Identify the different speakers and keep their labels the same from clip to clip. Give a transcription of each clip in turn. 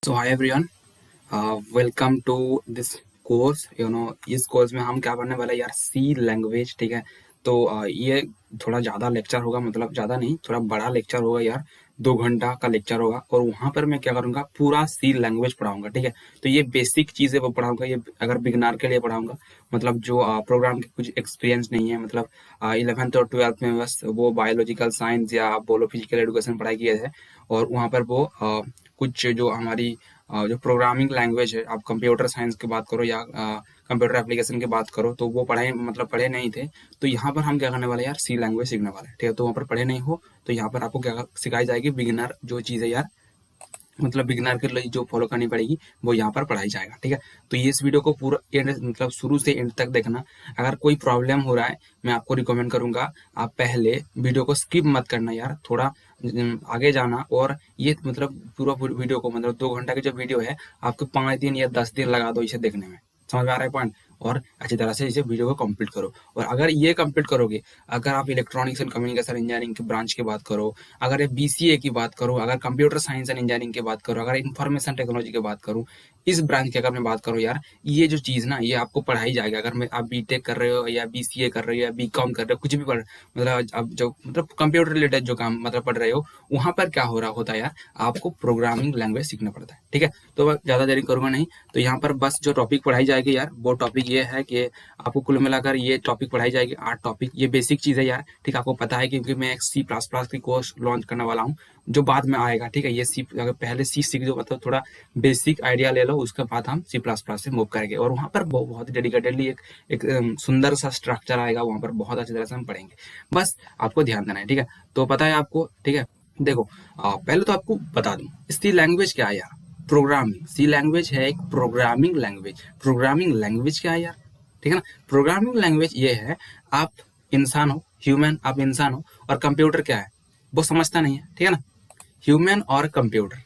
Speaker 1: So hi everyone, welcome to this course. इस course में हम क्या पढ़ने वाले हैं यार, सी लैंग्वेज। ठीक है, तो ये थोड़ा ज़्यादा लेक्चर होगा, मतलब ज़्यादा नहीं, थोड़ा बड़ा लेक्चर होगा यार। 2 घंटा का लेक्चर होगा और वहाँ पर मैं क्या करूँगा, पूरा सी लैंग्वेज पढ़ाऊंगा। ठीक है, तो ये बेसिक चीज़ें वो पढ़ाऊंगा, ये अगर बिगनर के लिए पढ़ाऊंगा, मतलब जो प्रोग्राम के कुछ एक्सपीरियंस नहीं है, मतलब 11th और 12th में बस वो बायोलॉजिकल साइंस या आप बोलो फिजिकल एजुकेशन पढ़ाई किए थे। और वहाँ पर वो कुछ जो हमारी जो प्रोग्रामिंग लैंग्वेज है, आप कंप्यूटर साइंस की बात करो या कंप्यूटर एप्लीकेशन की बात करो, तो वो पढ़े, मतलब पढ़े नहीं थे। तो यहाँ पर हम क्या करने वाले हैं यार, सी लैंग्वेज सीखने वाले हैं। ठीक है, तो वहाँ पर पढ़े नहीं हो तो यहाँ पर आपको क्या सिखाई जाएगी, बिगिनर जो चीज़ है यार, मतलब बिगिनर के लिए जो फॉलो करनी पड़ेगी वो यहाँ पर पढ़ाई जाएगा। ठीक है, तो ये इस वीडियो को पूरा एंड, मतलब शुरू से एंड तक देखना। अगर कोई प्रॉब्लम हो रहा है, मैं आपको रिकमेंड करूंगा आप पहले वीडियो को स्किप मत करना यार, थोड़ा आगे जाना। और ये मतलब पूरा वीडियो को, मतलब 2 घंटा की जो वीडियो है, आपको 5 दिन या 10 दिन लगा दो इसे देखने में। समझ में आ रहा है पॉइंट? और अच्छी तरह से इसे वीडियो को कंप्लीट करो। और अगर ये कंप्लीट करोगे, अगर आप इलेक्ट्रॉनिक्स एंड कम्युनिकेशन इंजीनियरिंग की ब्रांच की बात करो, अगर ये बीसीए की बात करूं, अगर कंप्यूटर साइंस एंड इंजीनियरिंग की बात करूं, अगर इंफॉर्मेशन टेक्नोलॉजी की बात करूं, इस ब्रांच की अगर मैं बात करूं यार, ये जो चीज़ ना, ये आपको पढ़ाई जाएगा। अगर मैं आप बीटेक कर रहे हो या बीसीए कर रहे हो या बीकॉम कर रहे हो, कुछ भी पढ़, मतलब अब जो मतलब कंप्यूटर रिलेटेड जो काम मतलब पढ़ रहे हो, वहाँ पर क्या हो रहा होता है यार, आपको प्रोग्रामिंग लैंग्वेज सीखना पड़ता है। ठीक है, तो मैं ज़्यादा देरी करूंगा नहीं। तो यहाँ पर बस जो टॉपिक पढ़ाई जाएगी यार, वो टॉपिक ये है कि आपको कुल मिलाकर ये टॉपिक पढ़ाई जाएगी 8 टॉपिक। ये बेसिक चीज़ है यार, ठीक है, आपको पता है, क्योंकि मैं एक सी प्लस प्लस की कोर्स लॉन्च करने वाला हूँ जो बाद में आएगा। ठीक है, ये सी, अगर पहले सी सीख दो, मतलब थोड़ा बेसिक आइडिया ले लो, उसके बाद हम सी प्लस प्लस से मूव करेंगे। और वहाँ पर बहुत ही डेडिकेटेडली एक सुंदर सा स्ट्रक्चर आएगा, वहाँ पर बहुत अच्छी तरह से हम पढ़ेंगे। बस आपको ध्यान देना है। ठीक है, तो पता है आपको? ठीक है, देखो, पहले तो आपको बता दूं सी लैंग्वेज क्या है यार। प्रोग्रामिंग, सी लैंग्वेज है एक प्रोग्रामिंग लैंग्वेज। प्रोग्रामिंग लैंग्वेज क्या है यार? ठीक है ना, प्रोग्रामिंग लैंग्वेज ये है, आप इंसान हो, ह्यूमन, आप इंसान हो, और कंप्यूटर क्या है वो समझता नहीं है। ठीक है ना, ह्यूमन और कंप्यूटर,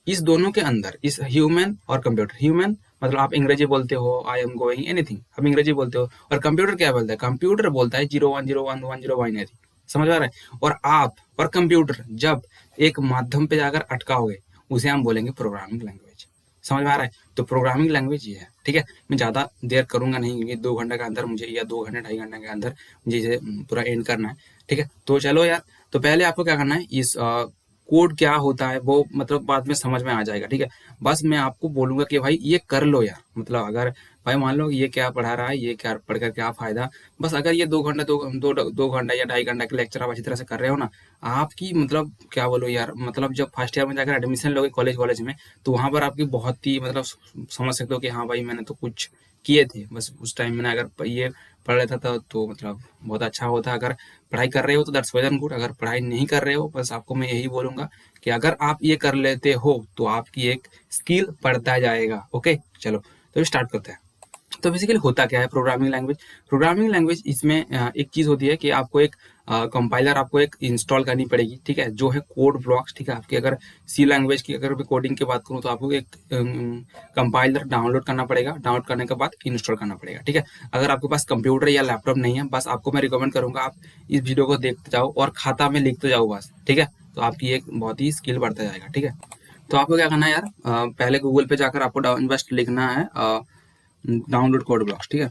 Speaker 1: इस दोनों के अंदर, इस ह्यूमन और कंप्यूटर, ह्यूमन मतलब आप अंग्रेजी बोलते हो, आई एम गोइंग एनीथिंग, आप अंग्रेजी बोलते हो। और कंप्यूटर क्या बोलता है? कंप्यूटर बोलता है 0101 बाइनरी। समझ आ रहा है? और आप और कंप्यूटर जब एक माध्यम पे जाकर अटकाओगे, उसे हम बोलेंगे प्रोग्रामिंग लैंग्वेज। समझ में आ रहा है? तो प्रोग्रामिंग लैंग्वेज ये है। ठीक है, मैं ज़्यादा देर करूंगा नहीं, क्योंकि 2 घंटे के अंदर मुझे, या 2 घंटे 2.5 घंटे के अंदर मुझे इसे पूरा एंड करना है। ठीक है, तो चलो यार, तो पहले आपको क्या करना है, इस कोड क्या होता है वो मतलब बाद में समझ में आ जाएगा। ठीक है, बस मैं आपको बोलूंगा कि भाई ये कर लो यार, मतलब अगर भाई मान लो ये क्या पढ़ा रहा है, ये क्या पढ़कर क्या फायदा। बस अगर ये 2 घंटा, 2 घंटा या 2.5 घंटा के लेक्चर आप अच्छी तरह से कर रहे हो ना, आपकी मतलब क्या बोलो यार, मतलब जब फर्स्ट ईयर में जाकर एडमिशन लोगे कॉलेज वॉलेज में, तो वहां पर आपकी बहुत ही मतलब समझ सकते हो कि हाँ भाई मैंने तो कुछ किए थे। बस उस टाइम मैंने अगर ये पढ़ लेता था तो मतलब बहुत अच्छा होता। अगर पढ़ाई कर रहे हो तो दैट्स वेल एंड गुड, अगर पढ़ाई नहीं कर रहे हो, बस आपको मैं यही बोलूंगा कि अगर आप ये कर लेते हो तो आपकी एक स्किल बढ़ता जाएगा। ओके, चलो तो स्टार्ट करते हैं। तो बेसिकली होता क्या है प्रोग्रामिंग लैंग्वेज? प्रोग्रामिंग लैंग्वेज इसमें एक चीज़ होती है कि आपको एक कंपाइलर आपको एक इंस्टॉल करनी पड़ेगी। ठीक है, जो है कोड ब्लॉक्स। ठीक है, आपकी अगर सी लैंग्वेज की अगर कोडिंग की बात करूँ तो आपको एक कंपाइलर डाउनलोड करना पड़ेगा, डाउनलोड करने के बाद इंस्टॉल करना पड़ेगा। ठीक है, अगर आपके पास कंप्यूटर या लैपटॉप नहीं है, बस आपको मैं रिकमेंड करूंगा आप इस वीडियो को देखते जाओ और खाता में लिखते जाओ बस। ठीक है, तो आपकी एक बहुत ही स्किल बढ़ता जाएगा। ठीक है, तो आपको क्या करना है यार, पहले गूगल पे जाकर आपको बस लिखना है डाउनलोड कोड ब्लॉक्स। ठीक है,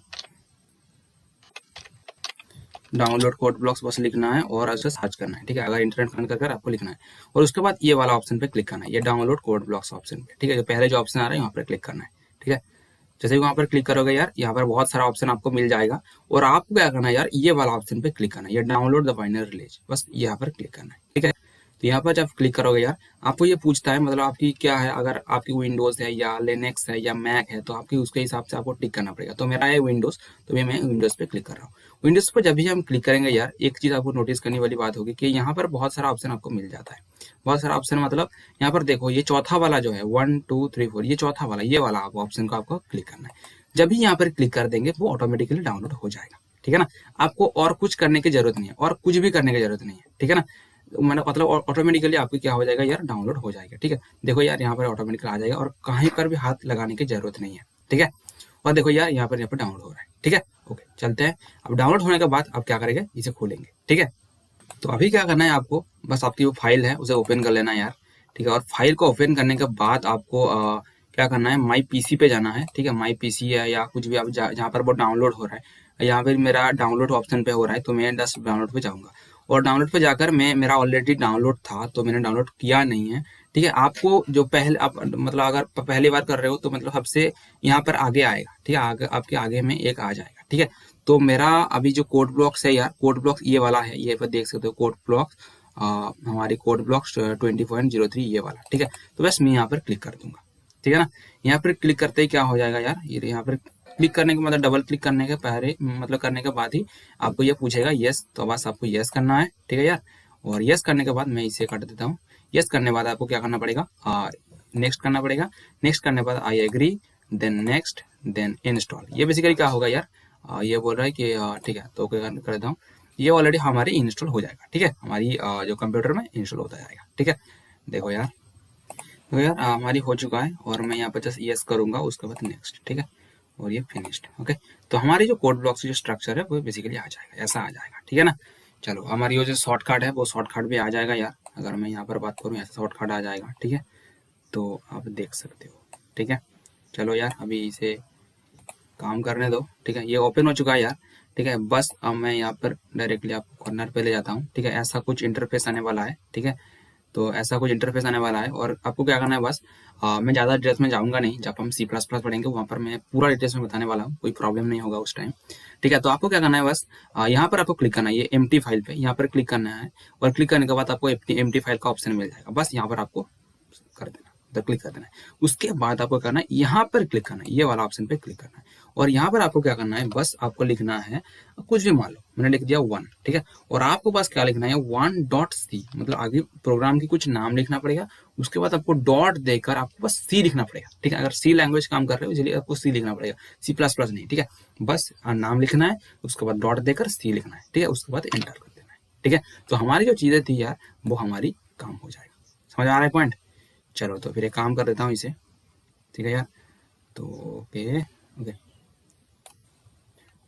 Speaker 1: डाउनलोड कोड ब्लॉक्स बस लिखना है और ऐसे सर्च करना है। ठीक है, अगर इंटरनेट कनेक्ट कर आपको लिखना है, और उसके बाद ये वाला ऑप्शन पे क्लिक करना है, ये डाउनलोड कोड ब्लॉक्स ऑप्शन पे। ठीक है, जो पहले जो ऑप्शन आ रहा है यहाँ पर क्लिक करना है। ठीक है, जैसे ही वहाँ पर क्लिक करोगे यार, यहाँ पर बहुत सारा ऑप्शन आपको मिल जाएगा, और आपको क्या करना है यार, ये वाला ऑप्शन पे क्लिक करना है, ये डाउनलोड द बाइनरी रिलीज, बस यहाँ पर क्लिक करना है। ठीक है, तो यहाँ पर जब क्लिक करोगे यार, आपको ये पूछता है मतलब आपकी क्या है, अगर आपकी विंडोज है या लिनक्स है या मैक है, तो आपकी उसके हिसाब से आपको टिक करना पड़ेगा। तो मेरा है विंडोज, तो मैं विंडोज पे क्लिक कर रहा हूँ। विंडोज पर जब भी हम क्लिक करेंगे यार, एक चीज आपको नोटिस करने वाली बात होगी कि यहाँ पर बहुत सारा ऑप्शन आपको मिल जाता है। बहुत सारा ऑप्शन मतलब यहाँ पर देखो, ये चौथा वाला जो है 1 2 3 4, ये चौथा वाला, ये वाला आप ऑप्शन को आपको क्लिक करना है। जब भी यहाँ पर क्लिक कर देंगे वो ऑटोमेटिकली डाउनलोड हो जाएगा। ठीक है ना, आपको और कुछ करने की जरूरत नहीं है, और कुछ भी करने की जरूरत नहीं है। ठीक है ना, मैंने मतलब ऑटोमेटिकली आपकी क्या हो जाएगा यार, डाउनलोड हो जाएगा। ठीक है, देखो यार यहाँ पर ऑटोमेटिकली आ जाएगा, और कहीं पर भी हाथ लगाने की जरूरत नहीं है। ठीक है, और देखो यार यहाँ पर डाउनलोड हो रहा है। ठीक है, ओके चलते हैं। अब डाउनलोड होने के बाद आप क्या करेंगे, इसे खोलेंगे। ठीक है, तो अभी क्या करना है आपको, बस आपकी वो फाइल है उसे ओपन कर लेना है यार। ठीक है। और फाइल को ओपन करने के बाद आपको क्या करना है, माई पीसी पे जाना है, ठीक है। माई पीसी है या कुछ भी आप जहाँ पर वो डाउनलोड हो रहा है, यहाँ पर मेरा डाउनलोड ऑप्शन पे हो रहा है, तो मैं जस्ट डाउनलोड पे जाऊँगा और डाउनलोड पे जाकर मेरा ऑलरेडी डाउनलोड था तो मैंने डाउनलोड किया नहीं है, ठीक है। आपको जो पहले आप मतलब अगर पहली बार कर रहे हो तो मतलब सबसे यहाँ पर आगे आएगा, ठीक है। आगे आपके आगे में एक आ जाएगा, ठीक है। तो मेरा अभी जो कोड ब्लॉक्स है यार, कोड ब्लॉक्स ये वाला है, ये पर देख सकते हो कोड ब्लॉक्स, हमारी कोड ब्लॉक्स 20.03 ये वाला, ठीक है। तो बस मैं यहाँ पर क्लिक कर दूंगा, ठीक है ना। यहाँ पर क्लिक करते ही क्या हो जाएगा यार, ये यहाँ पर क्लिक करने के मतलब डबल क्लिक करने के पहले मतलब करने के बाद ही आपको ये पूछेगा यस, तो बस आपको यस करना है, ठीक है यार। और यस करने के बाद मैं इसे काट देता हूँ। यस करने के बाद आपको क्या करना पड़ेगा, नेक्स्ट करना पड़ेगा। नेक्स्ट करने के बाद I agree, then next, then install. ये बेसिकली क्या होगा यार, ये बोल रहा है कि ठीक है, तो क्या कर देता हूँ, ये ऑलरेडी हमारी इंस्टॉल हो जाएगा, ठीक है। हमारी जो कंप्यूटर में इंस्टॉल होता जाएगा, ठीक है। देखो यार, तो यार हमारी हो चुका है और मैं यहाँ पर जस्ट यस करूंगा, उसके बाद नेक्स्ट, ठीक है। और ये फिनिश्ड, ओके। तो हमारी जो कोड ब्लॉक्स जो स्ट्रक्चर है वो बेसिकली आ जाएगा, ऐसा आ जाएगा, ठीक है ना। चलो हमारी वो जो शॉर्टकट है वो शॉर्टकट भी आ जाएगा यार। अगर मैं यहाँ पर बात करूँ ऐसा शॉर्टकट आ जाएगा, ठीक है। तो आप देख सकते हो, ठीक है। चलो यार अभी इसे काम करने दो, ठीक है। ये ओपन हो चुका है यार, ठीक है। बस अब मैं यहाँ पर डायरेक्टली आपको कॉर्नर पे ले जाता हूँ, ठीक है। ऐसा कुछ इंटरफेस आने वाला है, ठीक है। तो ऐसा कुछ इंटरफेस आने वाला है और आपको क्या करना है बस, मैं ज़्यादा डिटेल्स में जाऊँगा नहीं। जब हम C++ पढ़ेंगे वहाँ पर मैं पूरा डिटेल्स में बताने वाला हूँ, कोई प्रॉब्लम नहीं होगा उस टाइम, ठीक है। तो आपको क्या करना है बस, यहाँ पर आपको क्लिक करना है, ये एम्प्टी फाइल पे यहाँ पर क्लिक करना है और क्लिक करने के बाद आपको एम्प्टी फाइल का ऑप्शन मिल जाएगा। बस यहाँ पर आपको कर देना, उधर क्लिक कर देना है। उसके बाद आपको करना है यहाँ पर क्लिक करना है, ये वाला ऑप्शन पे क्लिक करना है और यहाँ पर आपको क्या करना है, बस आपको लिखना है कुछ भी, मान लो मैंने लिख दिया 1, ठीक है। और आपको बस क्या लिखना है 1.c, मतलब आगे प्रोग्राम की कुछ नाम लिखना पड़ेगा। उसके बाद आपको डॉट देकर आपको बस सी लिखना पड़ेगा, ठीक है। अगर सी लैंग्वेज काम कर रहे हो इसलिए आपको सी लिखना पड़ेगा, C++ नहीं, ठीक है। बस नाम लिखना है, उसके बाद डॉट देकर सी लिखना है, ठीक है। उसके बाद एंटर कर देना है, ठीक है। तो हमारी जो चीजें थी यार वो हमारी काम हो जाएगा। समझ आ रहा है पॉइंट। चलो तो फिर एक काम कर देता हूँ इसे, ठीक है यार। तो ओके ओके,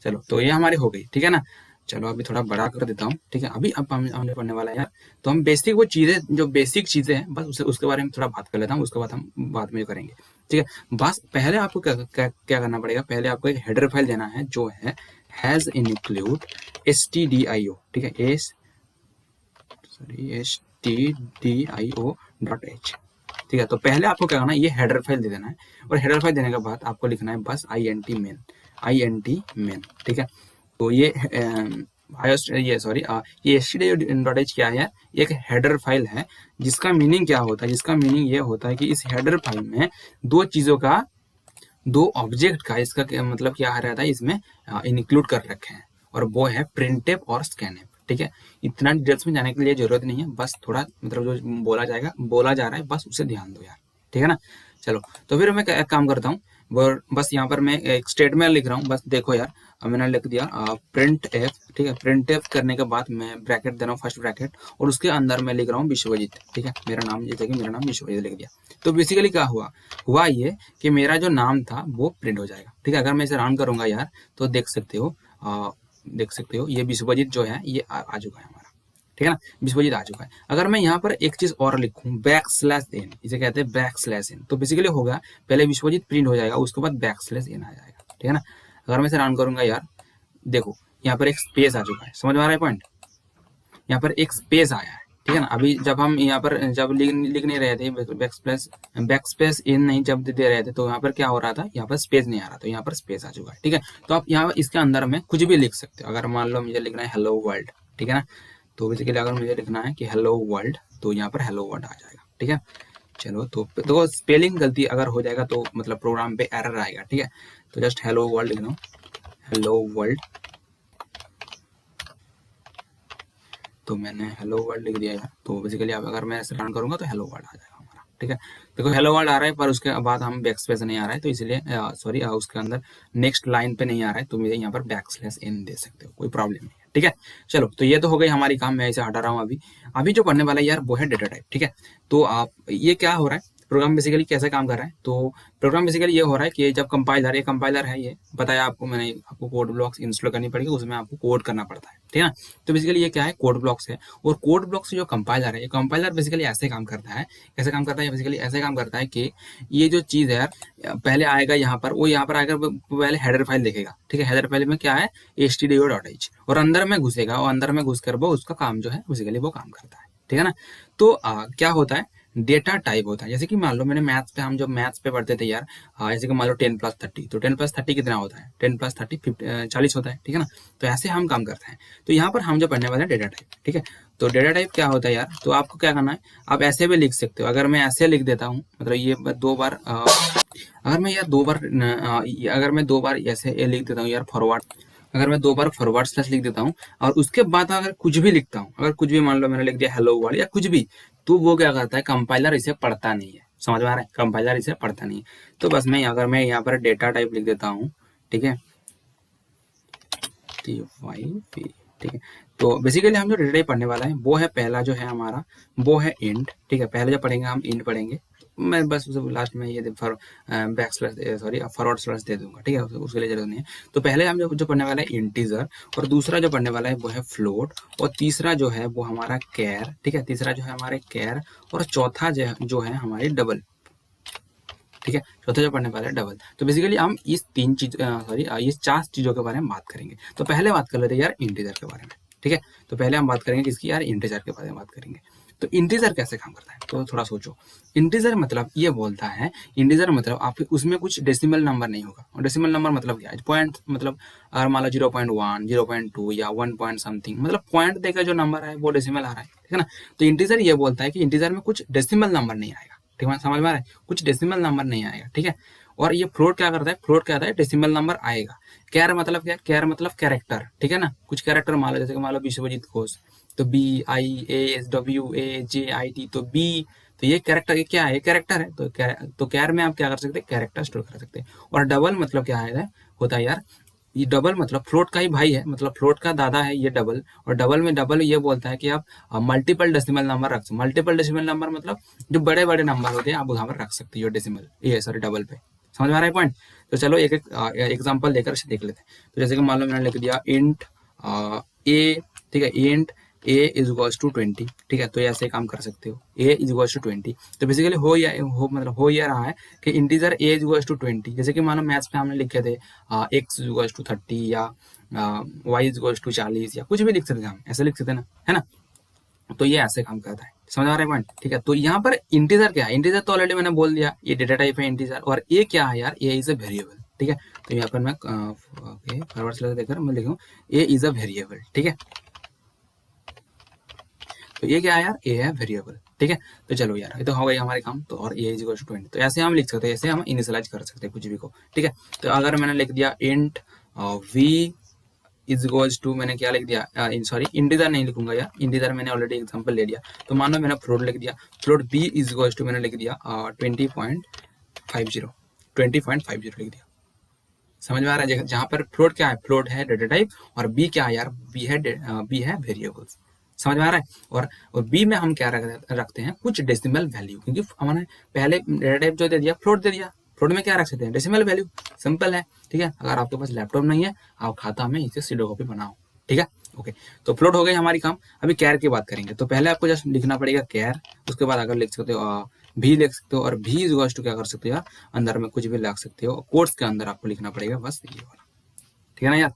Speaker 1: चलो तो ये हमारी हो गई, ठीक है ना। चलो अभी थोड़ा बड़ा कर देता हूँ, ठीक है। अभी अब हमने पढ़ने वाला है यार, तो हम बेसिक वो चीज़ें जो बेसिक चीज़ें हैं बस उसके बारे में थोड़ा बात कर लेता हूँ, उसके बाद हम बाद में करेंगे, ठीक है। बस पहले आपको क्या करना पड़ेगा, पहले आपको एक हेडर फाइल देना है जो है हैज़ include stdio, ठीक है, stdio.h, ठीक है। तो पहले आपको क्या करना है, ये हेडर फाइल दे देना है और हेडर फाइल देने के बाद आपको लिखना है बस int main, ठीक है। तो ये ये stdio.h क्या है, एक हेडर फाइल है जिसका मीनिंग क्या होता है, जिसका मीनिंग ये होता है कि इस हेडर फाइल में दो चीजों का, दो ऑब्जेक्ट का, इसका मतलब क्या रहता है, इसमें इंक्लूड कर रखे हैं और वो है printf और scanf, ठीक है। इतना डिटेल्स में जाने के लिए जरूरत नहीं है, बस थोड़ा मतलब जो बोला जा रहा है बस उसे ध्यान दो यार, ठीक है ना। चलो तो फिर मैं एक काम करता हूँ, बस यहाँ पर मैं एक स्टेटमेंट लिख रहा हूँ, बस देखो यार। मैंने लिख दिया प्रिंट एफ, ठीक है। प्रिंट एफ करने के बाद मैं ब्रैकेट दे रहा हूँ, फर्स्ट ब्रैकेट, और उसके अंदर मैं लिख रहा हूँ विश्वजीत, ठीक है। मेरा नाम, जैसे कि मेरा नाम विश्वजीत लिख दिया। तो बेसिकली क्या हुआ ये कि मेरा जो नाम था वो प्रिंट हो जाएगा, ठीक है। अगर मैं इसे रन करूंगा यार तो देख सकते हो ये विश्वजीत जो है ये आ चुका है हमारा, ठीक है ना। विश्वजीत आ चुका है। अगर मैं यहाँ पर एक चीज और लिखूं \n, इसे कहते हैं \n, तो बेसिकली होगा पहले विश्वजीत प्रिंट हो जाएगा, उसके बाद \n आ जाएगा, ठीक है ना। अगर मैं इसे रन करूंगा यार, देखो यहाँ पर एक स्पेस आ चुका है, समझ में आ रहा है पॉइंट। यहाँ पर एक स्पेस आया है, ठीक है ना। अभी जब हम यहाँ पर जब लिख नहीं रहे थे, बैकस्पेस इन नहीं जब दे रहे थे, तो यहाँ पर क्या हो रहा था, यहाँ पर स्पेस नहीं आ रहा, तो यहाँ पर स्पेस आ चुका है, ठीक है। तो आप यहाँ इसके अंदर में कुछ भी लिख सकते हो। अगर मान लो मुझे लिखना है हेलो वर्ल्ड, ठीक है ना। तो बेसिकली अगर मुझे लिखना है कि हेलो वर्ल्ड, तो यहाँ पर हेलो वर्ल्ड आ जाएगा, ठीक है। चलो तो स्पेलिंग गलती अगर हो जाएगा तो मतलब प्रोग्राम पे एरर आएगा, ठीक है। तो जस्ट हेलो वर्ल्ड लिख दो, हेलो वर्ल्ड, तो मैंने हेलो वर्ल्ड लिख दिया यार। तो बेसिकली अब अगर मैं ऐसे रन करूंगा तो हेलो वर्ल्ड आ जाएगा हमारा, ठीक है। देखो हेलो वर्ल्ड आ रहा है, पर उसके बाद हम बैकस्पेस नहीं आ रहा है, तो इसलिए सॉरी उसके अंदर नेक्स्ट लाइन पे नहीं आ रहा है, तो मुझे यहाँ पर \n दे सकते हो, कोई प्रॉब्लम नहीं है, ठीक है। चलो तो ये तो हो गई हमारी काम, मैं इसे हटा रहा हूँ। अभी जो पढ़ने वाला है यार वो है डेटा टाइप, ठीक है। तो आप ये क्या हो रहा है, प्रोग्राम बेसिकली कैसे काम कर रहा है, तो प्रोग्राम बेसिकली ये हो रहा है कि जब कंपाइलर है, ये बताया आपको मैंने, आपको कोड ब्लॉक्स इंस्टॉल करनी पड़ेगी, उसमें आपको कोड करना पड़ता है, ठीक है ना। तो बेसिकली ये क्या है, कोड ब्लॉक्स है। और कोड ब्लॉक्स जो कंपाइलर है, ये कंपाइलर बेसिकली ऐसे काम करता है, कैसे काम करता है, बेसिकली ऐसे काम करता है कि ये जो चीज़ है पहले आएगा यहाँ पर, वो यहाँ पर आकर पहले हेडर फाइल देखेगा, ठीक है। हेडर फाइल में क्या है, stdio.h, और अंदर में घुसेगा, और अंदर में घुस कर वो उसका काम जो है बेसिकली वो काम करता है, ठीक है ना। तो क्या होता है, डेटा टाइप होता है। जैसे कि मान लो मैंने मैथ्स पे, हम जब मैथ्स पे पढ़ते थे यार, जैसे कि मान लो 10+30, तो 10+30 कितना होता है, 10+30 40 होता है, ठीक है ना। तो ऐसे हम काम करते हैं। तो यहाँ पर हम जो पढ़ने वाले हैं डेटा टाइप, ठीक है। तो डेटा टाइप क्या होता है यार, तो आपको क्या करना है, आप ऐसे भी लिख सकते हो। अगर मैं ऐसे लिख देता हूँ, मतलब ये दो बार अगर मैं यार अगर मैं दो बार ऐसे ये लिख देता हूँ यार फॉरवर्ड, अगर मैं दो बार फॉरवर्ड स्लैश लिख देता हूँ, और उसके बाद अगर कुछ भी लिखता हूँ, अगर कुछ भी मान लो मैंने लिख दिया हेलो वर्ल्ड या कुछ भी, तो वो क्या करता है, कंपाइलर इसे पढ़ता नहीं है। समझ में आ रहा है, कंपाइलर इसे पढ़ता नहीं है। तो बस मैं अगर मैं यहाँ पर डेटा टाइप लिख देता हूँ, ठीक है, ठीक है। तो बेसिकली हम जो डेटा टाइप पढ़ने वाला है वो है, पहला जो है हमारा वो है इंट, ठीक है। पहले जो पढ़ेंगे हम इंट पढ़ेंगे, मैं बस लास्ट में ये फॉरवर्ड स्लैश दे दूंगा, ठीक है, उसके लिए जरूरत नहीं है। तो पहले हम जो पढ़ने वाला है इंटीजर, और दूसरा जो पढ़ने वाला है वो है फ्लोट, और तीसरा जो है वो हमारा कैर, ठीक है, तीसरा जो है हमारे कैर, और चौथा जो है हमारी डबल, ठीक है। चौथा जो पढ़ने वाला है डबल। तो बेसिकली हम इस इस 4 चीजों के बारे में बात करेंगे। तो पहले बात कर लेते हैं यार इंटीजर के बारे में, ठीक है। तो पहले हम बात करेंगे किसकी, यार इंटीजर के बारे में बात करेंगे। तो इंटीजर कैसे काम करता है, तो थोड़ा सोचो। इंटीजर मतलब ये बोलता है, इंटीजर मतलब आपके उसमें कुछ डेसिमल नंबर नहीं होगा। और डेसिमल नंबर मतलब क्या है, पॉइंट, मतलब अगर मान लो 0.1, 0.2 या 1 पॉइंट समथिंग, मतलब पॉइंट देकर जो नंबर है वो डेसिमल आ रहा है, ठीक है ना। तो इंटीजर ये बोलता है कि इंटीजर में कुछ डेसिमल नंबर नहीं आएगा, ठीक है, समझ में आ रहा है, कुछ डेसिमल नंबर नहीं आएगा, ठीक है। और ये फ्लोट क्या करता है, फ्लोट क्या आता है, डेसिमल नंबर आएगा। कैर मतलब क्या, कैर मतलब कैरेक्टर, ठीक है ना। कुछ कैरेक्टर मान लो, जैसे कि मान लो विश्वजीत घोष, तो BIASWAJIT, तो बी, तो ये कैरेक्टर, ये क्या है, ये कैरेक्टर है। तो कैर में आप क्या कर सकते हैं, कैरेक्टर स्टोर कर सकते हैं। और डबल मतलब क्या है, होता है यार, ये डबल मतलब फ्लोट का ही भाई है, मतलब फ्लोट का दादा है ये डबल। और डबल में डबल ये बोलता है कि आप मल्टीपल डेसिमल नंबर रख सकते। मल्टीपल डेसिमल नंबर मतलब जो बड़े बड़े नंबर होते हैं आप वहां पर रख सकते हो डेसिमल, ये सॉरी डबल पे। समझ में आ रहा है पॉइंट। तो चलो एक एक एग्जाम्पल देकर इसे देख लेते हैं। तो जैसे कि मान लो मैंने लिख दिया इंट ए, ठीक है, int a is equals to 20, ठीक है। तो ऐसे काम कर सकते हो, ए इज इक्वल्स टू 20। तो बेसिकली हो ये रहा है कि integer a is equals to 20। जैसे कि मानो मैथ्स पे हमने लिखे थे एक्स इज इक्वल्स टू 30 या वाई इज इक्वल्स टू 40 या कुछ भी लिख सकते हैं, हम ऐसे लिख सकते हैं ना, है ना। तो ये ऐसे काम करता है, समझ आ रहा है पॉइंट, ठीक है। तो यहाँ पर इंटीजर क्या है, इंटीजर तो ऑलरेडी मैंने बोल दिया, ये डेटा टाइप है इंटीजर। और ए क्या है यार, ए इज अ वेरिएबल, ठीक है। तो यहाँ पर मैं फॉरवर्ड स्लैश देकर मैं लिखूँ ए इज अ वेरिएबल, ठीक है। तो ये क्या है यार, ए है वेरिएबल, ठीक है। तो चलो यार, ये तो हो गई हमारे काम। तो और ए इज इक्वल टू 20, तो ऐसे हम लिख सकते हैं, ऐसे हम इनिशियलाइज कर सकते हैं कुछ भी को, ठीक है। तो अगर मैंने लिख दिया int v is equals to, मैंने क्या लिख दिया, सॉरी इंटीजर नहीं लिखूंगा यार, इंटीजर मैंने ऑलरेडी एग्जांपल ले लिया। तो मान लो मैंने फ्लोट लिख दिया, float b is equals to मैंने लिख दिया 20.50 लिख दिया। समझ में आ रहा है, जहां पर फ्लोट क्या है, फ्लोट है डेटा टाइप, और बी क्या है यार, बी है वेरिएबल्स। समझ में आ रहा है। और बी में हम क्या रखते हैं, कुछ डेसिमल वैल्यू, क्योंकि हमने पहले डेटा टाइप जो दे दिया फ्लोट दे दिया, फ्लोट में क्या रख सकते हैं, डेसिमल वैल्यू, सिंपल है, ठीक है। अगर आपके पास लैपटॉप नहीं है, आप खाता में इसे सीडो कॉपी बनाओ, ठीक है, ओके। तो फ्लोट हो गई हमारी काम। अभी कैर की बात करेंगे। तो पहले आपको जस्ट लिखना पड़ेगा कैर, उसके बाद अगर लिख सकते हो भी लिख सकते हो, और भी इज टू क्या कर सकते हो यार, अंदर में कुछ भी लिख सकते हो, कोट्स के अंदर आपको लिखना पड़ेगा बस ये वाला, ठीक है ना यार।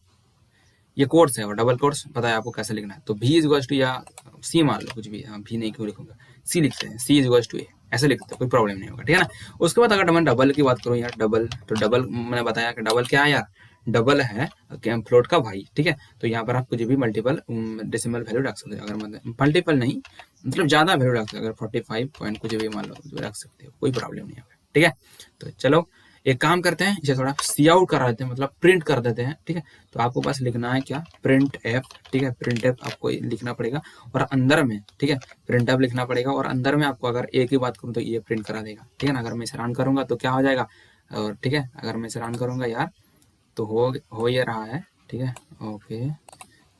Speaker 1: ये कोट्स है और डबल कोट्स पता है आपको कैसे लिखना है। तो भी इज टू या सी मान लो, कुछ भी, भी नहीं क्यों लिखूंगा, सी लिखते हैं, सी इज टू ए, ऐसे लिखते हैं, कोई प्रॉब्लम नहीं होगा, ठीक है ना। उसके बाद अगर मैं डबल की बात करूँ यार, डबल, तो डबल मैंने बताया कि डबल क्या है यार, डबल है फ्लोट का भाई, ठीक है। तो यहाँ पर आप कुछ भी मल्टीपल डेसिमल वैल्यू रख सकते हो, अगर मतलब मल्टीपल नहीं, मतलब ज्यादा वैल्यू रख सकते हो, अगर 45 पॉइंट कुछ भी मान लो तो रख सकते हो, कोई प्रॉब्लम नहीं होगा, ठीक है। तो चलो एक काम करते हैं, इसे थोड़ा सी आउट करा देते हैं, मतलब प्रिंट कर देते हैं, ठीक है। तो आपको बस लिखना है क्या, प्रिंट एफ, ठीक है, प्रिंट एफ आपको लिखना पड़ेगा, और अंदर में, ठीक है, प्रिंट एफ लिखना पड़ेगा, और अंदर में आपको अगर ए की बात करूँ तो ये प्रिंट करा देगा, ठीक है ना। अगर मैं इसे रन करूंगा तो क्या हो जाएगा, और ठीक है, अगर मैं इसे रन करूंगा यार, तो हो ये रहा है, ठीक है, ओके,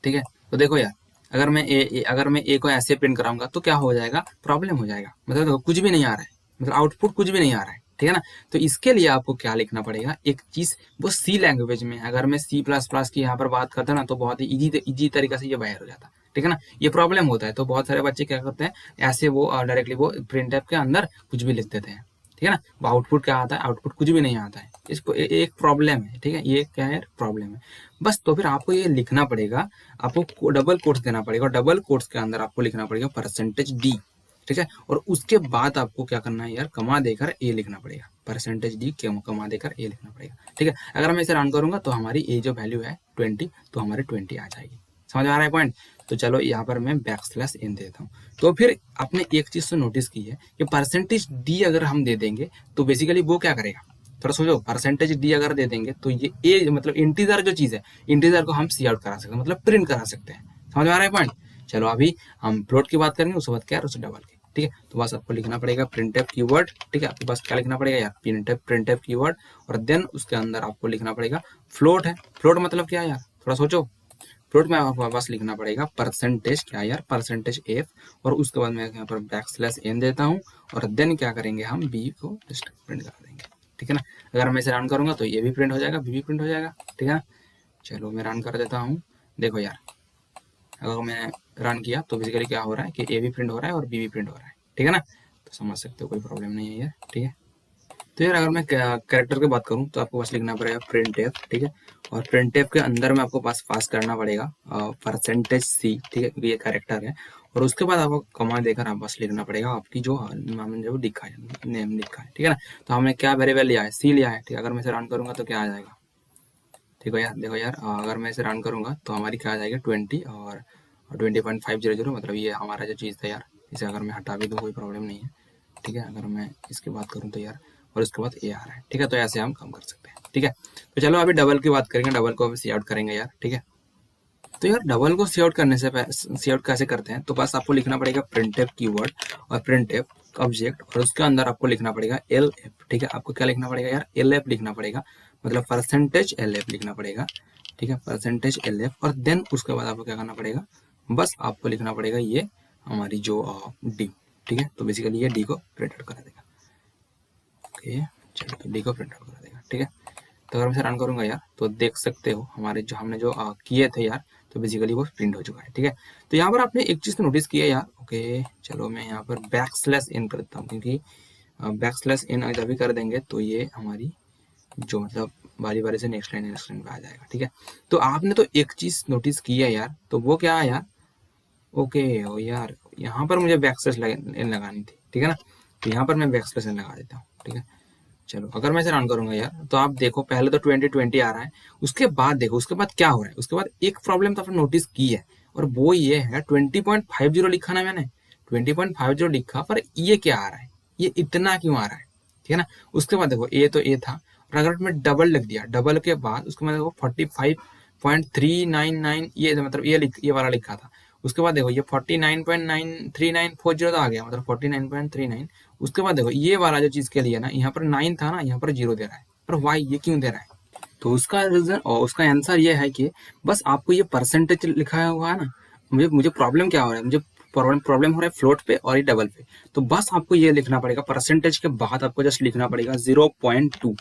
Speaker 1: ठीक है। तो देखो यार, अगर मैं ए को ऐसे प्रिंट कराऊंगा तो क्या हो जाएगा, प्रॉब्लम हो जाएगा, मतलब देखो कुछ भी नहीं आ रहा है, मतलब आउटपुट कुछ भी नहीं आ रहा है, ठीक है ना। तो इसके लिए आपको क्या लिखना पड़ेगा, एक चीज वो सी लैंग्वेज में है। अगर मैं सी प्लस प्लस की यहाँ पर बात करता ना तो बहुत ही इजी तरीके से ये बाहर हो जाता, ठीक है ना। ये प्रॉब्लम होता है, तो बहुत सारे बच्चे क्या करते हैं, ऐसे वो डायरेक्टली वो प्रिंट के अंदर कुछ भी लिख देते हैं, ठीक है ना। वो आउटपुट क्या आता है, आउटपुट कुछ भी नहीं आता है। इसको एक प्रॉब्लम है, ठीक है, ये क्या है, प्रॉब्लम है बस। तो फिर आपको ये लिखना पड़ेगा, आपको डबल कोट्स देना पड़ेगा, और डबल कोट्स के अंदर आपको लिखना पड़ेगा परसेंटेज डी, ठीक है। और उसके बाद आपको क्या करना है यार, कमा देकर ए लिखना पड़ेगा, परसेंटेज डी कमा देकर ए लिखना पड़ेगा, ठीक है। अगर मैं इसे रन करूंगा तो हमारी ए जो वैल्यू है 20, तो हमारी 20 आ जाएगी। समझ आ रहा है पॉइंट। तो चलो यहाँ पर मैं बैकस्लैश एन देता हूँ। तो फिर आपने एक चीज तो नोटिस की है कि परसेंटेज डी अगर हम दे देंगे तो बेसिकली वो क्या करेगा, थोड़ा सोचो, परसेंटेज डी अगर दे देंगे तो ये ए मतलब इंटीजर जो चीज है, इंटीजर को हम सी आउट करा सकते हैं, मतलब प्रिंट करा सकते हैं। समझ आ रहा है पॉइंट। चलो अभी हम फ्लोट की बात करेंगे, उसके बाद क्या है, उसे डबल की, ठीक है। तो बस आपको लिखना पड़ेगा प्रिंटफ कीवर्ड, ठीक है। आपके पास क्या लिखना पड़ेगा यार, प्रिंटफ कीवर्ड, और देन उसके अंदर आपको लिखना पड़ेगा फ्लोट है। फ्लोट मतलब क्या है यार, थोड़ा सोचो। फ्लोट में आपको बस लिखना पड़ेगा परसेंटेज क्या यार, परसेंटेज एफ, और उसके बाद मैं यहाँ पर बैकस्लैश एन देता हूँ, और देन क्या करेंगे हम बी को जस्ट प्रिंट कर देंगे, ठीक है ना। अगर मैं इसे रन करूंगा तो ये भी प्रिंट हो जाएगा, बी भी प्रिंट हो जाएगा, ठीक है ना। चलो मैं रन कर देता हूँ, देखो यार अगर मैं रन किया तो बेसिकली क्या हो रहा है कि ए भी प्रिंट हो रहा है और बी भी प्रिंट हो रहा है, ठीक है ना। तो समझ सकते हो, कोई प्रॉब्लम नहीं है यार, ठीक है। तो यार अगर मैं कैरेक्टर की बात करूं तो आपको बस लिखना पड़ेगा प्रिंट एफ, ठीक है। और प्रिंट एफ के अंदर में आपको पास करना पड़ेगा परसेंटेज सी, ठीक है, क्योंकि ये कैरेक्टर है। और उसके बाद आपको कमांड देकर आप बस लिखना पड़ेगा आपकी जो हमने जो लिखा है, नेम लिखा है, ठीक है ना। तो हमने क्या वेरिएबल लिया है, सी लिया है, ठीक है। अगर मैं इसे रन करूंगा तो क्या आ जाएगा, ठीक है यार, देखो यार अगर मैं इसे रन करूंगा तो हमारी क्या आ जाएगी 20 और 20.500, मतलब ये हमारा जो चीज़ था यार। इसे अगर मैं हटा भी दूँ कोई प्रॉब्लम नहीं है, ठीक है। अगर मैं इसकी बात करूँ तो यार, और उसके बाद ए आ रहा है, ठीक है। तो ऐसे हम कम कर सकते हैं, ठीक है। तो चलो अभी डबल की बात करेंगे, डबल को सी आउट करेंगे यार, ठीक है। तो यार डबल को सी आउट करने से सी आउट कैसे करते हैं, तो बस आपको लिखना पड़ेगा प्रिंटफ कीवर्ड और प्रिंटफ ऑब्जेक्ट, और उसके अंदर आपको लिखना पड़ेगा एल एफ, ठीक है। आपको क्या लिखना पड़ेगा यार, एल एफ लिखना पड़ेगा, मतलब परसेंटेज एल एफ लिखना पड़ेगा, ठीक है, परसेंटेज एल एफ। और देन उसके बाद आपको क्या करना पड़ेगा, बस आपको लिखना पड़ेगा ये हमारी जो डी, ठीक है। तो बेसिकली ये डी को प्रिंट आउट करा देगा, ओके। चलो तो डी को प्रिंट आउट करा देगा, ठीक है। तो अगर मैं रन करूंगा यार तो देख सकते हो हमारे जो हमने जो किए थे यार, तो बेसिकली वो प्रिंट हो चुका है, ठीक है। तो यहाँ पर आपने एक चीज तो नोटिस किया यार, ओके। चलो मैं यहाँ पर बैकस्लैश इन कर देता हूँ, क्योंकि बैकस्लैश इन अगर भी कर देंगे तो ये हमारी जो मतलब बारी बारी से नेक्स्ट लाइन पे आ जाएगा, ठीक है। तो आपने तो एक चीज नोटिस किया यार, तो वो क्या है यार, ओके ओ यार यहाँ पर मुझे बैकस्लैश इन लगानी थी, ठीक है ना। तो यहाँ पर मैं बैकस्लैश इन लगा देता हूँ, ठीक है। चलो अगर मैं इसे रन करूंगा यार तो आप देखो पहले तो 2020 आ रहा है, उसके बाद देखो उसके बाद क्या हो रहा है। उसके बाद एक प्रॉब्लम तो आपने नोटिस की है, और वो ये है 20.50 लिखा ना मैंने, 20.50 लिखा, पर ये क्या आ रहा है, ये इतना क्यों आ रहा है, ठीक है ना। उसके बाद देखो ए तो ए था, और अगर मैं डबल लिख दिया, डबल के बाद उसके बाद देखो 45.399 ये मतलब ये वाला लिखा था। उसके बाद देखो ये 49.93940 आ गया, मतलब 49.39। उसके बाद देखो ये वाला जो चीज के लिए ना, यहाँ पर 9 था ना, यहाँ पर 0 दे रहा है, पर वाई ये क्यों दे रहा है। तो उसका रीजन और उसका आंसर ये है कि बस आपको ये परसेंटेज लिखा हुआ है ना, मुझे प्रॉब्लम क्या हो रहा है, मुझे प्रॉब्लम हो रहा है फ्लोट पे और ये डबल पे। तो बस आपको ये लिखना पड़ेगा, परसेंटेज के बाद आपको जस्ट लिखना पड़ेगा 0.2।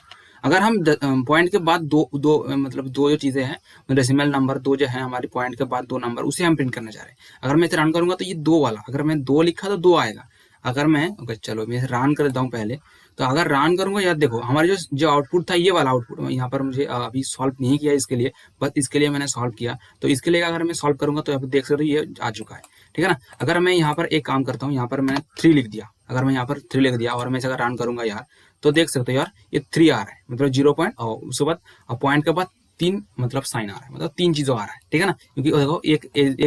Speaker 1: अगर हम पॉइंट के बाद मतलब दो जो चीजें हैं, डेसिमल नंबर दो जो है हमारे पॉइंट के बाद दो नंबर, उसे हम प्रिंट करना चाह रहे हैं। अगर मैं इसे रन करूंगा तो ये दो वाला, अगर मैं दो लिखा तो दो आएगा। अगर मैं चलो मैं रन कर देता हूँ पहले। तो अगर रन करूंगा यार देखो हमारे जो आउटपुट था ये वाला आउटपुट यहाँ पर मुझे अभी सॉल्व नहीं किया इसके लिए, बस इसके लिए मैंने सॉल्व किया। तो इसके लिए अगर मैं सॉल्व करूंगा तो आप देख सकते हो ये आ चुका है, ठीक है ना। अगर मैं यहाँ पर एक काम करता हूँ, यहाँ पर मैंने 3 लिख दिया, अगर मैं यहाँ पर 3 लिख दिया और मैं इसे अगर रन करूंगा यार तो देख सकते हो यार ये 3 आ रहा है, मतलब 0 पॉइंट, और उसके बाद पॉइंट के बाद 3 मतलब साइन आ रहा है, मतलब 3 चीजों आ रहा है, ठीक है ना। क्योंकि देखो एक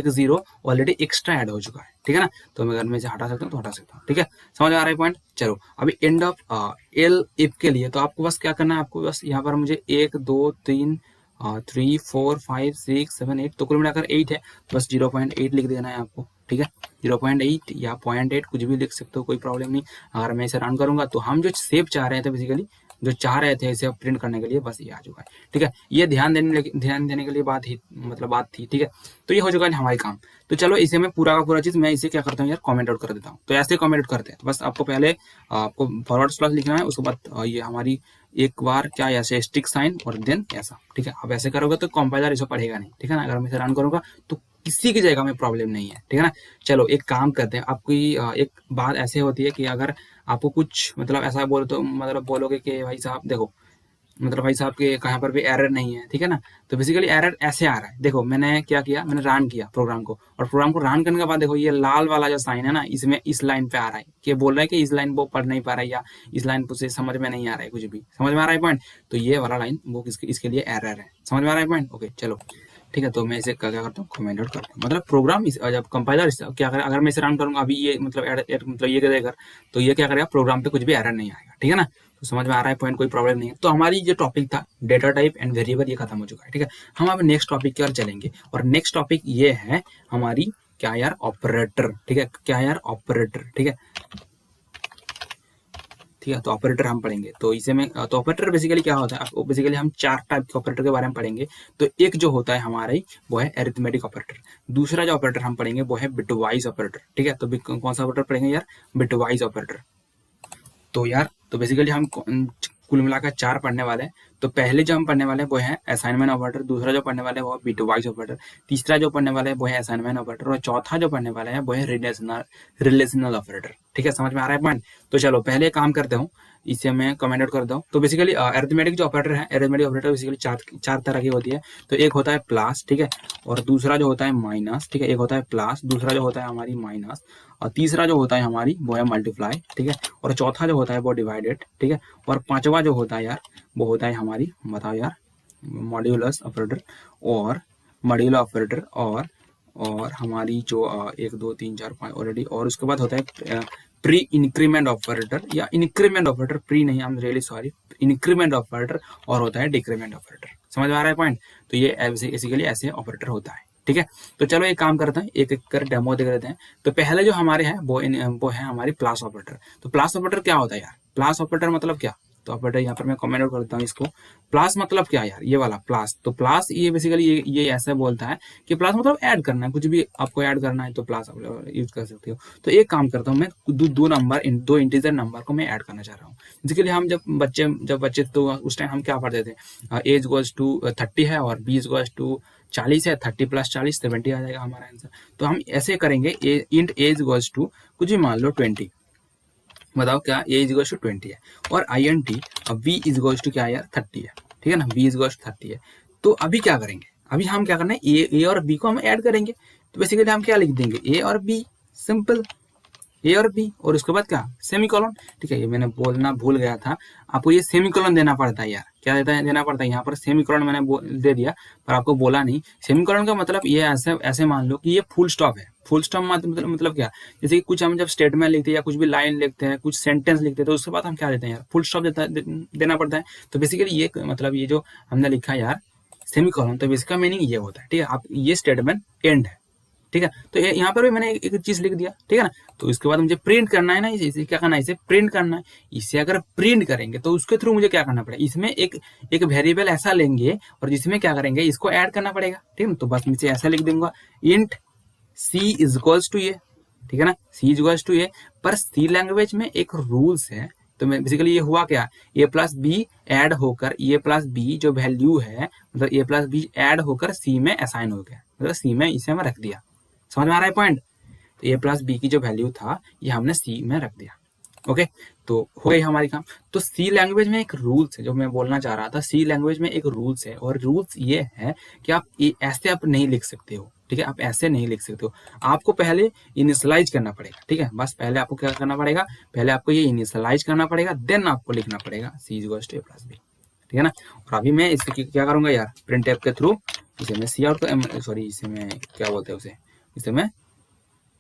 Speaker 1: 0 ऑलरेडी एक्स्ट्रा ऐड हो चुका है, ठीक है ना। तो अगर मैं इसे हटा सकता हूँ तो हटा सकता हूँ, ठीक है। समझ आ रहा है पॉइंट। चलो अभी एंड ऑफ एल इफ के लिए तो आपको बस क्या करना है, आपको बस यहाँ पर मुझे 1 2 3 3 4 5 6 7 8, तो कुल मिलाकर 8 है, बस 0.8 लिख देना है आपको, ठीक है। 0.8 या 0.8 कुछ भी लिख सकते हो, कोई प्रॉब्लम नहीं। अगर मैं इसे रन करूंगा तो हम जो सेव चाह रहे थे बेसिकली जो चाह रहे थे इसे प्रिंट करने के लिए, बस ये आ चुका है। ठीक है, ये ध्यान देने के लिए बात थी। ठीक है, तो ये हो चुका है हमारी काम। तो चलो इसे मैं पूरा का पूरा चीज मैं इसे क्या करता हूँ यार, कमेंट आउट कर देता हूँ। तो ऐसे कमेंट आउट करते हैं, बस आपको पहले आपको फॉरवर्ड स्लैश लिखना है, उसके बाद ये हमारी एक बार क्या ऐसे स्टिक साइन और देन ऐसा। ठीक है, अब ऐसे करोगे तो कंपाइलर इसे पढ़ेगा नहीं। ठीक है ना, अगर मैं इसे रन करूंगा तो किसी की जगह में प्रॉब्लम नहीं है। ठीक है ना, चलो एक काम करते हैं। आपकी एक बात ऐसे होती है कि अगर आपको कुछ मतलब ऐसा बोलो तो मतलब बोलोगे कि भाई साहब देखो, मतलब भाई साहब के कहाँ पर भी एरर नहीं है। ठीक है ना, तो बेसिकली एरर ऐसे आ रहा है। देखो मैंने क्या किया, मैंने रन किया प्रोग्राम को, और प्रोग्राम को रन करने के बाद देखो ये लाल वाला जो साइन है ना, इसमें इस लाइन पे आ रहा है कि बोल रहा है कि इस लाइन वो पढ़ नहीं पा रहा है, या इस लाइन से समझ में नहीं आ रहा है, कुछ भी समझ में आ रहा है पॉइंट। तो ये वाला लाइन वो इसके लिए एरर है, समझ में आ रहा है पॉइंट। ओके चलो ठीक है, तो मैं इसे क्या करता हूँ, कमेंट आउट करता हूँ। मतलब प्रोग्राम जब कंपाइलर क्या करेगा, अगर मैं इसे रन करूंगा अभी ये मतलब ये करेगा, तो ये क्या करेगा, प्रोग्राम पे कुछ भी एरर नहीं आएगा। ठीक है ना, तो समझ में आ रहा है पॉइंट, कोई प्रॉब्लम नहीं है। तो हमारी जो टॉपिक था डेटा टाइप एंड वेरिएबल ये खत्म हो चुका है। ठीक है, हम अब नेक्स्ट टॉपिक की ओर चलेंगे, और नेक्स्ट टॉपिक ये है हमारी क्या यार, ऑपरेटर। ठीक है, क्या यार, ऑपरेटर। ठीक है, ठीक है, तो ऑपरेटर हम पढ़ेंगे। तो इसे में तो ऑपरेटर बेसिकली क्या होता है, बेसिकली हम 4 टाइप के ऑपरेटर के बारे में पढ़ेंगे। तो एक जो होता है हमारे वो है अरिथमेटिक ऑपरेटर। दूसरा जो ऑपरेटर हम पढ़ेंगे वो है बिटवाइज ऑपरेटर। ठीक है, तो कौन सा ऑपरेटर पढ़ेंगे यार, बिटवाइज ऑपरेटर। तो यार तो बेसिकली हम कुल मिलाकर 4 पढ़ने वाले हैं। तो पहले जो हम पढ़ने वाले हैं वो है असाइनमेंट ऑपरेटर, दूसरा जो पढ़ने वाले हैं वो है बिटवाइज ऑपरेटर, तीसरा जो पढ़ने वाला है वो है असाइनमेंट ऑपरेटर, और चौथा जो पढ़ने वाला है वो है रिलेशनल ऑपरेटर। ठीक है, समझ में आ रहा है पॉइंट। तो चलो पहले काम करते हूँ, इसे मैं कमेंट आउट करता हूँ। तो बेसिकली अरिथमेटिक जो ऑपरेटर है, अरिथमेटिक ऑपरेटर बेसिकली चार तरह की होती है। तो एक होता है प्लस, ठीक है, और दूसरा जो होता है माइनस। ठीक है, एक होता है प्लस, दूसरा जो होता है हमारी माइनस, और तीसरा जो होता है हमारी वो है मल्टीप्लाई। ठीक है, और चौथा जो होता है वो डिवाइडेड। ठीक है, और पांचवा जो होता है यार वो होता है हमारी, बताओ यार, मॉड्यूलस ऑपरेटर और मॉड्यूलर ऑपरेटर, और हमारी जो 1 2 3 4 5 ऑलरेडी, और उसके बाद होता है प्री इंक्रीमेंट ऑपरेटर, या इंक्रीमेंट ऑपरेटर, प्री नहीं, I am really sorry, increment operator, और होता है डिक्रीमेंट ऑपरेटर। समझ में आ रहा है पॉइंट। तो ये बेसिकली ऐसे ऑपरेटर होता है। ठीक है, तो चलो एक काम करते हैं, एक एक कर डेमो देख लेते हैं। तो पहले जो हमारे हैं वो है हमारी प्लस ऑपरेटर। तो प्लस ऑपरेटर क्या होता है यार, प्लस ऑपरेटर मतलब क्या, तो ऑपरेटर यहाँ पर मैं कमेंट आउट करता हूँ इसको। प्लस मतलब क्या यार, ये वाला प्लस। तो प्लस ये बेसिकली ये ऐसे बोलता है कि प्लस मतलब ऐड करना है, कुछ भी आपको ऐड करना है तो प्लस आप यूज कर सकते हो। तो एक काम करता हूँ मैं, दो इंटीजर नंबर को मैं ऐड करना चाह रहा हूँ। जिसके लिए हम जब बच्चे तो उस टाइम हम क्या पढ़ते थे, एज गोज टू 30 है और बी गोज टू 40 है, 30 + 40 70 आ जाएगा हमारा आंसर। तो हम ऐसे करेंगे, इंट एज गोज टू कुछ भी मान लो 20, बताओ क्या, ए इज इक्वल टू 20 है, और आई एन टी, अब बी इज इक्वल टू क्या यार 30 है। ठीक है ना, बी इज इक्वल टू 30 है। तो अभी क्या करेंगे, अभी हम क्या करना है, ए और बी को हम ऐड करेंगे। तो बेसिकली हम क्या लिख देंगे, ए और बी, सिंपल, ए और बी, और उसके बाद क्या, सेमीकोलन। ठीक है, ये मैंने बोलना भूल गया था, आपको ये सेमीकोलन देना पड़ता है यार, क्या देना पड़ता है यहाँ पर, सेमीकोलन मैंने दे दिया पर आपको बोला नहीं। सेमीकोलन का मतलब ये ऐसे मान लो कि ये फुल स्टॉप है। फुल स्टॉप मतलब क्या, जैसे कि कुछ हम जब स्टेटमेंट लिखते हैं या कुछ भी लाइन लिखते हैं, कुछ सेंटेंस लिखते हैं, तो उसके बाद हम क्या देते हैं यार, फुल स्टॉप देना पड़ता है। तो बेसिकली ये मतलब ये जो हमने लिखा यार सेमीकोलन, तो इसका मीनिंग ये होता है। ठीक है, आप ये स्टेटमेंट एंड है। ठीक है, तो यहाँ पर भी मैंने एक चीज लिख दिया। ठीक है ना, तो इसके बाद मुझे प्रिंट करना है ना, इसे क्या करना है, इसे प्रिंट करना है। इसे अगर प्रिंट करेंगे तो उसके थ्रू मुझे क्या करना पड़ेगा, इसमें एक वेरिएबल ऐसा लेंगे और जिसमें क्या करेंगे, इसको ऐड करना पड़ेगा। ठीक है ना, तो बस मुझे ऐसा लिख दूंगा, int c is equals to ये। ठीक है ना, सी इज इक्वल्स टू ये। पर सी लैंग्वेज में एक रूल्स है। तो मैं बेसिकली ये हुआ क्या, ए प्लस बी ऐड होकर, ए प्लस बी जो वैल्यू है, मतलब ए प्लस बी ऐड होकर सी में असाइन हो गया, मतलब सी में इसे हमें रख दिया। समझ में आ रहा है पॉइंट। तो ए प्लस बी की जो वैल्यू था ये हमने सी में रख दिया। ओके, तो हो गई हमारी काम। तो सी लैंग्वेज में एक रूल्स है, जो मैं बोलना चाह रहा था, सी लैंग्वेज में एक रूल्स है, और रूल्स ये है कि आप ऐसे आप नहीं लिख सकते हो। ठीक है, आप ऐसे नहीं लिख सकते हो, आपको पहले इनिशियलाइज करना पड़ेगा। ठीक है, बस पहले आपको क्या करना पड़ेगा, पहले आपको ये इनिशियलाइज करना पड़ेगा, देन आपको लिखना पड़ेगा C is equals to A plus B. ठीक है ना, और अभी मैं इससे क्या करूंगा यार, प्रिंट के थ्रू इसे मैं सी आउट, सॉरी इसे मैं क्या बोलते हैं उसे, इसे मैं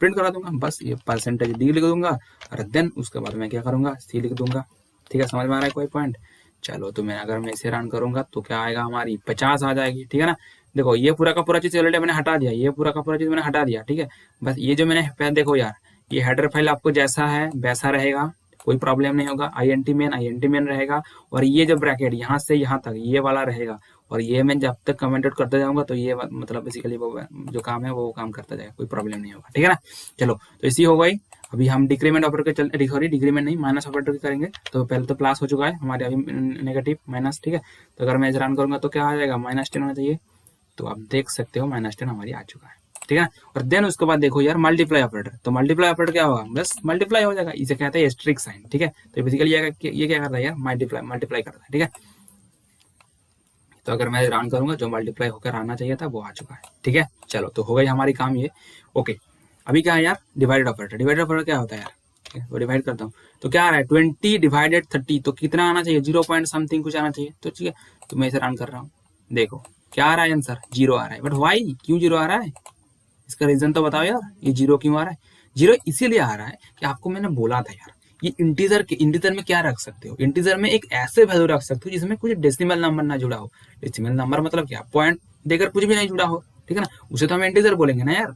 Speaker 1: प्रिंट करा दूंगा। बस ये परसेंटेज डी लिख दूंगा, और देन उसके बाद मैं क्या करूंगा, सी लिख दूंगा। ठीक है, समझ में आ रहा है कोई पॉइंट। चलो तो मैं अगर मैं इसे रन करूंगा तो क्या आएगा, हमारी 50 आ जाएगी। ठीक है ना, देखो ये पूरा का पूरा चीज ऑलरेडी मैंने हटा दिया, ये पूरा का पूरा चीज मैंने हटा दिया। ठीक है, बस ये जो मैंने देखो यार, ये हेडर फाइल आपको जैसा है वैसा रहेगा। कोई प्रॉब्लम नहीं होगा। INT मेन रहेगा, और ये जो ब्रैकेट यहाँ से यहाँ तक ये वाला रहेगा, और ये मैं जब तक कमेंट आउट करते जाऊंगा तो ये मतलब बेसिकली वो जो काम है वो काम करता जाएगा, कोई प्रॉब्लम नहीं होगा, ठीक है ना। चलो तो इसी हो गई। अभी हम डिक्रीमेंट ऑपरेटर के चल सॉरी डिक्रीमेंट नहीं, माइनस ऑपरेटर की करेंगे। तो पहले तो प्लस हो चुका है हमारे, अभी नेगेटिव माइनस, ठीक है। तो अगर मैं रन करूंगा तो क्या आ जाएगा, -10 होना चाहिए। तो आप देख सकते हो -10 हमारी आ चुका है, ठीक है ना। और देन उसके बाद देखो यार मल्टीप्लाई ऑपरेटर, तो मल्टीप्लाई ऑपरेटर क्या होगा, बस मल्टीप्लाई हो जाएगा, इसे कहते हैं एस्टेरिस्क साइन, ठीक है। तो बेसिकली ये क्या करता है यार, मल्टीप्लाई करता है, ठीक है। तो अगर मैं रन करूंगा जो मल्टीप्लाई होकर आना चाहिए था वो आ चुका है, ठीक है। चलो तो हो गई हमारी काम ये, ओके। अभी क्या है यार, डिवाइडेड ऑपरेटर। डिवाइडेड ऑपरेटर क्या होता है यार, ठीक है, वो डिवाइड करता हूँ तो क्या आ रहा है 20 डिवाइडेड 30, तो कितना आना चाहिए, 0 पॉइंट समथिंग कुछ आना चाहिए, तो ठीक है। तो मैं इसे रन कर रहा हूँ, देखो क्या आ रहा है आंसर, 0 आ रहा है। बट वाई, क्यों 0 आ रहा है, इसका रीजन तो बताओ यार, ये 0 क्यों आ रहा है। 0 इसीलिए आ रहा है कि आपको मैंने बोला था यार, ये इंटीजर में क्या रख सकते हो, इंटीजर में एक ऐसे वैल्यू रख सकते हो जिसमें कुछ डेसिमल नंबर ना जुड़ा हो। डेसिमल नंबर मतलब क्या, पॉइंट देकर कुछ भी नहीं जुड़ा हो, ठीक है ना, उसे तो हम इंटीजर बोलेंगे ना यार।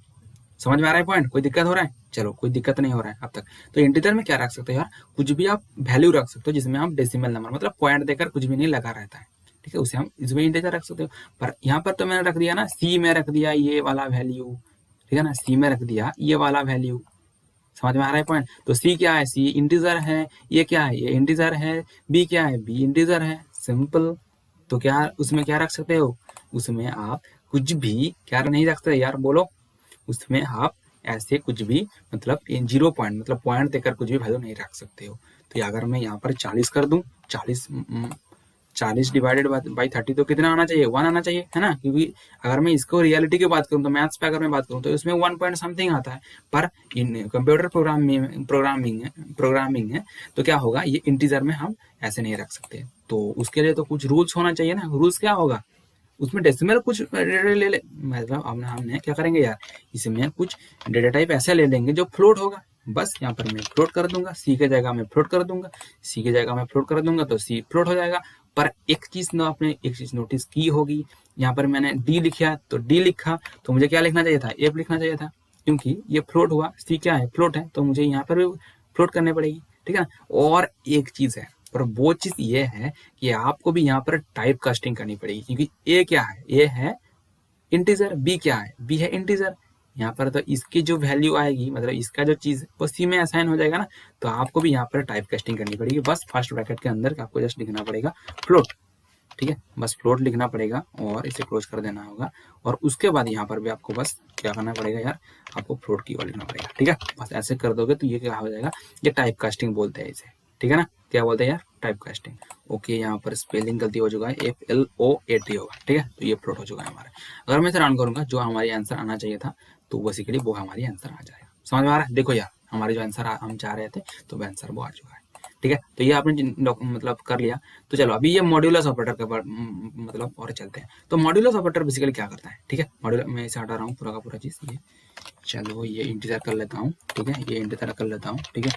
Speaker 1: समझ में आ रहा है पॉइंट, कोई दिक्कत हो रहा है, चलो कोई दिक्कत नहीं हो रहा है अब तक। तो इंटीजर में क्या रख सकते हो यार, कुछ भी आप वैल्यू रख सकते हो जिसमें आप डेसिमल नंबर मतलब पॉइंट देकर कुछ भी नहीं लगा रहता है, ठीक है, उसे हम इसमें इंटीजर रख सकते हो। पर यहाँ पर तो मैंने रख दिया ना, सी में रख दिया ये वाला वैल्यू, ठीक है ना, सी में रख दिया ये वाला वैल्यू। समझ में आ रहा है पॉइंट। तो सी क्या है, सी इंटीजर है, ये क्या है, ये इंटीजर है, बी क्या है, बी इंटीजर है, सिंपल। तो क्या उसमें क्या रख सकते हो, उसमें आप कुछ भी क्या नहीं रख सकते यार, बोलो। उसमें आप ऐसे कुछ भी मतलब 0 पॉइंट मतलब पॉइंट देकर कुछ भी वैल्यू नहीं रख सकते हो। तो अगर मैं यहाँ पर 40 कर दूं, 40 डिवाइडेड बाई 30 तो कितना आना चाहिए, 1 आना चाहिए, है ना। क्योंकि अगर मैं इसको रियलिटी की बात करूँ तो मैथ्स पे अगर मैं बात करूँ तो इसमें 1 पॉइंट समथिंग आता है। पर इन कंप्यूटर प्रोग्रामिंग है तो क्या होगा, ये इंटीजर में हम ऐसे नहीं रख सकते। तो उसके लिए तो कुछ रूल्स होना चाहिए ना। रूल्स क्या होगा, उसमें डेसिमल कुछ ले ले मतलब हमने क्या करेंगे यार, इसमें कुछ डेटा टाइप ऐसे ले लेंगे जो फ्लोट होगा। बस यहाँ पर मैं फ्लोट कर दूंगा, सी के जगह में फ्लोट कर दूंगा, सी के जगह में फ्लोट कर दूंगा तो सी फ्लोट हो जाएगा। पर एक चीज ना आपने एक चीज नोटिस की होगी, यहाँ पर मैंने डी लिखा तो डी लिखा, तो मुझे क्या लिखना चाहिए था, एफ लिखना चाहिए था, क्योंकि ये फ्लोट हुआ, सी क्या है फ्लोट है, तो मुझे यहाँ पर भी फ्लोट करनी पड़ेगी, ठीक है ना। और एक चीज है, पर वो चीज ये है कि आपको भी यहाँ पर टाइप कास्टिंग करनी पड़ेगी, क्योंकि ए क्या है, ए है इंटीजर, बी क्या है, बी है इंटीजर। यहाँ पर तो इसकी जो वैल्यू आएगी मतलब इसका जो चीज वो सी में असाइन हो जाएगा ना। तो आपको भी यहाँ पर टाइप कास्टिंग करनी पड़ेगी। बस फर्स्ट ब्रैकेट के अंदर आपको जस्ट लिखना पड़ेगा फ्लोट, ठीक है, बस फ्लोट लिखना पड़ेगा और इसे क्लोज कर देना होगा। और उसके बाद यहाँ पर भी आपको बस क्या करना पड़ेगा यार, आपको फ्लोट की लिखना पड़ेगा, ठीक है। बस ऐसे कर दोगे तो ये क्या हो जाएगा, ये टाइप कास्टिंग बोलते हैं इसे, ठीक है ना। क्या बोलते हैं यार, टाइप कास्टिंग। ओके, यहाँ पर स्पेलिंग गलती हो चुका है, FLOAT होगा, ठीक है। तो ये फ्लोट हो चुका है हमारा। अगर मैं इसे रन करूंगा जो हमारी आंसर आना चाहिए था तो बेसिकली वो हमारी आंसर आ जाएगा। समझ में आ रहा है, देखो यार हमारे जो आंसर हम चाह रहे थे तो वो आंसर वो आ चुका है, ठीक है। तो ये आपने मतलब कर लिया। तो चलो अभी ये मॉड्यूलस ऑपरेटर के मतलब और चलते हैं। तो मॉड्यूलस ऑपरेटर बेसिकली क्या करता है, ठीक है। मॉड्यूलर मैं इसे हटा रहा हूँ पूरा का पूरा चीज, ये चलो ये इंतजार कर लेता हूँ, ठीक है, ये इंतजार कर लेता हूँ, ठीक है।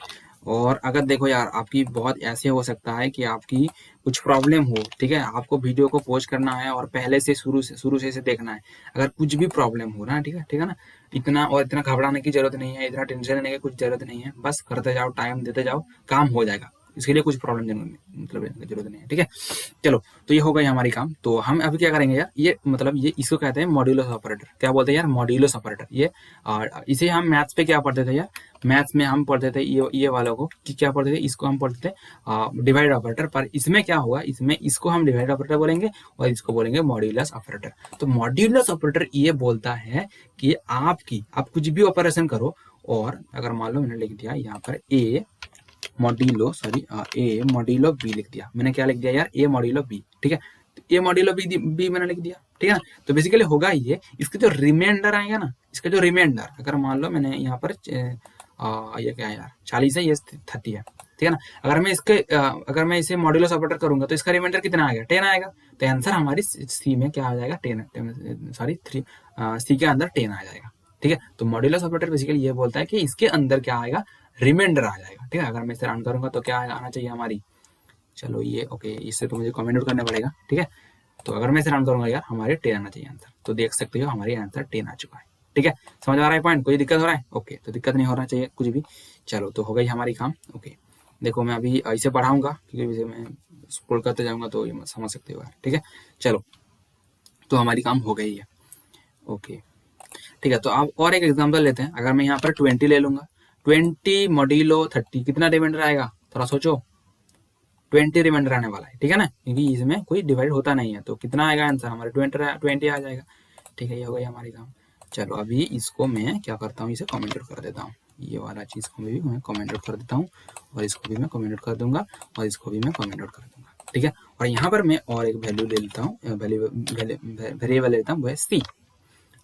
Speaker 1: और अगर देखो यार आपकी बहुत ऐसे हो सकता है कि आपकी कुछ प्रॉब्लम हो, ठीक है, आपको वीडियो को पोस्ट करना है और पहले से शुरू से देखना है। अगर कुछ भी प्रॉब्लम हो रहा है, ठीक है ना, इतना घबराने की जरूरत नहीं है, इतना टेंशन लेने की कुछ जरूरत नहीं है। बस करते जाओ, टाइम देते जाओ, काम हो जाएगा। इसके लिए कुछ प्रॉब्लम मतलब जरूरत नहीं है, ठीक है। चलो तो ये हो गई हमारी काम। तो हम अभी क्या करेंगे यार, ये मतलब ये इसको कहते हैं मॉड्यूलस ऑपरेटर। क्या बोलते हैं यार, मॉड्यूलस ऑपरेटर। ये इसे हम मैथ्स पे क्या पढ़ते थे यार, मैथ्स में हम पढ़ते थे ये वालों को कि क्या पढ़ते थे, इसको हम पढ़ते थे डिवाइड ऑपरेटर। पर इसमें क्या होगा, इसमें इसको हम डिवाइड ऑपरेटर बोलेंगे और इसको बोलेंगे मॉड्यूलस ऑपरेटर। तो मॉड्यूलस ऑपरेटर ये बोलता है कि आप कुछ भी ऑपरेशन करो, और अगर मान लो मैंने लिख दिया यहाँ पर ए मॉड्यूलो बी लिख दिया, मैंने क्या लिख दिया यार, ए मॉड्यूलो बी, ठीक है। तो ए मॉड्यूलो बी मैंने लिख दिया, ठीक है ना। तो बेसिकली होगा ये, इसका जो रिमाइंडर आएगा ना, इसका जो रिमाइंडर, अगर मान लो मैंने यहाँ पर ये क्या है यार 40 है, ये 30 है, ठीक है ना। अगर मैं इसे मॉड्यूलस ऑपरेटर करूंगा तो इसका रिमाइंडर कितना आएगा, 10 आएगा। तो आंसर हमारी सी में क्या आ जाएगा, 10 सॉरी 3 सी के अंदर 10 आ जाएगा, ठीक है। तो मॉड्यूलस ऑपरेटर बेसिकली ये बोलता है कि इसके अंदर क्या आएगा, रिमाइंडर आ जाएगा, ठीक है। अगर मैं इसे रन करूंगा तो क्या आना चाहिए हमारी, चलो ये ओके, इससे तो मुझे कमेंट आउट करना पड़ेगा, ठीक है। तो अगर मैं इसे रन करूंगा यार, हमारे 10 आना चाहिए आंसर। तो देख सकते हो हमारी आंसर 10 आ चुका है, ठीक है। समझ आ रहा है पॉइंट, कोई दिक्कत हो रहा है, ओके। तो दिक्कत नहीं होना चाहिए कुछ भी। चलो तो हो गई हमारी काम, ओके। देखो मैं अभी ऐसे पढ़ाऊंगा क्योंकि जैसे मैं स्क्रॉल करते जाऊंगा तो ये समझ सकते हो यार, ठीक है। चलो तो हमारी काम हो गई है, ओके ठीक है। तो आप और एक एग्जांपल लेते हैं। अगर मैं यहाँ पर 20 ले लूंगा, 20 मॉड्यूलो 30 कितना रिमाइंडर आएगा, थोड़ा सोचो। 20 रिमाइंडर आने वाला है, ठीक है ना, क्योंकि इसमें कोई डिवाइड होता नहीं है। तो कितना आएगा आंसर हमारे 20 आ जाएगा, ठीक है। ये हो गई हमारी काम। चलो अभी इसको मैं क्या करता हूँ, इसे कमेंट आउट कर देता हूँ। ये वाला चीज़ को भी मैं कमेंट आउट कर देता हूँ, और इसको भी मैं कमेंट आउट कर दूंगा, और इसको भी मैं कमेंट आउट कर दूंगा, ठीक है। और यहाँ पर मैं और एक वैल्यू ले लेता हूँ, वेरिएबल लेता हूँ, वो है सी।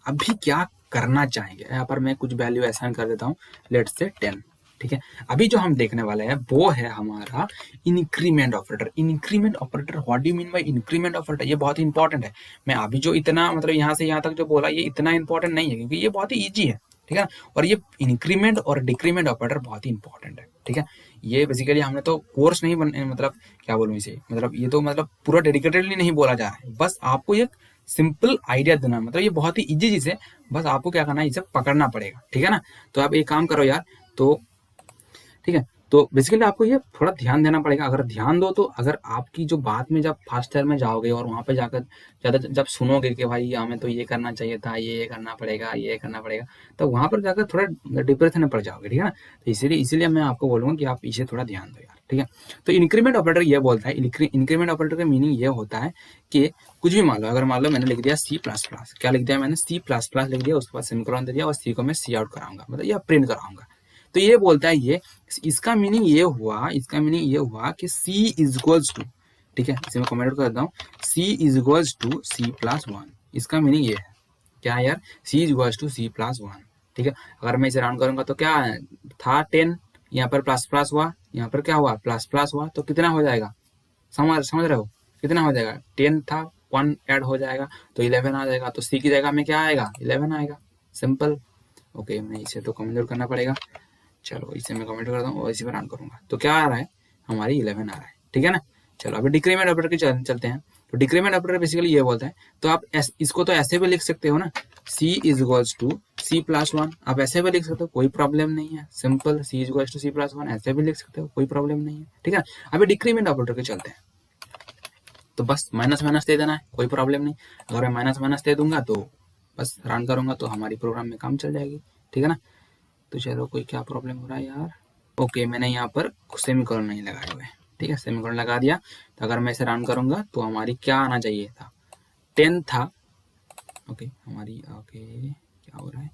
Speaker 1: अभी क्या करना चाहेंगे, यहाँ पर मैं कुछ वैल्यू असाइन कर देता हूँ, लेट्स से 10, ठीक है। अभी जो हम देखने वाले हैं वो है हमारा increment operator. Increment operator, what do you mean by increment operator, ये बहुत इंपॉर्टेंट है। मैं अभी जो इतना मतलब यहाँ से यहाँ तक जो बोला, ये इतना इंपॉर्टेंट नहीं है क्योंकि ये बहुत ही ईजी है, ठीक है। और ये इंक्रीमेंट और डिक्रीमेंट ऑपरेटर बहुत ही इंपॉर्टेंट है, ठीक है। ये बेसिकली हमने तो कोर्स नहीं मतलब क्या बोलूँ इसे, मतलब ये तो मतलब पूरा डेडिकेटेडली नहीं बोला जा रहा है, बस आपको एक सिंपल आइडिया देना, मतलब ये बहुत ही इजी चीज है, बस आपको क्या करना है, इसे पकड़ना पड़ेगा, ठीक है ना। तो आप एक काम करो यार, तो ठीक है। तो बेसिकली आपको ये थोड़ा ध्यान देना पड़ेगा। अगर ध्यान दो तो अगर आपकी जो बात में जब फर्स्ट ईयर में जाओगे और वहां पे जाकर ज्यादा जब सुनोगे कि भाई हमें तो ये करना चाहिए था, ये करना पड़ेगा, ये करना पड़ेगा, तो वहां पर जाकर थोड़ा डिप्रेशन में पड़ जाओगे, ठीक है ना। तो इसीलिए इसीलिए मैं आपको बोलूंगा कि आप इसे थोड़ा ध्यान दो यार, ठीक है। तो इंक्रीमेंट ऑपरेटर ये बोलता है, इंक्रीमेंट ऑपरेटर का मीनिंग ये होता है कि कुछ भी मान लो, अगर मान लो मैंने लिख दिया C++, क्या लिख दिया मैंने, C++ लिख दिया, उसके बाद सेमीकोलन दे दिया और सी को मैं सी आउट कराऊंगा, मतलब या प्रिंट कराऊंगा। तो ये बोलता है ये, इसका मीनिंग ये हुआ कि C इज इक्वल्स टू, ठीक है, इसे मैं कमेंट कर देता हूँ, C is equals to C+1। इसका मीनिंग ये है क्या है यार, C is equals to C+1, ठीक है। अगर मैं इसे राउंड करूंगा तो क्या था 10, यहाँ पर प्लस प्लस हुआ, यहाँ पर क्या हुआ प्लस प्लस हुआ, तो कितना हो जाएगा, समझ रहे हो, कितना हो जाएगा, 10 था 1 ऐड हो जाएगा तो 11 आ जाएगा। तो C की जगह में क्या आएगा, 11 आएगा, सिंपल। ओके मैं इसे तो कमेंट करना पड़ेगा, चलो इसे मैं कमेंट करता हूँ और इसी पर रन करूंगा, तो क्या आ रहा है, हमारी 11 आ रहा है, ठीक है ना। चलो अभी डिक्रीमेंट ऑपरेटर के चलते हैं। तो डिक्रीमेंट ऑपरेटर बेसिकली ये बोलता है, तो आप इसको तो ऐसे भी लिख सकते हो ना, C is equals to C+1, आप ऐसे भी लिख सकते हो, कोई प्रॉब्लम नहीं है, simple. C is equals to C+1 ऐसे भी लिख सकते हो, कोई प्रॉब्लम नहीं है, ठीक है। अभी डिक्रीमेंट ऑपरेटर के चलते हैं, तो बस माइनस माइनस दे देना है, कोई प्रॉब्लम नहीं। अगर मैं माइनस माइनस दे दूंगा तो बस रन करूंगा तो हमारी प्रोग्राम में काम चल जाएगी, ठीक है ना। तो चलो कोई क्या प्रॉब्लम हो रहा है यार, ओके मैंने यहाँ पर सेमीकोलन नहीं लगाए हुए, ठीक है, सेमीकोलन लगा दिया। तो अगर मैं इसे रन करूंगा तो हमारी क्या आना चाहिए था, 10 था, ओके हमारी, ओके क्या हो रहा है,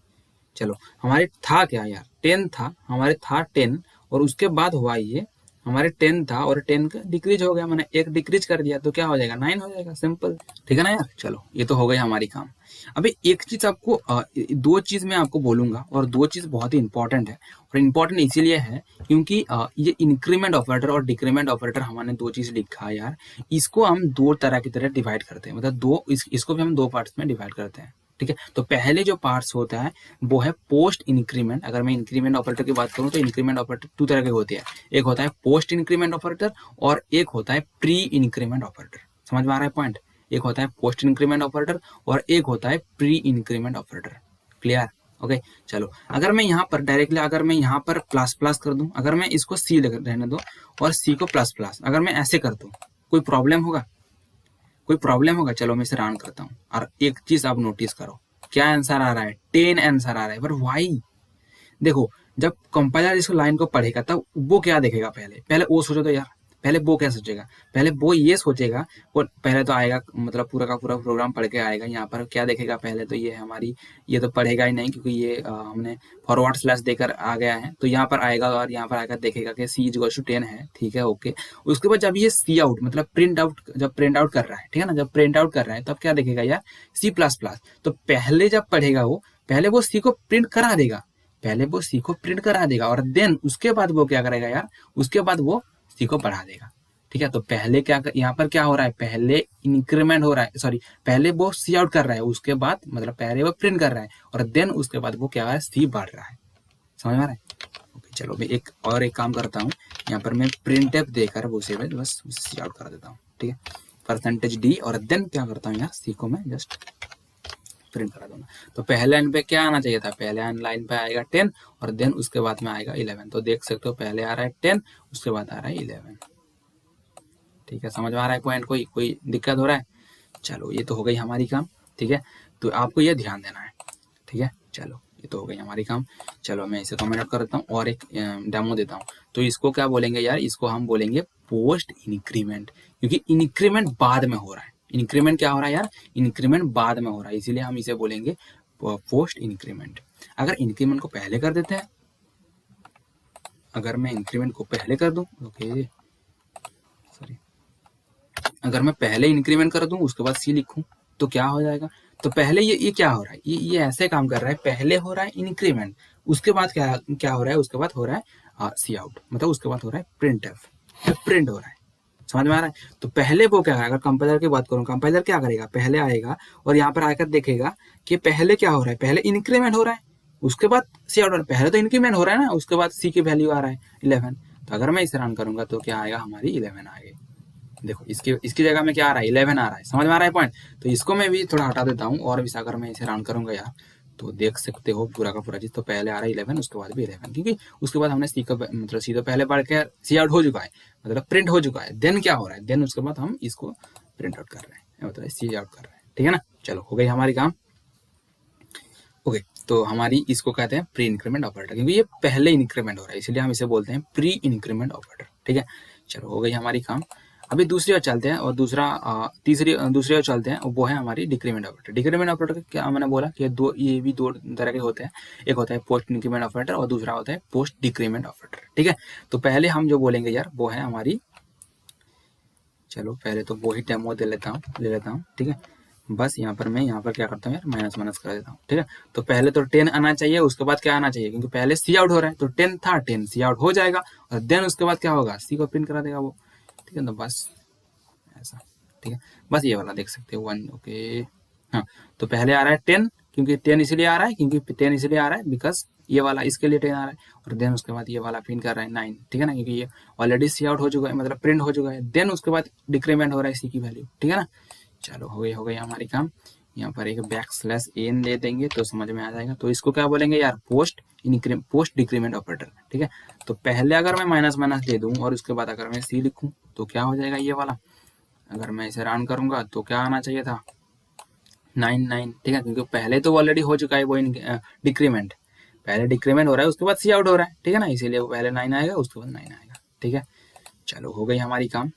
Speaker 1: चलो हमारे था क्या यार, 10 था, हमारे था 10, और उसके बाद हुआ ये हमारे 10 था और 10 का डिक्रीज हो गया, मैंने एक डिक्रीज कर दिया तो क्या हो जाएगा 9 हो जाएगा, सिंपल, ठीक है ना यार। चलो ये तो हो गई हमारी काम। अभी एक चीज आपको दो चीज मैं आपको बोलूंगा, और दो चीज बहुत ही इंपॉर्टेंट है, और इम्पोर्टेंट इसीलिए है क्योंकि ये इंक्रीमेंट ऑपरेटर और डिक्रीमेंट ऑपरेटर हमने दो चीज लिखा है यार, इसको हम दो तरह की तरह डिवाइड करते हैं, मतलब इसको भी हम दो पार्ट्स में डिवाइड करते हैं, ठीक है। तो पहले जो पार्ट्स होता है वो है पोस्ट इंक्रीमेंट। अगर मैं इंक्रीमेंट ऑपरेटर की बात करूं तो इंक्रीमेंट ऑपरेटर दो तरह के होते हैं, एक होता है पोस्ट इंक्रीमेंट ऑपरेटर और एक होता है प्री इंक्रीमेंट ऑपरेटर। समझ में आ रहा है पॉइंट, एक होता है पोस्ट इंक्रीमेंट ऑपरेटर और एक होता है pre increment operator, clear, okay. चलो अगर मैं यहाँ पर डायरेक्टली, अगर मैं यहाँ पर प्लस प्लस कर दूं, अगर मैं इसको C रहने दो और C को प्लस प्लस, अगर मैं ऐसे कर दूं कोई प्रॉब्लम होगा, कोई प्रॉब्लम होगा। चलो मैं इसे रन करता हूँ, और एक चीज आप नोटिस करो, क्या आंसर आ रहा है, 10 आंसर आ रहा है, पर वाई, देखो जब कंपाइलर इसको लाइन को पढ़ेगा तब वो क्या देखेगा, पहले पहले वो सोचो तो यार, पहले वो क्या सोचेगा, पहले वो ये सोचेगा, वो पहले तो आएगा मतलब पूरा का पूरा प्रोग्राम पढ़ के आएगा, यहाँ पर क्या देखेगा पहले तो ये हमारी, ये तो पढ़ेगा ही नहीं क्योंकि ये हमने फॉरवर्ड स्लैश देकर आ गया है, तो यहाँ पर आएगा और यहाँ पर आकर देखेगा कि C इज 10 है, ठीक है, ओके। उसके बाद जब ये सी आउट मतलब प्रिंट आउट, जब प्रिंट आउट कर रहा है, ठीक है ना, जब प्रिंट आउट कर रहा है तब क्या देखेगा यार, C++, तो पहले जब पढ़ेगा वो, पहले वो C को प्रिंट करा देगा, पहले वो C को प्रिंट करा देगा और देन उसके बाद वो क्या करेगा यार, उसके बाद वो C को बढ़ा देगा, ठीक है। तो पहले क्या यहाँ पर क्या हो रहा है, पहले इंक्रीमेंट हो रहा है, सॉरी पहले वो C आउट कर रहा है, उसके बाद मतलब पहले वो प्रिंट कर रहा है और देन उसके बाद वो क्या है, C बढ़ रहा है, समझ में आ रहा है। ओके चलो मैं एक काम करता हूँ, यहाँ पर मैं प्रिंट एफ देकर वो से बस C आउट कर देता हूँ, ठीक है, %D और देन क्या करता हूँ यार, C को मैं जस्ट प्रिंट करा दूंगा। तो पहले लाइन पे क्या आना चाहिए था, पहले लाइन पे आएगा 10 और देन उसके बाद में आएगा 11। तो देख सकते हो पहले आ रहा है 10, उसके बाद आ रहा है 11। ठीक है, समझ में आ रहा है पॉइंट, कोई दिक्कत हो रहा है? चलो ये तो हो गई हमारी काम। ठीक है, तो आपको ये ध्यान देना है। ठीक है, चलो ये तो हो गई हमारी काम। चलो मैं इसे कमेंट आउट कर देता हूँ और एक डेमो देता हूँ। तो इसको क्या बोलेंगे यार, इसको हम बोलेंगे पोस्ट इंक्रीमेंट, क्योंकि इंक्रीमेंट बाद में हो रहा है। इंक्रीमेंट क्या हो रहा है यार, इंक्रीमेंट बाद में हो रहा है, इसीलिए हम इसे बोलेंगे पोस्ट इंक्रीमेंट। अगर इंक्रीमेंट को पहले कर देते हैं, अगर मैं इंक्रीमेंट को पहले कर दूं, ओके सॉरी, अगर मैं पहले इंक्रीमेंट कर दूं उसके बाद सी लिखूं तो क्या हो जाएगा। तो पहले ये क्या हो रहा है, ये ऐसे काम कर रहा है, पहले हो रहा है इंक्रीमेंट, उसके बाद क्या हो रहा है, उसके बाद हो रहा है सी आउट, मतलब उसके बाद हो रहा है प्रिंट एफ, प्रिंट हो रहा है। समझ में आ रहा है? तो पहले वो क्या है, अगर कंपाइलर की बात करूं, कंपाइलर क्या करेगा, पहले आएगा और यहाँ पर आकर देखेगा कि पहले क्या हो रहा है, पहले इंक्रीमेंट हो रहा है, उसके बाद सी आउट हो रहा है। पहले तो इंक्रीमेंट हो रहा है ना, उसके बाद सी की वैल्यू आ रहा है 11। तो अगर मैं इसे रन करूंगा तो क्या आएगा, हमारी 11 आएगी। देखो इसकी जगह में क्या आ रहा है, 11 आ रहा है। समझ में आ रहा है पॉइंट? तो इसको मैं भी थोड़ा हटा देता हूँ और भी अगर मैं इसे रन करूंगा यार, तो देख सकते हो पूरा का पूरा चीज। तो पहले आ रहा है 11, उसके बाद भी 11, क्योंकि उसके बाद हमने सी का मतलब सी तो पहले पढ़ के सी आउट हो चुका है, मतलब प्रिंट हो चुका है। देन क्या हो रहा है, देन उसके बाद हम इसको प्रिंट आउट कर रहे हैं, मतलब सी आउट कर रहे हैं। ठीक है ना, चलो हो गई हमारी काम। ओके, तो हमारी इसको कहते हैं प्री इंक्रीमेंट ऑपरेटर, क्योंकि ये पहले इंक्रीमेंट हो रहा है, इसलिए हम इसे बोलते हैं प्री इंक्रीमेंट ऑपरेटर। ठीक है, चलो हो गई हमारी काम। अभी दूसरी ओर चलते हैं और दूसरी ओर चलते हैं, वो है हमारी डिक्रीमेंट ऑपरेटर। डिक्रीमेंट ऑपरेटर क्या मैंने बोला कि ये भी दो तरह के होते हैं, एक होता है पोस्ट इंक्रीमेंट ऑपरेटर और दूसरा होता है पोस्ट डिक्रीमेंट ऑपरेटर। ठीक है, तो पहले हम जो बोलेंगे यार वो है हमारी, चलो पहले तो वो ही डेमो ले लेता हूँ। ठीक है, बस यहाँ पर क्या करता हूँ यार, माइनस माइनस कर देता हूँ। ठीक है, तो पहले तो 10 आना चाहिए, उसके बाद क्या आना चाहिए, क्योंकि पहले सी आउट हो रहा है, तो 10 था, 10 सी आउट हो जाएगा और देन उसके बाद क्या होगा, सी को प्रिंट करा देगा वो। ठीक है, तो बस ऐसा। ठीक है, बस ये वाला देख सकते हो 1, ओके। हाँ, तो पहले आ रहा है 10, क्योंकि 10 इसलिए आ रहा है, बिकॉज ये वाला इसके लिए 10 आ रहा है, और देन उसके बाद ये वाला प्रिंट कर रहा है 9। ठीक है ना, क्योंकि ये ऑलरेडी सी आउट हो चुका है, मतलब प्रिंट हो चुका है। देन उसके बाद डिक्रीमेंट हो रहा है सी की वैल्यू। ठीक है ना, चलो हो गई हमारी काम। यहाँ पर एक \n दे देंगे तो समझ में आ जाएगा। तो इसको क्या बोलेंगे यार, पोस्ट डिक्रीमेंट ऑपरेटर। ठीक है, तो पहले अगर मैं माइनस माइनस दे दूं और उसके बाद अगर मैं सी लिखूं तो क्या हो जाएगा, ये वाला। अगर मैं इसे रन करूंगा तो क्या आना चाहिए था, 9। ठीक है, क्योंकि पहले तो ऑलरेडी हो चुका है वो डिक्रीमेंट, पहले डिक्रीमेंट हो रहा है, उसके बाद सी आउट हो रहा है। ठीक है ना, इसीलिए वो पहले 9 आएगा, उसके बाद 9 आएगा। ठीक है, चलो हो गई हमारी काम।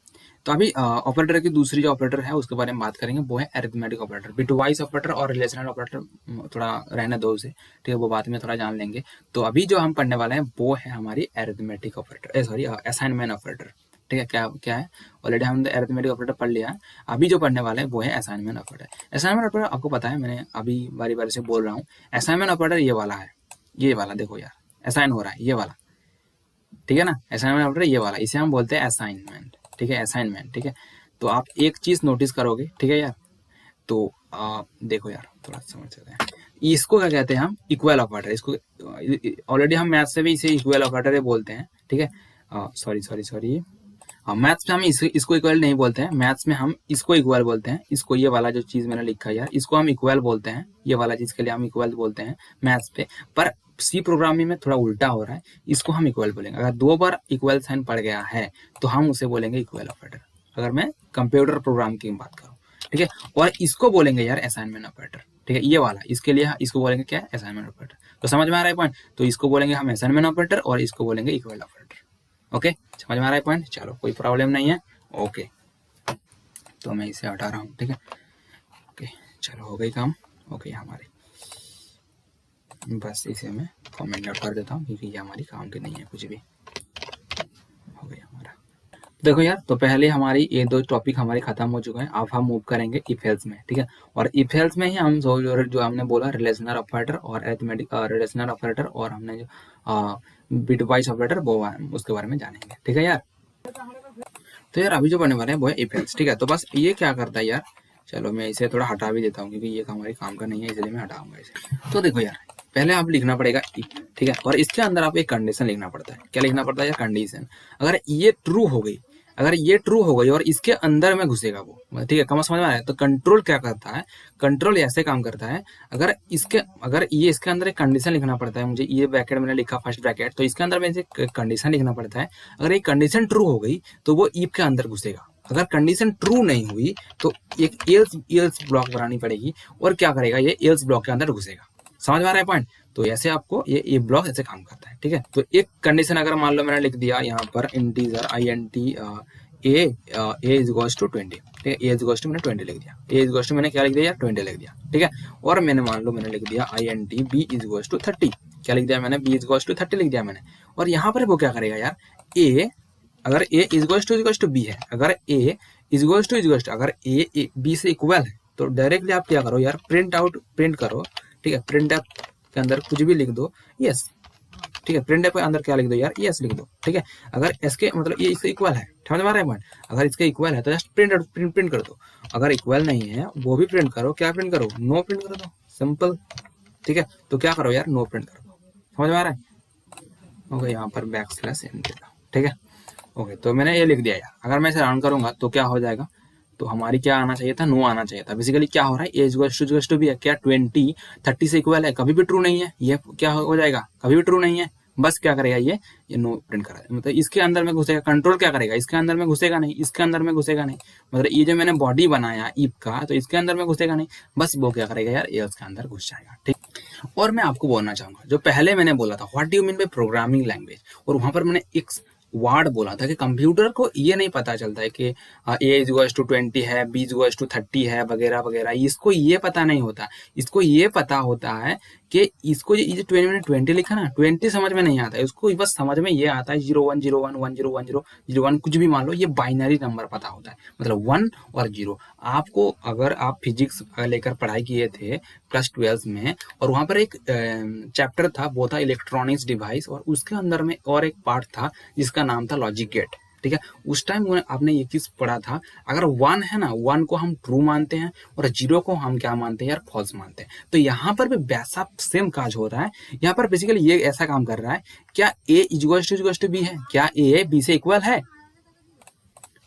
Speaker 1: तो अभी ऑपरेटर की दूसरी जो ऑपरेटर है उसके बारे में बात करेंगे, वो है अरिथमेटिक ऑपरेटर। बिटवाइज ऑपरेटर और रिलेशनल ऑपरेटर थोड़ा रहने दो उसे, ठीक है, वो बाद में थोड़ा जान लेंगे। तो अभी जो हम पढ़ने वाले हैं वो है हमारी arithmetic operator, sorry assignment operator. ठीक है, क्या है, ऑलरेडी हमने अरिथमेटिक ऑपरेटर पढ़ लिया है। अभी जो पढ़ने वाले हैं वो है असाइनमेंट ऑपरेटर। असाइनमेंट ऑपरेटर आपको पता है, मैंने अभी बारी बारी से बोल रहा हूँ, असाइनमेंट ऑपरेटर ये वाला है, ये वाला देखो यार, असाइन हो रहा है ये वाला। ठीक है ना, असाइनमेंट ऑपरेटर ये वाला, इसे हम बोलते हैं असाइनमेंट। ठीक है, असाइनमेंट। ठीक है, तो आप एक चीज नोटिस करोगे, ठीक है यार, तो देखो यार थोड़ा समझ सकते हैं, इसको क्या कहते हैं हम, इक्वल ऑपरेटर। इसको ऑलरेडी हम मैथ से भी इसे इक्वल ऑपरेटर ही बोलते हैं। ठीक है, सॉरी मैथ्स में हम इसको इक्वल नहीं बोलते हैं, मैथ्स में हम इसको इक्वल बोलते हैं। इसको ये वाला जो चीज मैंने लिखा है यार, इसको हम इक्वल बोलते हैं, ये वाला चीज के लिए हम इक्वल बोलते हैं मैथ्स पे। पर सी प्रोग्रामिंग में थोड़ा उल्टा हो रहा है, इसको हम इक्वल बोलेंगे। अगर 2 बार इक्वल साइन पड़ गया है तो हम उसे बोलेंगे इक्वल ऑपरेटर, अगर मैं कंप्यूटर प्रोग्राम की बात करूँ। ठीक है, और इसको बोलेंगे यार असाइनमेंट ऑपरेटर। ठीक है, ये वाला, इसके लिए इसको बोलेंगे क्या, असाइनमेंट ऑपरेटर। तो समझ में आ रहा है पॉइंट? तो इसको बोलेंगे हम असाइनमेंट ऑपरेटर और इसको बोलेंगे इक्वल ऑपरेटर। ओके, समझ में आ रहा है पॉइंट? चलो कोई प्रॉब्लम नहीं है। ओके, तो मैं इसे हटा रहा हूँ। ठीक है, ओके, चलो हो गई काम। ओके, हमारे बस इसे मैं कमेंट आउट कर देता हूँ, क्योंकि ये हमारी काम की नहीं है कुछ भी। हो गया हमारा। देखो यार, तो पहले हमारी ये 2 टॉपिक हमारे खत्म हो चुके हैं। अब हम मूव करेंगे इफ एल्स में। ठीक है, और इफ एल्स में ही हम जो हमने बोला रिलेशनल ऑपरेटर और अरिथमेटिक रिलेशनल ऑपरेटर, और हमने जो बिटवाइज ऑपरेटर वो उसके बारे में जानेंगे। ठीक है यार, तो यार अभी जो बनने वाले हैं वो है इफ एल्स। ठीक है, तो बस ये क्या करता है यार, चलो मैं इसे थोड़ा हटा भी देता हूँ, क्योंकि ये हमारे काम का नहीं है, इसलिए मैं हटाऊंगा इसे। तो देखो यार, पहले आप लिखना पड़ेगा इफ। ठीक है, और इसके अंदर आप एक कंडीशन लिखना पड़ता है। क्या लिखना पड़ता है यार, कंडीशन। अगर ये ट्रू हो गई, अगर ये ट्रू हो गई और इसके अंदर में घुसेगा वो, ठीक है, कम समझ में आ रहा है। तो कंट्रोल क्या करता है, कंट्रोल ऐसे काम करता है, अगर ये इसके अंदर एक कंडीशन लिखना पड़ता है मुझे, ये ब्रैकेट मैंने लिखा फर्स्ट ब्रैकेट, तो इसके अंदर मुझे कंडीशन लिखना पड़ता है। अगर ये कंडीशन ट्रू हो गई तो वो इफ के अंदर घुसेगा, अगर कंडीशन ट्रू नहीं हुई तो एक एल्स ब्लॉक बनानी पड़ेगी, और क्या करेगा, ये एल्स ब्लॉक के अंदर घुसेगा। समझ में आ रहा है पॉइंट। तो ऐसे आपको ये ब्लॉक ऐसे काम करता है, ठीक है। तो एक कंडीशन अगर मान लो मैंने लिख दिया यहाँ पर integer int a is equals to 20, ठीक है, ए इज इक्वल्स टू मैंने 20 लिख दिया, ए इज इक्वल्स टू मैंने क्या लिख दिया यार, 20 लिख दिया, ठीक है। और मैंने मान लो मैंने लिख दिया int b is equals to 30, क्या लिख दिया मैंने, b इज इक्वल्स टू 30 लिख दिया मैंने। और यहाँ पर वो क्या करेगा यार, ए अगर ए इज इक्वल्स टू बी है, अगर ए इज इक्वल्स टू अगर ए बी से इक्वल है तो डायरेक्टली आप क्या करो यार, प्रिंट करो, ठीक है, प्रिंट के अंदर कुछ भी लिख दो, यस, ठीक है, प्रिंट के अंदर क्या लिख दो यार, यस लिख दो, ठीक है। अगर इसके मतलब ये इसके इक्वल है, समझ में आ रहा है पॉइंट। अगर इसके इक्वल है तो जस्ट प्रिंट कर दो, अगर इक्वल नहीं है वो भी प्रिंट करो, क्या प्रिंट करो, नो प्रिंट कर दो, सिंपल, ठीक है। तो क्या करो यार, नो प्रिंट कर दो, समझ में आ रहा है। ओके, यहाँ पर बैक स्लैश एन दे दो, ठीक है। ओके, तो मैंने ये लिख दिया यार, अगर मैं इसे रन करूंगा तो क्या हो जाएगा, तो हमारी क्या आना चाहिए था, नो आना चाहिए था। बेसिकली क्या हो रहा है, ए इक्वल्स टू भी है, क्या 20 30 से इक्वल है, कभी भी ट्रू नहीं है, ये क्या हो जाएगा, कभी भी ट्रू नहीं है, बस क्या करेगा ये नो प्रिंट करेगा, मतलब इसके अंदर में घुसेगा। कंट्रोल क्या करेगा, इसके अंदर में घुसेगा नहीं, इसके अंदर में घुसेगा नहीं, मतलब ये जो मैंने बॉडी बनाया इफ का, तो इसके अंदर में घुसेगा नहीं, बस वो क्या करेगा यार, एल्स के अंदर घुस जाएगा, ठीक। और मैं आपको बोलना चाहूंगा, जो पहले मैंने बोला था what do you mean by programming language, और वहां पर मैंने एक वर्ड बोला था कि कंप्यूटर को ये नहीं पता चलता है कि ए इज इक्वल्स टू 20 है, बी इज इक्वल्स टू 30 है, वगैरह वगैरह, इसको ये पता नहीं होता। इसको ये पता होता है कि इसको ये जो 20 लिखा ना, 20 समझ में नहीं आता है, उसको बस समझ में ये आता है 0101 1010 01, कुछ भी मान लो, ये बाइनरी नंबर पता होता है, मतलब 1 और 0। आपको अगर आप फिजिक्स लेकर पढ़ाई किए थे क्लास 12 में, और वहां पर एक चैप्टर था, वो था इलेक्ट्रॉनिक्स डिवाइस, और उसके अंदर में और एक पार्ट था जिसका नाम था लॉजिक गेट, ठीक है। उस टाइम आपने ये चीज पढ़ा था, अगर 1 है ना, 1 को हम ट्रू मानते हैं और 0 को हम क्या मानते हैं यार, फॉल्स मानते हैं। तो यहाँ पर भी वैसा सेम काज हो रहा है, यहाँ पर बेसिकली ये ऐसा काम कर रहा है, क्या ए इक्वल्स टू बी है, क्या ए बी से इक्वल है,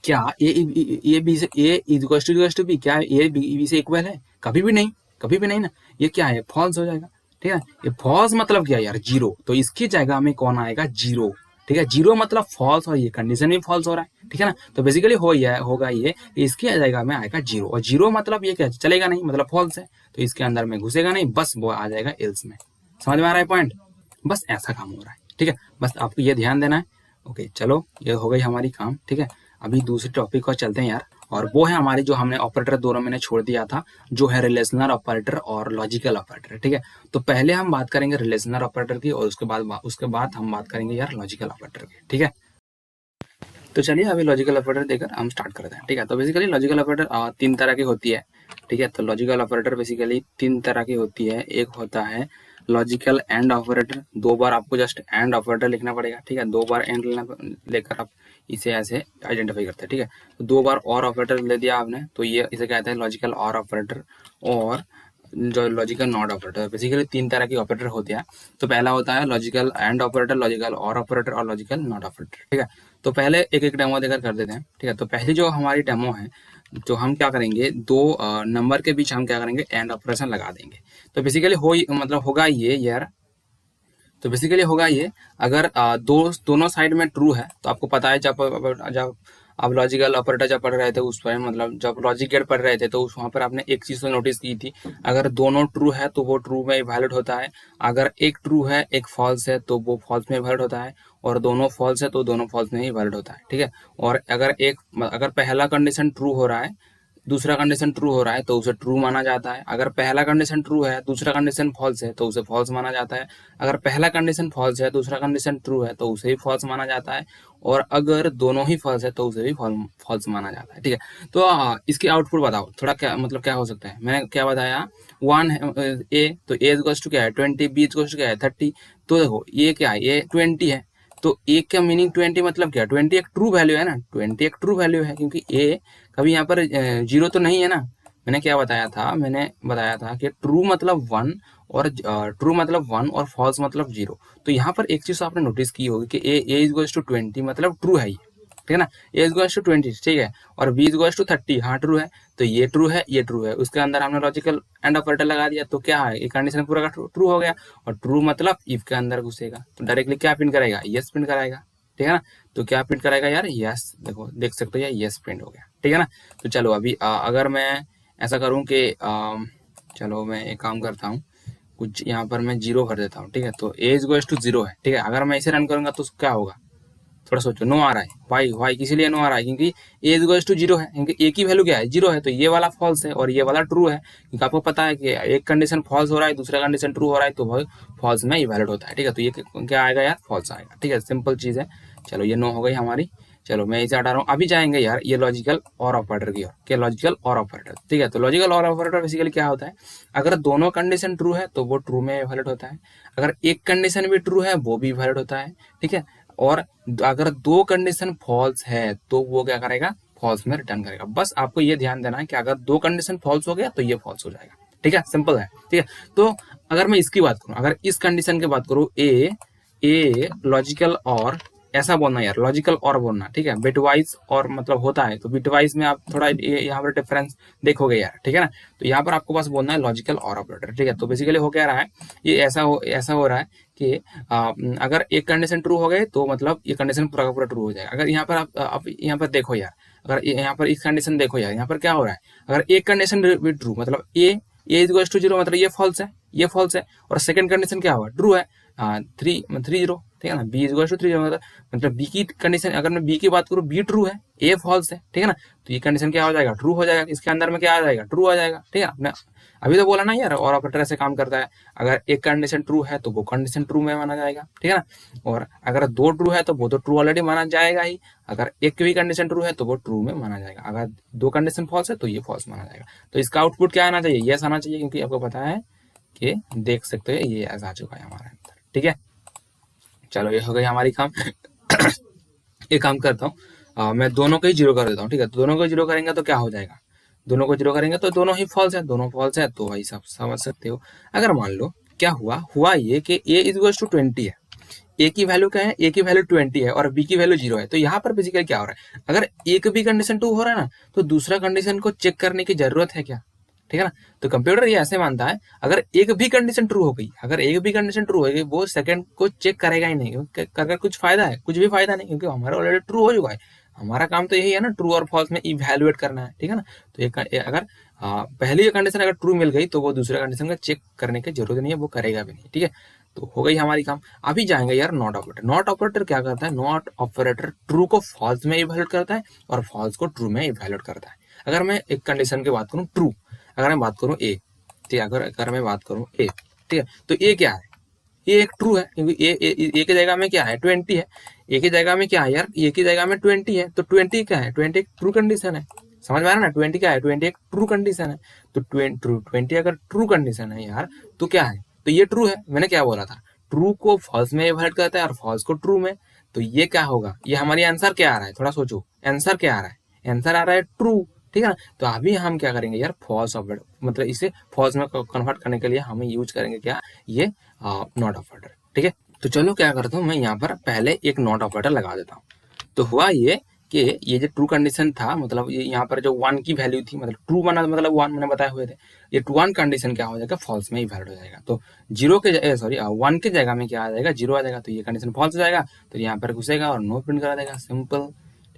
Speaker 1: क्या ए बी से ए इक्वल्स टू बी, क्या ए बी से इक्वल है, कभी भी नहीं, कभी भी नहीं ना, ये क्या है, फॉल्स हो जाएगा, ठीक है। ये फॉल्स मतलब क्या यार, 0, तो इसकी जगह में कौन आएगा, 0, ठीक है। 0 मतलब फॉल्स, और ये कंडीशन भी फॉल्स हो रहा है, ठीक है ना। तो बेसिकली होगा ये, इसकी जगह में आएगा 0, और 0 मतलब ये क्या चलेगा नहीं, मतलब फॉल्स है, तो इसके अंदर में घुसेगा नहीं, बस वो आ जाएगा एल्स में। समझ में आ रहा है पॉइंट, बस ऐसा काम हो रहा है, ठीक है। बस आपको ये ध्यान देना है। ओके, चलो ये हो गई हमारी काम, ठीक है। अभी दूसरे टॉपिक को चलते हैं यार, और वो है हमारी जो हमने ऑपरेटर दोनों मैंने छोड़ दिया था, जो है रिलेशनल ऑपरेटर और लॉजिकल ऑपरेटर, ठीक है। तो पहले हम बात करेंगे रिलेशनल ऑपरेटर की, और उसके बाद हम बात करेंगे यार लॉजिकल ऑपरेटर की, ठीक है। तो चलिए अभी लॉजिकल ऑपरेटर देकर हम स्टार्ट करते हैं, ठीक है। तो बेसिकली लॉजिकल ऑपरेटर 3 तरह की होती है, ठीक है। तो लॉजिकल ऑपरेटर बेसिकली 3 तरह की होती है। एक होता है लॉजिकल एंड ऑपरेटर, 2 बार आपको जस्ट एंड ऑपरेटर लिखना पड़ेगा, ठीक है। 2 बार एंड लेकर आप इसे ऐसे आइडेंटिफाई करते हैं, ठीक है। तो 2 बार और ऑपरेटर ले दिया आपने, तो ये इसे कहते हैं लॉजिकल और ऑपरेटर, और जो लॉजिकल नॉट ऑपरेटर। बेसिकली 3 तरह के ऑपरेटर होते हैं। तो पहला होता है लॉजिकल एंड ऑपरेटर, लॉजिकल और ऑपरेटर, और लॉजिकल नॉट ऑपरेटर, ठीक है। तो पहले एक एक डेमो देकर कर देते हैं, ठीक है। तो पहली जो हमारी डेमो है, तो हम क्या करेंगे, 2 नंबर के बीच हम क्या करेंगे, एंड ऑपरेशन लगा देंगे। तो बेसिकली मतलब होगा ये यार, तो बेसिकली होगा ये, अगर दोनों साइड में ट्रू है, तो आपको पता है जब आप लॉजिकल ऑपरेटर जब पढ़ रहे थे उस पर, मतलब जब लॉजिक गेट पढ़ रहे थे, तो वहां पर आपने एक चीज तो नोटिस की थी, अगर दोनों ट्रू है तो वो ट्रू में वैलिड होता है, अगर एक ट्रू है एक फॉल्स है तो वो फॉल्स में वैलिड होता है, और दोनों फॉल्स है तो दोनों फॉल्स में ही वैलिड होता है, ठीक है। और अगर पहला कंडीशन ट्रू हो रहा है, दूसरा कंडीशन ट्रू हो रहा है, तो उसे ट्रू माना जाता है। अगर पहला कंडीशन ट्रू है, दूसरा कंडीशन फॉल्स है, तो उसे फॉल्स माना जाता है। अगर पहला कंडीशन फॉल्स है, दूसरा कंडीशन ट्रू है, तो उसे भी फॉल्स माना जाता है। और अगर दोनों ही फॉल्स है तो उसे भी फॉल्स माना जाता है, ठीक है। तो इसकी आउटपुट बताओ थोड़ा, क्या मतलब क्या हो सकता है। मैंने क्या बताया, 1 ए, तो ए इक्वल्स टू क्या है 20, बी इक्वल्स टू क्या है 30। तो देखो ये क्या है, ये 20 है, तो ए का मीनिंग 20 मतलब क्या, 20 एक ट्रू वैल्यू है ना, 20 एक ट्रू वैल्यू है, क्योंकि ए कभी यहाँ पर 0 तो नहीं है ना। मैंने क्या बताया था, मैंने बताया था कि ट्रू मतलब 1, और ट्रू मतलब 1 और फॉल्स मतलब 0। तो यहाँ पर एक चीज आपने नोटिस की होगी कि ए इक्वल्स टू 20 मतलब ट्रू है ये, ठीक है ना, ए इज इक्वल्स टू 20, ठीक है, और बी इज इक्वल्स टू 30, हाँ ट्रू है, तो ये ट्रू है, ये ट्रू है, उसके अंदर हमने लॉजिकल एंड ऑपरेटर लगा दिया, तो क्या है, ये कंडीशन पूरा का ट्रू हो गया, और ट्रू मतलब इफ के अंदर घुसेगा तो डायरेक्टली क्या प्रिंट करेगा, यस प्रिंट कराएगा, ठीक है ना, तो क्या प्रिंट करेगा यार, यस, देखो देख सकते हो यार, यस प्रिंट हो गया, ठीक है ना। तो चलो अभी अगर मैं ऐसा करूं कि चलो मैं एक काम करता हूँ, कुछ यहाँ पर मैं 0 भर देता हूँ, ठीक है, तो ए इज इक्वल्स टू 0 है, ठीक है, अगर मैं इसे रन करूंगा तो क्या होगा, थोड़ा सोचो, नो आ रहा है, वाई किसी लिए नो आ रहा है, क्योंकि ए इज इक्वल्स टू 0 है, क्योंकि ए की वैल्यू क्या है, 0 है, तो ये वाला फॉल्स है और ये वाला ट्रू है, क्योंकि आपको पता है कि एक कंडीशन फॉल्स हो रहा है, दूसरा कंडीशन ट्रू हो रहा है, तो वो फॉल्स में इवैलिड होता है, ठीक है, तो ये क्या आएगा यार, फॉल्स आएगा, ठीक है, सिंपल चीज है। चलो ये नो हो गई हमारी, चलो मैं इसे हटा रहा हूँ, अभी जाएंगे यार ये लॉजिकल और ऑपरेटर की ओर, क्या लॉजिकल और ऑपरेटर, ठीक है, तो लॉजिकल और ऑपरेटर बेसिकली क्या होता है, अगर दोनों कंडीशन ट्रू है तो वो ट्रू में वैलिड होता है, अगर एक कंडीशन भी ट्रू है वो भी वैलिड होता है, ठीक है, और अगर दो कंडीशन फॉल्स है तो वो क्या करेगा, फॉल्स में रिटर्न करेगा। बस आपको ये ध्यान देना है कि अगर दो कंडीशन फॉल्स हो गया तो ये फॉल्स हो जाएगा, ठीक है, सिंपल है, ठीक है। तो अगर मैं इसकी बात करूं, अगर इस कंडीशन की बात करूं, ए लॉजिकल और, ऐसा बोलना यार, लॉजिकल और बोलना, ठीक है, बिटवाइज और मतलब होता है, तो बिटवाइज में आप थोड़ा यहाँ पर डिफरेंस देखोगे यार, ठीक है ना, तो यहाँ पर आपको बस बोलना है लॉजिकल और ऑपरेटर, ठीक है। तो बेसिकली हो क्या रहा है, ये ऐसा हो रहा है कि अगर एक कंडीशन ट्रू हो गए तो मतलब ये कंडीशन पूरा का पूरा ट्रू हो जाएगा। अगर यहाँ पर आप यहाँ पर देखो यार, अगर यहाँ पर इस कंडीशन देखो यार, यहाँ पर क्या हो रहा है, अगर एक कंडीशन भी ट्रू मतलब ए इज इक्वल टू 0 मतलब ये फॉल्स है, ये फॉल्स है, और सेकंड कंडीशन क्या हुआ, ट्रू है, 3 0, ठीक है ना, बी इज इक्वल टू 3 0 मतलब बी की कंडीशन, अगर मैं बी की बात करूँ, बी ट्रू है, ए फॉल्स है, ठीक है ना, तो ये कंडीशन क्या हो जाएगा, ट्रू हो जाएगा, इसके अंदर में क्या आ जाएगा, ट्रू आ जाएगा, ठीक है। आपने अभी तो बोला ना यार, और ऑपरेटर ऐसे काम करता है, अगर एक कंडीशन ट्रू है तो वो कंडीशन ट्रू में माना जाएगा, ठीक है ना, और अगर दो ट्रू है तो वो तो ट्रू ऑलरेडी माना जाएगा ही, अगर एक भी कंडीशन ट्रू है तो वो ट्रू में माना जाएगा, अगर दो कंडीशन फॉल्स है तो ये फॉल्स माना जाएगा। तो इसका आउटपुट क्या आना चाहिए, यस आना चाहिए, क्योंकि आपको पता है कि देख सकते हो ये यस आ चुका है हमारे अंदर, ठीक है। चलो ये हो गई हमारी काम। एक काम करता हूँ, मैं दोनों को ही 0 कर देता हूँ, ठीक है, तो दोनों को 0 करेंगे तो क्या हो जाएगा, दोनों को 0 करेंगे तो दोनों ही फॉल्स है, दोनों फॉल्स है, तो भाई सब समझ सकते हो। अगर मान लो क्या हुआ ये कि ए इज इक्वल टू 20 है, ए की वैल्यू क्या है, ए की वैल्यू 20 है और बी की वैल्यू 0 है, तो यहाँ पर बेसिकली क्या हो रहा है, अगर एक भी कंडीशन ट्रू हो रहा है ना, तो दूसरा कंडीशन को चेक करने की जरूरत है क्या, ठीक है ना। तो कंप्यूटर ये ऐसे मानता है, अगर एक भी कंडीशन ट्रू हो गई, अगर एक भी कंडीशन ट्रू हो गई, वो सेकंड को चेक करेगा ही नहीं, अगर कुछ फायदा है, कुछ भी फायदा नहीं, क्योंकि हमारा ऑलरेडी ट्रू हो चुका है, हमारा काम तो यही है ना, ट्रू और फॉल्स में इवैल्यूएट करना है, ठीक है ना। तो अगर पहली कंडीशन अगर ट्रू मिल गई तो वो दूसरे कंडीशन का चेक करने की जरूरत नहीं है, वो करेगा भी नहीं, ठीक है। तो हो गई हमारी काम। अभी जाएंगे यार नॉट ऑपरेटर। नॉट ऑपरेटर क्या करता है, नॉट ऑपरेटर ट्रू को फॉल्स में इवैल्यूएट करता है और फॉल्स को ट्रू में इवैल्यूएट करता है। अगर मैं एक कंडीशन की बात करूं ट्रू, अगर मैं बात करूं ए, ठीक है, अगर मैं बात करूं ए, ठीक है, तो ए क्या है, ये एक ट्रू है, क्योंकि ए की जगह में क्या है, 20 है, ए की जगह में क्या है यार, ए की जगह में 20 है, तो 20 क्या है, 20 एक ट्रू कंडीशन है, समझ में आ रहा है ना, 20 क्या है, 20 एक ट्रू कंडीशन है, तो 20 अगर ट्रू कंडीशन है यार, तो क्या है, तो ये ट्रू है, मैंने क्या बोला था, ट्रू को फॉल्स में इवैल्यूएट करता है और फॉल्स को ट्रू में, तो ये क्या होगा, ये हमारी आंसर क्या आ रहा है, थोड़ा सोचो, आंसर क्या आ रहा है, आंसर आ रहा है ट्रू, ठीक है ना। तो अभी हम क्या करेंगे यार, फॉल्स ऑपरेटर, मतलब इसे फॉल्स में कन्वर्ट करने के लिए हम यूज करेंगे क्या, ये नॉट ऑपरेटर, ठीक है। तो चलो क्या करता हूँ, मैं यहाँ पर पहले एक नॉट ऑपरेटर लगा देता हूँ। तो हुआ ये कि ये जो ट्रू कंडीशन था, मतलब ये यहाँ पर जो 1 की वैल्यू थी, मतलब ट्रू बना मतलब 1 मैंने बताए हुए थे, ये 1 कंडीशन क्या हो जाएगा, फॉल्स में ही वैलिड हो जाएगा। तो 0 के सॉरी 1 के जगह में क्या आ जाएगा, 0 आ जाएगा, तो ये कंडीशन फॉल्स हो जाएगा, तो यहाँ पर घुसेगा और नो प्रिंट करा देगा, सिंपल।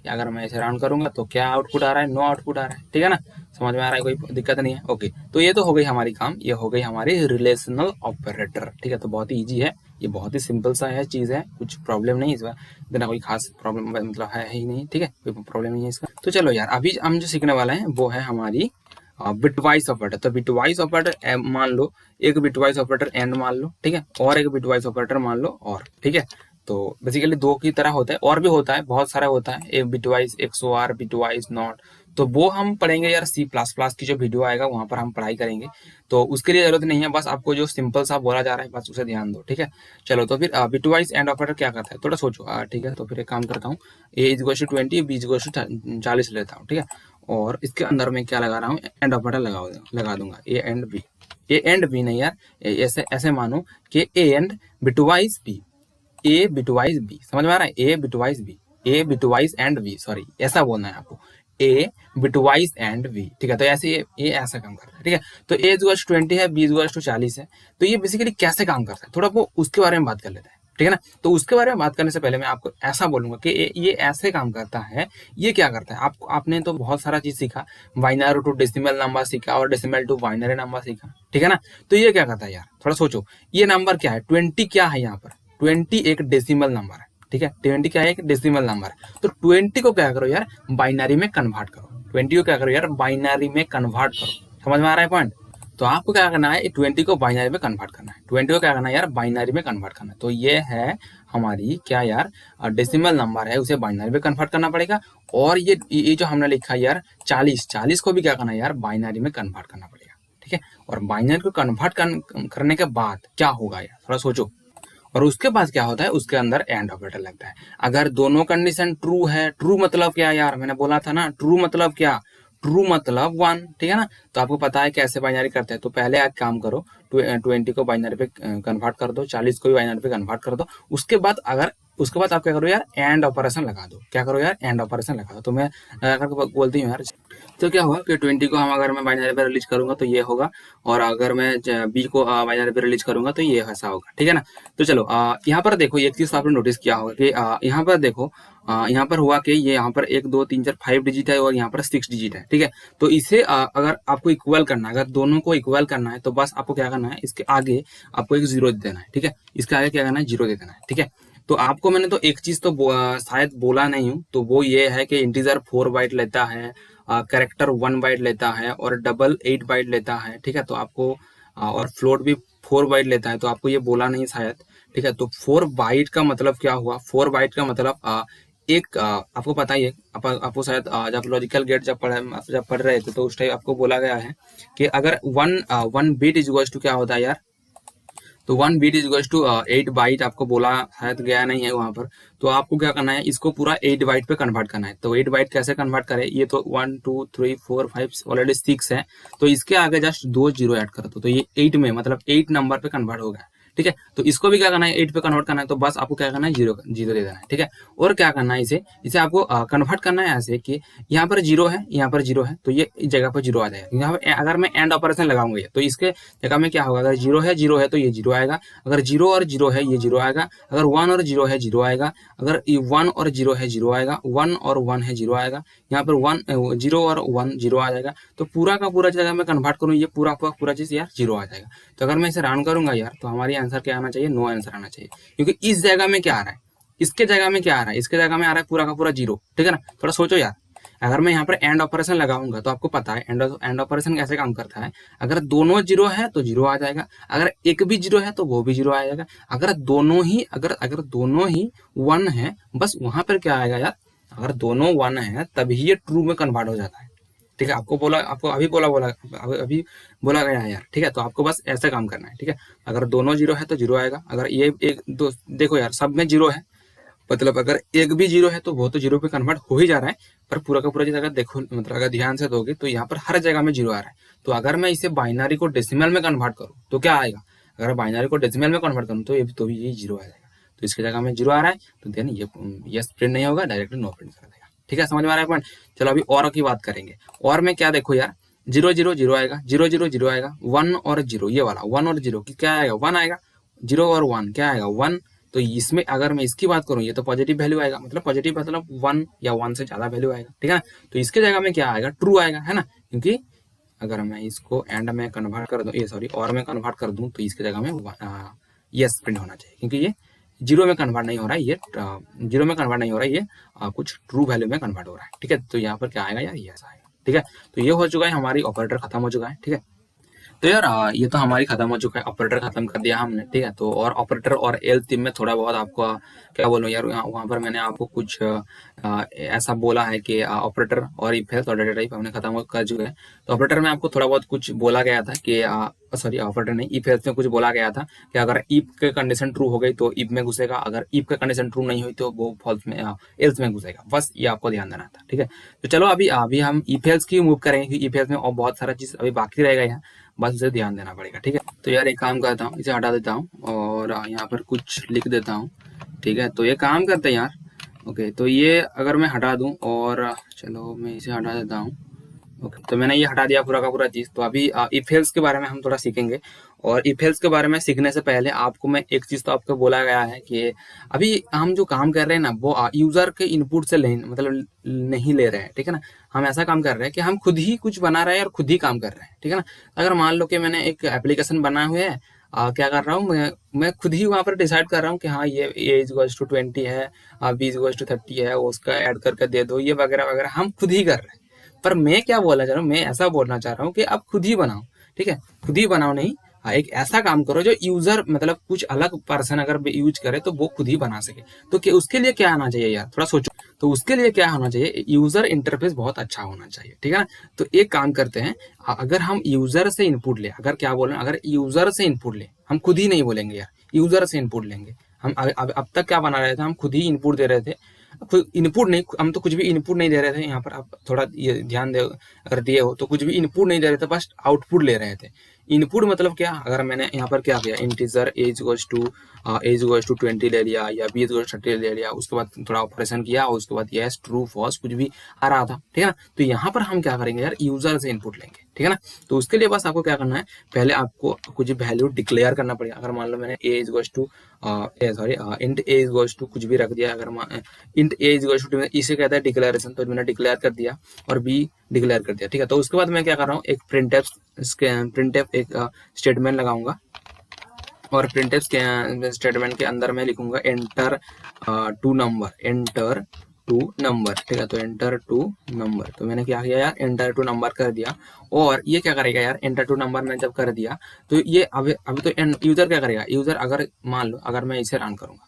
Speaker 1: अगर मैं इसे राउंड करूंगा तो क्या आउटपुट आ रहा है, नो आउटपुट आ रहा है, ठीक है ना, समझ में आ रहा है, कोई दिक्कत नहीं है, ओके। तो ये तो हो गई हमारी काम, ये हो गई हमारी रिलेशनल ऑपरेटर, ठीक है। तो बहुत ही ईजी है, ये बहुत ही सिंपल सा है चीज है, कुछ प्रॉब्लम नहीं इसमें, इतना कोई खास प्रॉब्लम मतलब है ही नहीं, ठीक है, कोई प्रॉब्लम नहीं है इसका। तो चलो यार, अभी हम जो सीखने वाला है वो है हमारी बिटवाइज ऑपरेटर। तो बिटवाइज ऑपरेटर मान लो, एक बिटवाइज ऑपरेटर एंड मान लो, ठीक है, और एक बिटवाइज ऑपरेटर मान लो और, ठीक है। तो बेसिकली दो की तरह होता है, और भी होता है, बहुत सारा होता है, एक बिटवाइज XOR, बिटवाइज नॉट, तो वो हम पढ़ेंगे यार C++ की जो वीडियो आएगा वहां पर हम पढ़ाई करेंगे, तो उसके लिए जरूरत नहीं है, बस आपको जो सिंपल सा बोला जा रहा है बस उसे ध्यान दो, ठीक है। चलो तो फिर बिटवाइज एंड ऑपरेटर क्या करता है, थोड़ा सोचो, ठीक है। तो फिर एक काम करता हूँ, A is equal to 20, B is equal to 40 लेता हूँ, ठीक है, और इसके अंदर में क्या लगा रहा हूँ, एंड ऑपरेटर लगा दूंगा, A and B, A and B नहीं यार, ऐसे ऐसे मानो कि A and bitwise B, A bitwise B, समझ में आ रहा है, A bitwise B, A bitwise and V, sorry ऐसा बोलना है आपको, ए बिटवाइज एंड वी, ठीक है। तो ऐसे ये ऐसा काम करता है, ठीक है। तो ए इज 20 है, बी इज 40 है। तो ये बेसिकली कैसे काम करता है, थोड़ा वो उसके बारे में बात कर लेते हैं, ठीक है ना। तो उसके बारे में बात करने से पहले मैं आपको ऐसा बोलूंगा कि ये ऐसे काम करता है। ये क्या करता है, आपने तो बहुत सारा चीज सीखा, बाइनरी टू डेसिमल नंबर सीखा और डेसिमल टू बाइनरी नंबर सीखा, ठीक है ना। तो ये क्या करता है यार, थोड़ा सोचो, ये नंबर क्या है, 20 क्या है यहाँ पर, 20 एक डेसिमल नंबर है, ठीक है। 20 क्या है, एक डेसिमल नंबर है। तो 20 को क्या करो यार, बाइनरी में कन्वर्ट करो, 20 को क्या करो यार, बाइनरी में कन्वर्ट करो। समझ में आ रहा है पॉइंट। तो आपको क्या करना है, 20 को बाइनरी में कन्वर्ट करना है, 20 को क्या करना है यार, बाइनरी में कन्वर्ट करना है। तो ये है हमारी क्या यार, डेसिमल नंबर है, उसे बाइनरी में कन्वर्ट करना पड़ेगा। और ये जो हमने लिखा यार 40 को भी क्या करना है यार, बाइनरी में कन्वर्ट करना पड़ेगा, ठीक है। और बाइनरी को कन्वर्ट करने के बाद क्या होगा यार, थोड़ा सोचो। और उसके बाद क्या होता है, उसके अंदर एंड ऑपरेटर लगता है। अगर दोनों कंडीशन ट्रू है, ट्रू मतलब क्या यार, मैंने बोला था ना, ट्रू मतलब क्या, ट्रू मतलब 1, ठीक है ना। तो आपको पता है कैसे बाइनरी करते हैं। तो पहले आप काम करो, 20 को बाइनरी पे कन्वर्ट कर दो, 40 को भी बाइनरी पे कन्वर्ट कर दो। उसके बाद आप क्या करो यार, एंड ऑपरेशन लगा दो। क्या करो यार, एंड ऑपरेशन लगा दो। तो मैं अगर बोलती हूँ यार, तो क्या हुआ कि 20 को हम अगर मैं बाइनरी पे रिलीज करूंगा तो ये होगा, और अगर मैं बी को बाइनरी पे रिलीज करूंगा तो ये ऐसा होगा, ठीक है ना। तो चलो यहाँ पर देखो, एक चीज आपने नोटिस किया होगा कि यहाँ पर देखो, यहाँ पर हुआ कि ये यहाँ पर 1 2 3 4 5 डिजिट है और यहाँ पर 6 डिजिट है, ठीक है। तो इसे अगर आपको इक्वल करना है, अगर दोनों को इक्वल करना है, तो बस आपको क्या करना है, इसके आगे आपको एक 0 दे देना है, ठीक है। इसके आगे क्या करना है, 0 दे देना है, ठीक है। तो आपको मैंने तो एक चीज तो शायद बोला नहीं हूँ, तो वो ये है कि इंटीजर 4 बाइट लेता है, कैरेक्टर 1 बाइट लेता है, और डबल 8 बाइट लेता है, ठीक है। तो आपको और फ्लोट भी 4 बाइट लेता है, तो आपको ये बोला नहीं शायद, ठीक है। तो 4 बाइट का मतलब क्या हुआ, 4 बाइट का मतलब एक आपको पता ही है, आपको शायद जब लॉजिकल गेट जब पढ़ रहे थे तो उस टाइम आपको बोला गया है कि अगर one bit is equals to क्या होता है यार, तो 1 bit is equals to 8 byte, आपको बोला शायद गया नहीं है वहां पर। तो आपको क्या करना है, इसको पूरा 8 बाइट पे कन्वर्ट करना है। तो 8 बाइट कैसे कन्वर्ट करें, ये तो 1 2 3 4 5 ऑलरेडी 6 है, तो इसके आगे जस्ट 2 जीरो ऐड कर दो, तो ये 8 में मतलब 8 नंबर पे कन्वर्ट हो गया, ठीक है। तो इसको भी क्या करना है, 8 पे कन्वर्ट करना है, तो बस आपको क्या करना है, जीरो जीरो दे देना है, ठीक है। और क्या करना है, इसे आपको कन्वर्ट करना है ऐसे कि यहाँ पर 0 है, यहाँ पर 0 है, तो ये इस जगह पर 0 आ जाएगा। यहाँ पर अगर मैं एंड ऑपरेशन लगाऊंगा ये, तो इसके जगह में क्या होगा, अगर 0 है तो ये 0 आएगा, अगर 0 और 0 है ये 0 आएगा, अगर 1 और 0 है 0 आएगा, अगर 1 और 0 है 0 आएगा, 1 और 1 है 0 आएगा, यहाँ पर 0 और 1 0 आ जाएगा। तो पूरा का पूरा जगह मैं कन्वर्ट करूँ, ये पूरा चीज यार 0 आ जाएगा। तो अगर मैं इसे रन करूंगा यार, तो हमारी आंसर क्या आना चाहिए, नो आंसर आना चाहिए, क्योंकि इस जगह में क्या आ रहा है, इसके जगह में क्या आ रहा है, इसके जगह में आ रहा है पूरा का पूरा 0, ठीक है ना। थोड़ा सोचो यार, अगर मैं यहाँ पर एंड ऑपरेशन लगाऊंगा तो आपको पता है एंड ऑपरेशन कैसे काम करता है, अगर दोनों 0 है तो 0 आ जाएगा, अगर एक भी 0 है तो वो भी 0 आ जाएगा, अगर दोनों ही 1 है, बस वहां पर क्या आएगा यार, अगर दोनों 1 है तभी ये ट्रू में कन्वर्ट हो जाता है, ठीक है। आपको अभी बोला गया है यार, ठीक है। तो आपको बस ऐसा काम करना है, ठीक है। अगर दोनों 0 है तो 0 आएगा, अगर ये एक दो देखो यार, सब में 0 है, मतलब अगर एक भी 0 है तो वो तो 0 पे कन्वर्ट हो ही जा रहा है, पर पूरा का पूरा चीज अगर देखो, मतलब अगर ध्यान से दोगे तो यहाँ पर हर जगह में 0 आ रहा है। तो अगर मैं इसे बाइनरी को डेसिमल में कन्वर्ट करूँ तो क्या आएगा, अगर बाइनरी को डेसिमल में कन्वर्ट करूँ तो ये 0 आ जाएगा। तो इसकी जगह में 0 आ रहा है, तो देन ये प्रिंट नहीं होगा, डायरेक्टली नो प्रिंट कर देगा, ठीक है। समझ में आ रहा है पॉइंट। चलो अभी और की बात करेंगे। और में क्या देखो यार, 0 0 0 आएगा, 0 0 0 आएगा, 1 और 0, ये वाला 1 और 0 क्या आएगा, 1 आएगा, 0 और 1 क्या आएगा, 1। तो इसमें अगर मैं इसकी बात करूं, ये तो पॉजिटिव वैल्यू आएगा, मतलब पॉजिटिव मतलब 1 या 1 से ज्यादा वैल्यू आएगा, ठीक है ना। तो इसके जगह में क्या आएगा, ट्रू आएगा, है ना। क्योंकि अगर मैं इसको एंड में कन्वर्ट कर दूं, ये सॉरी और में कन्वर्ट कर दूं, तो इसके जगह में यस प्रिंट होना चाहिए, क्योंकि ये 0 में कन्वर्ट नहीं हो रहा है, ये 0 में कन्वर्ट नहीं हो रहा है, ये कुछ ट्रू वैल्यू में कन्वर्ट हो रहा है, ठीक है। तो यहाँ पर क्या आएगा यार, यस आएगा, ठीक है। तो ये हो चुका है, हमारी ऑपरेटर खत्म हो चुका है, ठीक है। तो यार ये तो हमारी खत्म हो चुका है, ऑपरेटर खत्म कर दिया हमने, ठीक है। तो और ऑपरेटर और एल थीम में थोड़ा बहुत आपको क्या बोलूं यार, वहाँ पर मैंने आपको कुछ ऐसा बोला है कि ऑपरेटर और इफ एल्स और डेटा टाइप हमने खत्म कर चुके हैं। तो ऑपरेटर में आपको थोड़ा बहुत कुछ बोला गया था कि सॉरी ऑपरेटर नहीं, इफ एल्स में कुछ बोला गया था कि अगर इफ के कंडीशन ट्रू हो गई तो इफ में घुसेगा, अगर इफ के कंडीशन ट्रू नहीं हुई तो वो फॉल्स में एल्स में घुसेगा, बस ये आपको ध्यान देना था, ठीक है। तो चलो अभी हम इफ एल्स की मूव करेंगे, क्योंकि इफ एल्स में और बहुत सारा चीज अभी बाकी रहेगा यहाँ, बस उसे ध्यान देना पड़ेगा, ठीक है। तो यार एक काम करता हूँ, इसे हटा देता हूँ और यहाँ पर कुछ लिख देता हूँ, ठीक है। तो ये काम करते हैं यार, ओके, तो ये अगर मैं हटा दूं और चलो मैं इसे हटा देता हूँ। ओके, तो मैंने ये हटा दिया पूरा का पूरा चीज़। तो अभी इफ एल्स के बारे में हम थोड़ा सीखेंगे। और इफ एल्स के बारे में सीखने से पहले आपको मैं एक चीज़ तो आपको बोला गया है कि अभी हम जो काम कर रहे हैं ना वो यूज़र के इनपुट से ले मतलब नहीं ले रहे हैं, ठीक है ना। हम ऐसा काम कर रहे हैं कि हम खुद ही कुछ बना रहे हैं और खुद ही काम कर रहे हैं, ठीक है ना। अगर मान लो कि मैंने एक एप्लीकेशन बनाए हुए है, क्या कर रहा हूँ मैं खुद ही वहाँ पर डिसाइड कर रहा हूँ कि हाँ ये एज गोज टू 20 है, बी गोज टू 30 है, उसका ऐड करके दे दो, ये वगैरह वगैरह हम खुद ही कर रहे हैं। पर मैं क्या बोलना चाह रहा हूँ, मैं ऐसा बोलना चाह रहा हूँ कि आप खुद ही बनाओ, ठीक है। खुद ही बनाओ नहीं, हाँ, एक ऐसा काम करो जो यूजर मतलब कुछ अलग पर्सन अगर यूज करे तो वो खुद ही बना सके। तो उसके लिए क्या आना चाहिए यार, थोड़ा सोचो। तो उसके लिए क्या होना चाहिए, यूजर इंटरफेस बहुत अच्छा होना चाहिए, ठीक है ना। तो एक काम करते हैं, अगर हम यूजर से इनपुट ले, अगर क्या बोल रहे हैं, अगर यूजर से इनपुट ले, हम खुद ही नहीं बोलेंगे यार, यूजर से इनपुट लेंगे। हम अब तक क्या बना रहे थे, हम खुद ही इनपुट दे रहे थे। इनपुट नहीं, हम तो कुछ भी इनपुट नहीं दे रहे थे। यहाँ पर आप थोड़ा ये ध्यान दे, अगर दिए हो तो कुछ भी इनपुट नहीं दे रहे थे, बस आउटपुट ले रहे थे। इनपुट मतलब क्या, अगर मैंने यहाँ पर क्या किया, इंटीजर एज गोज टू 20 ले लिया या बी गोज 30 ले लिया, उसके बाद थोड़ा ऑपरेशन किया और उसके बाद यस ट्रू फॉल्स कुछ भी आ रहा था, ठीक है ना। तो यहाँ पर हम क्या करेंगे यार, यूजर से इनपुट लेंगे, ठीक है ना। तो उसके लिए बस आपको क्या करना है, पहले आपको कुछ वैल्यू डिक्लेयर करना पड़ेगा। अगर मान लो मैंने age goes to sorry int age goes to कुछ भी रख दिया, अगर इंट एज गोज टू इसे कहता है डिक्लेरेशन, तो मैंने डिक्लेयर कर दिया और बी डिक्लेयर कर दिया, ठीक है। तो उसके बाद मैं क्या कर रहा हूँ, एक प्रिंटफ एक स्टेटमेंट लगाऊंगा और प्रिंटफ के स्टेटमेंट के अंदर मैं लिखूंगा एंटर टू नंबर, ठीक है। तो एंटर टू नंबर, तो मैंने क्या किया यार, एंटर टू नंबर कर दिया। और ये क्या करेगा यार, एंटर टू नंबर मैंने जब कर दिया तो ये अभी तो यूजर क्या करेगा, यूजर अगर मान लो अगर मैं इसे रन करूंगा,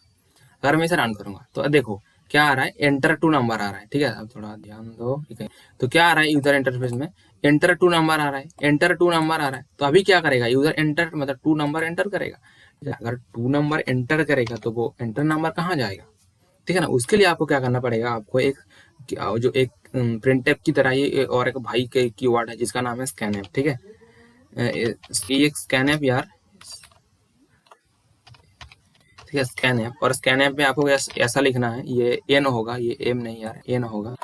Speaker 1: अगर मैं इसे रन करूंगा तो देखो क्या आ रहा है, एंटर टू नंबर आ रहा है, ठीक है। अब थोड़ा ध्यान दो, ठीक है। तो क्या आ रहा है यूजर इंटरफेस में, एंटर टू नंबर आ रहा है, एंटर टू नंबर आ रहा है। तो अभी क्या करेगा यूजर, एंटर मतलब टू नंबर एंटर करेगा। अगर टू नंबर एंटर करेगा तो वो एंटर नंबर कहाँ जाएगा, ठीक है ना। उसके लिए आपको क्या करना पड़ेगा, आपको एक जो एक प्रिंटफ की तरह ये और एक भाई के कीवर्ड है जिसका नाम है स्कैनएफ, ठीक है। ये स्कैनएफ यार, ठीक है, स्कैन ऐप। और स्कैन ऐप में आपको ऐसा लिखना है, ये एन होगा, ये एम नहीं यार, एन होगा।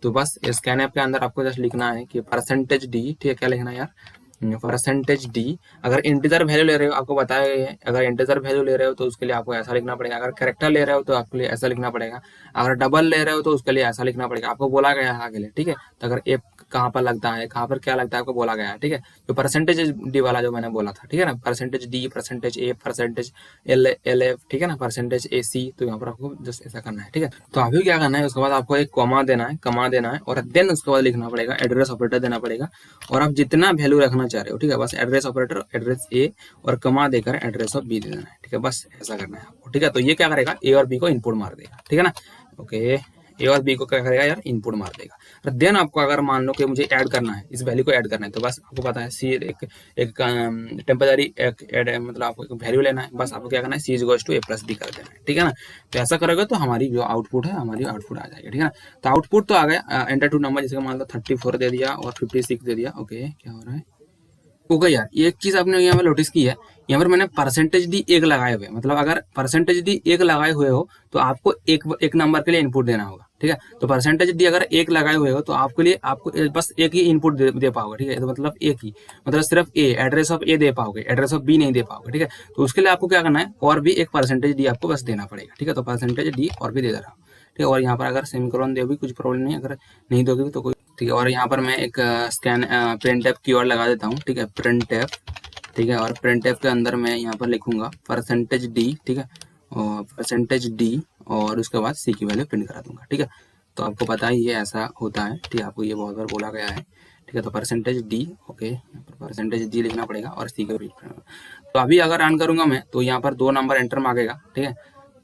Speaker 1: तो बस स्कैन ऐप के अंदर आपको जस्ट लिखना है कि परसेंटेज डी, ठीक है। क्या लिखना है यार, परसेंटेज डी। अगर इंटीजर वैल्यू ले रहे हो, आपको बताया गया है, अगर इंटीजर वैल्यू ले रहे हो तो उसके लिए आपको ऐसा लिखना पड़ेगा। अगर कैरेक्टर ले रहे हो तो आपके लिए ऐसा लिखना पड़ेगा। अगर डबल ले रहे हो तो उसके लिए ऐसा लिखना पड़ेगा, आपको बोला गया है आगे लिए, ठीक है। तो अगर एफ कहाँ पर लगता है, कहाँ पर क्या लगता है, आपको बोला गया है, ठीक है। तो परसेंटेज डी वाला जो मैंने बोला था, ठीक है ना, परसेंटेज डी, परसेंटेज ए, परसेंटेज एल एफ, ठीक है ना, परसेंटेज ए सी। तो यहाँ पर आपको जस्ट ऐसा करना है, ठीक है। तो अभी क्या करना है, उसके बाद आपको एक कॉमा देना है, कमा देना है, और देन उसके बाद लिखना पड़ेगा एड्रेस ऑपरेटर देना पड़ेगा। और आप जितना वैल्यू रखना चाह रहे हो, ठीक है, बस एड्रेस ऑपरेटर एड्रेस ए और कमा देकर एड्रेस ऑफ बी दे देना है, ठीक है। बस ऐसा करना है आपको, ठीक है। तो ये क्या करेगा, ए और बी को इनपुट मार देगा, ठीक है ना। ओके, ए और बी को क्या करेगा यार, इनपुट मार देगा। और देन आपको अगर मान लो कि मुझे ऐड करना है, इस वैल्यू को ऐड करना है, तो बस आपको पता है सी एक टेम्पररी मतलब आपको एक वैल्यू लेना है, बस आपको क्या करना है, C is equals to A plus B कर देना है, ठीक है ना। तो ऐसा करोगे तो हमारी जो आउटपुट है, हमारी आउटपुट आ जाएगी, ठीक है ना। तो आउटपुट तो आ गया, एंटर टू नंबर, जैसे मान लो 34 दे दिया और 56 दे दिया। ओके, क्या हो रहा है, होगा यार। एक चीज आपने यहाँ पर नोटिस की है, यहाँ पर मैंने परसेंटेज डी एक लगाए हुए, मतलब अगर परसेंटेज डी एक लगाए हुए हो तो आपको एक नंबर के लिए इनपुट देना होगा, ठीक है। तो परसेंटेज डी अगर एक लगाए हुए हो तो आपके लिए आपको बस एक ही इनपुट दे पाओगे, ठीक है। तो मतलब एक ही, मतलब सिर्फ ए, एड्रेस ऑफ ए दे पाओगे, एड्रेस ऑफ बी नहीं दे पाओगे, ठीक है। तो उसके लिए आपको क्या करना है, और भी एक परसेंटेज डी आपको बस देना पड़ेगा, ठीक है। तो परसेंटेज डी और भी दे रहा हूँ, ठीक है। और यहाँ पर अगर सेमीकोलन दे भी कुछ प्रॉब्लम नहीं, अगर नहीं दोगे तो कोई, ठीक है। और यहाँ पर मैं एक प्रिंटफ कीवर्ड लगा देता हूँ, ठीक है, प्रिंटफ, ठीक है। और प्रिंटफ के अंदर मैं यहाँ पर लिखूंगा परसेंटेज डी, ठीक है, और परसेंटेज डी, और उसके बाद सी की वैल्यू प्रिंट करा दूंगा, ठीक है। तो आपको पता है ये ऐसा होता है, ठीक है, आपको ये बहुत बार बोला गया है, ठीक है। तो परसेंटेज डी, ओके, यहाँ पर परसेंटेज डी लिखना पड़ेगा और सी का तो अभी अगर रन करूंगा मैं तो यहाँ पर 2 नंबर एंटर मांगेगा, ठीक है।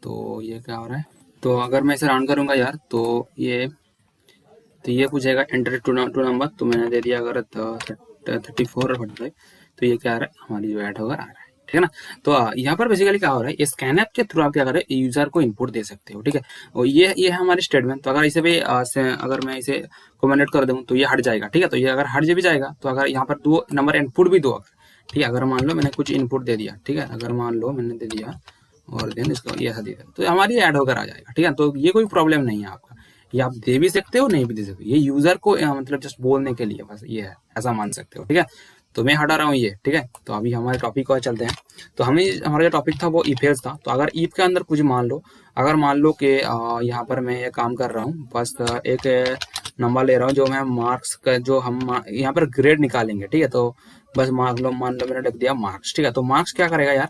Speaker 1: तो ये क्या हो रहा है, तो अगर मैं इसे रन करूंगा यार तो ये पूछेगा एंटर टू नंबर, तो मैंने दे दिया अगर 34 और 45, तो ये क्या आ रहा है, हमारी जो ऐड होगा आ रहा है, ठीक है ना। तो यहाँ पर बेसिकली क्या हो रहा है, इस स्कैन ऐप के थ्रू आप क्या करें, यूजर को इनपुट दे सकते हो, ठीक है। और ये है हमारी स्टेटमेंट। तो अगर इसे भी अगर मैं इसे कमेंट कर दूँ तो ये हट जाएगा, ठीक है। तो ये अगर हट भी जाएगा तो अगर यहाँ पर 2 नंबर इनपुट भी दो, ठीक है। अगर मान लो मैंने कुछ इनपुट दे दिया, ठीक है, अगर मान लो मैंने दे दिया और देन इसको ये ऐसा दे दें तो हमारी ऐड होकर आ जाएगा, ठीक है। तो ये कोई प्रॉब्लम नहीं है आपका, ये आप दे भी सकते हो नहीं भी दे सकते हो, ये यूजर को मतलब जस्ट बोलने के लिए बस ये है, ऐसा मान सकते हो, ठीक है। तो मैं हटा रहा हूँ ये, ठीक है। तो अभी हमारे टॉपिक को चलते हैं। तो हमें हमारा जो टॉपिक था वो if else था। तो अगर if के अंदर कुछ मान लो, अगर मान लो कि यहाँ पर मैं ये काम कर रहा हूँ, बस एक नंबर ले रहा हूँ जो मैं मार्क्स का जो हम यहाँ पर ग्रेड निकालेंगे, ठीक है। तो बस मान लो मैंने लिख दिया मार्क्स, ठीक है। तो मार्क्स क्या करेगा यार,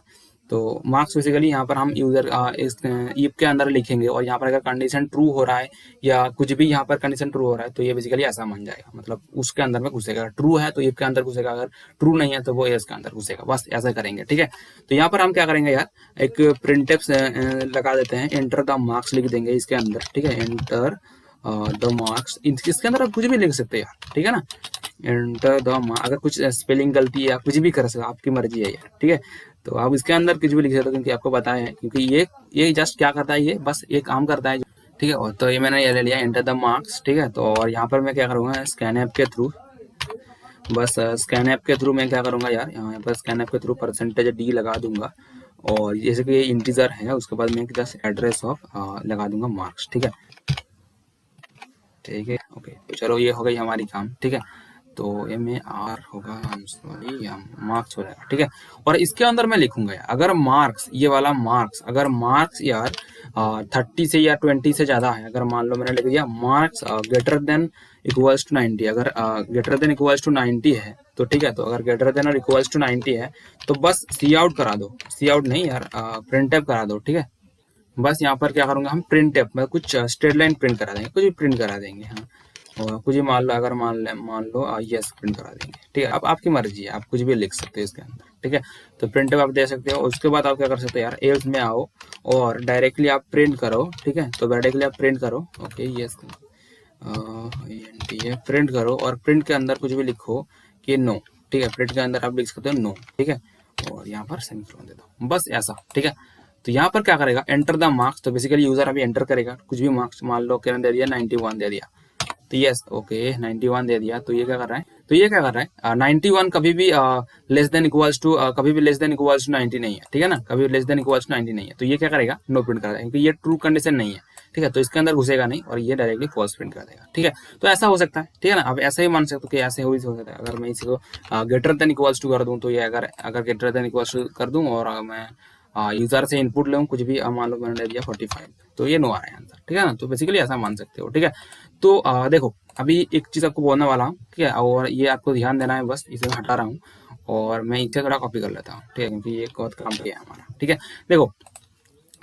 Speaker 1: तो मार्क्स बेसिकली यहाँ पर हम यूजर इस if के अंदर लिखेंगे, और यहाँ पर अगर कंडीशन ट्रू हो रहा है या कुछ भी यहाँ पर कंडीशन ट्रू हो रहा है तो ये बेसिकली ऐसा मान जाएगा, मतलब उसके अंदर में घुसेगा। ट्रू है तो if के अंदर घुसेगा, अगर ट्रू नहीं है तो वो एल्स के अंदर घुसेगा, बस ऐसा करेंगे, ठीक है। तो यहाँ पर हम क्या करेंगे यार, एक प्रिंटफ लगा देते हैं, एंटर द मार्क्स लिख देंगे इसके अंदर, ठीक है। एंटर द मार्क्स, इसके अंदर आप कुछ भी लिख सकते हैं यार, ठीक है ना। एंटर द अगर कुछ स्पेलिंग गलती या कुछ भी कर सकते, आपकी मर्जी है यार, ठीक है। तो आप इसके अंदर कुछ भी लिख सकते हो, क्योंकि आपको पता है, क्योंकि ये जस्ट क्या करता है, ये बस एक काम करता है, ठीक है। और तो ये मैंने ये ले लिया एंटर द मार्क्स, ठीक है। तो और यहाँ पर मैं क्या करूँगा, स्कैन ऐप के थ्रू, बस स्कैन ऐप के थ्रू मैं क्या करूँगा यार, यहाँ पर स्कैन ऐप के थ्रू परसेंटेज डी लगा दूंगा, और जैसे कि ये इंटीजर है उसके बाद मैं जस्ट एड्रेस ऑफ लगा दूंगा मार्क्स, ठीक है, ठीक है। ओके, तो चलो ये हो गई हमारी काम, ठीक है। तो MAR होगा, सॉरी या मार्क्स हो जाएगा, ठीक है। और इसके अंदर मैं लिखूंगा यार, अगर मार्क्स, ये वाला मार्क्स, अगर मार्क्स यार 30 से या 20 से ज्यादा है, अगर मान लो मैंने लिख दिया marks greater than equals to 90, अगर ग्रेटर देन इक्वल्स टू 90 है तो ठीक है। तो अगर ग्रेटर देन और इक्वल्स टू 90 है तो बस सी आउट करा दो, सी आउट नहीं यार, प्रिंट आउट करा दो, ठीक है। बस यहाँ पर क्या करूंगा, हम प्रिंट ऐप में कुछ स्ट्रेट लाइन प्रिंट करा देंगे, कुछ भी प्रिंट करा देंगे, हाँ। और कुछ भी मान लो, अगर मान लो यस प्रिंट करा देंगे, ठीक है। अब आपकी मर्जी है, आप कुछ भी लिख सकते हो इसके अंदर, ठीक है। तो प्रिंट आप दे सकते हो। उसके बाद आप क्या कर सकते हो यार, एल्स में आओ और डायरेक्टली आप प्रिंट करो, ठीक है। तो डायरेक्टली आप प्रिंट करो, ओके, यस प्रिंट करो, और प्रिंट के अंदर कुछ भी लिखो कि नो, ठीक है। प्रिंट के अंदर आप लिख सकते हो नो, ठीक है। और यहाँ पर सेमीकोलन दे दो, बस ऐसा, ठीक है। तो यहाँ पर क्या करेगा, एंटर द मार्क्स, तो बेसिकली यूजर अभी एंटर करेगा कुछ भी मार्क्स, मान लो किरण दे दिया 91 दे दिया, तो यस ओके 91 दे दिया। तो ये क्या कर रहा है, तो ये क्या कर रहा है, 91 कभी भी लेस देन इक्वल्स टू, कभी भी लेस देन इक्वल्स टू 90 नहीं है, ठीक है ना, कभी लेस देन इक्वल्स टू 90 नहीं है। तो ये क्या करेगा, नो प्रिंट करेगा, क्योंकि ये ट्रू कंडीशन नहीं है, ठीक है। तो इसके अंदर घुसेगा नहीं, और ये डायरेक्टली फॉल्स प्रिंट कर देगा, ठीक है। तो ऐसा हो सकता है, ठीक है ना। अब ऐसा ही मान सकते हो कि ऐसे हो सकता है, अगर मैं इसको ग्रेटर देन इक्वल्स टू कर दूं, तो ये अगर ग्रेटर देन इक्वल्स टू कर दूं और मैं यूजर से इनपुट लूँ कुछ भी, मान लो मैंने ले दिया 45, तो ये नो आ रहा है आंसर, ठीक है ना। तो बेसिकली ऐसा मान सकते हो, ठीक है। तो देखो अभी एक चीज आपको बोलने वाला हूँ, ठीक है, और ये आपको ध्यान देना है, बस इसे हटा रहा हूँ और मैं इसे थोड़ा कॉपी कर लेता हूँ, ठीक है, क्योंकि ये बहुत काम किया है हमारा, ठीक है। देखो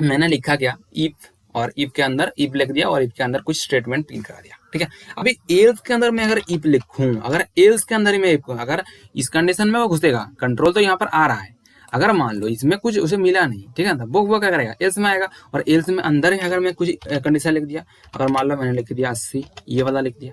Speaker 1: मैंने लिखा क्या, इफ, और इफ के अंदर इफ लिख दिया, और इफ के अंदर कुछ स्टेटमेंट प्रिंट करा दिया, ठीक है। अभी एल्स के अंदर मैं अगर इफ लिखूं, अगर एल्स के अंदर ही मैं इफ, अगर इस कंडीशन में वो घुसेगा, कंट्रोल तो यहाँ पर आ रहा है, अगर मान लो इसमें कुछ उसे मिला नहीं, ठीक है ना, वो क्या करेगा, एल्स में आएगा, और एल्स में अंदर ही अगर मैं कुछ कंडीशन लिख दिया, अगर मान लो मैंने लिख दिया 80, ये वाला लिख दिया,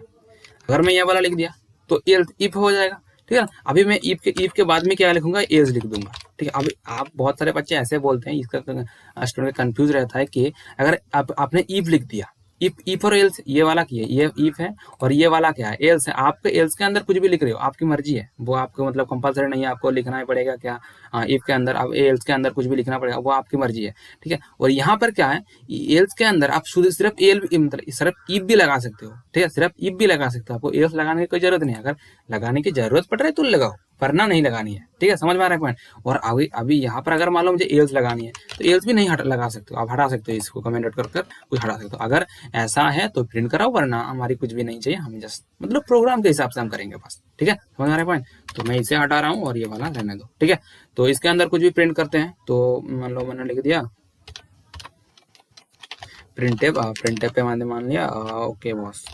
Speaker 1: अगर मैं ये वाला लिख दिया तो एल्स इफ हो जाएगा, ठीक है ना। अभी मैं इफ के बाद में क्या लिखूंगा, एल्स लिख दूंगा, ठीक है। अभी आप बहुत सारे बच्चे ऐसे बोलते हैं, इसका स्टूडेंट कंफ्यूज रहता है कि अगर आपने इफ लिख दिया, इफ और एल्स, ये वाला की है, ये इफ है और ये वाला क्या है, एल्स है। आपके एल्स के अंदर कुछ भी लिख रहे हो, आपकी मर्जी है, वो आपको मतलब कंपलसरी नहीं है, आपको लिखना ही पड़ेगा क्या, इफ के अंदर, अब एल्स के अंदर कुछ भी लिखना पड़ेगा, वो आपकी मर्जी है, ठीक है। और यहाँ पर क्या है, एल्स के अंदर आप सिर्फ एल मतलब सिर्फ इफ भी लगा सकते हो, ठीक है, सिर्फ इफ भी लगा सकते हो, आपको एल्स लगाने की कोई जरूरत नहीं है। अगर लगाने की जरूरत पड़ रही है तो लगाओ, वरना नहीं लगानी है, ठीक है, समझ में आ रहा है पॉइंट। और अभी यहाँ पर अगर मान लो मुझे एल्स लगानी है तो एल्स भी नहीं लगा सकते हो, आप हटा सकते हो, इसको कमेंट कर कुछ हटा सकते हो। अगर ऐसा है तो प्रिंट कराओ, वरना हमारी कुछ भी नहीं चाहिए, हम जस्ट मतलब प्रोग्राम के हिसाब से हम करेंगे बस, ठीक है, समझ में आ रहा है पॉइंट। तो मैं इसे हटा रहा हूँ और ये वाला रहने दो, ठीक है। तो इसके अंदर कुछ भी प्रिंट करते हैं, तो मान लो मैंने लिख दिया प्रिंट टेप पे मान लिया, ओके बॉस,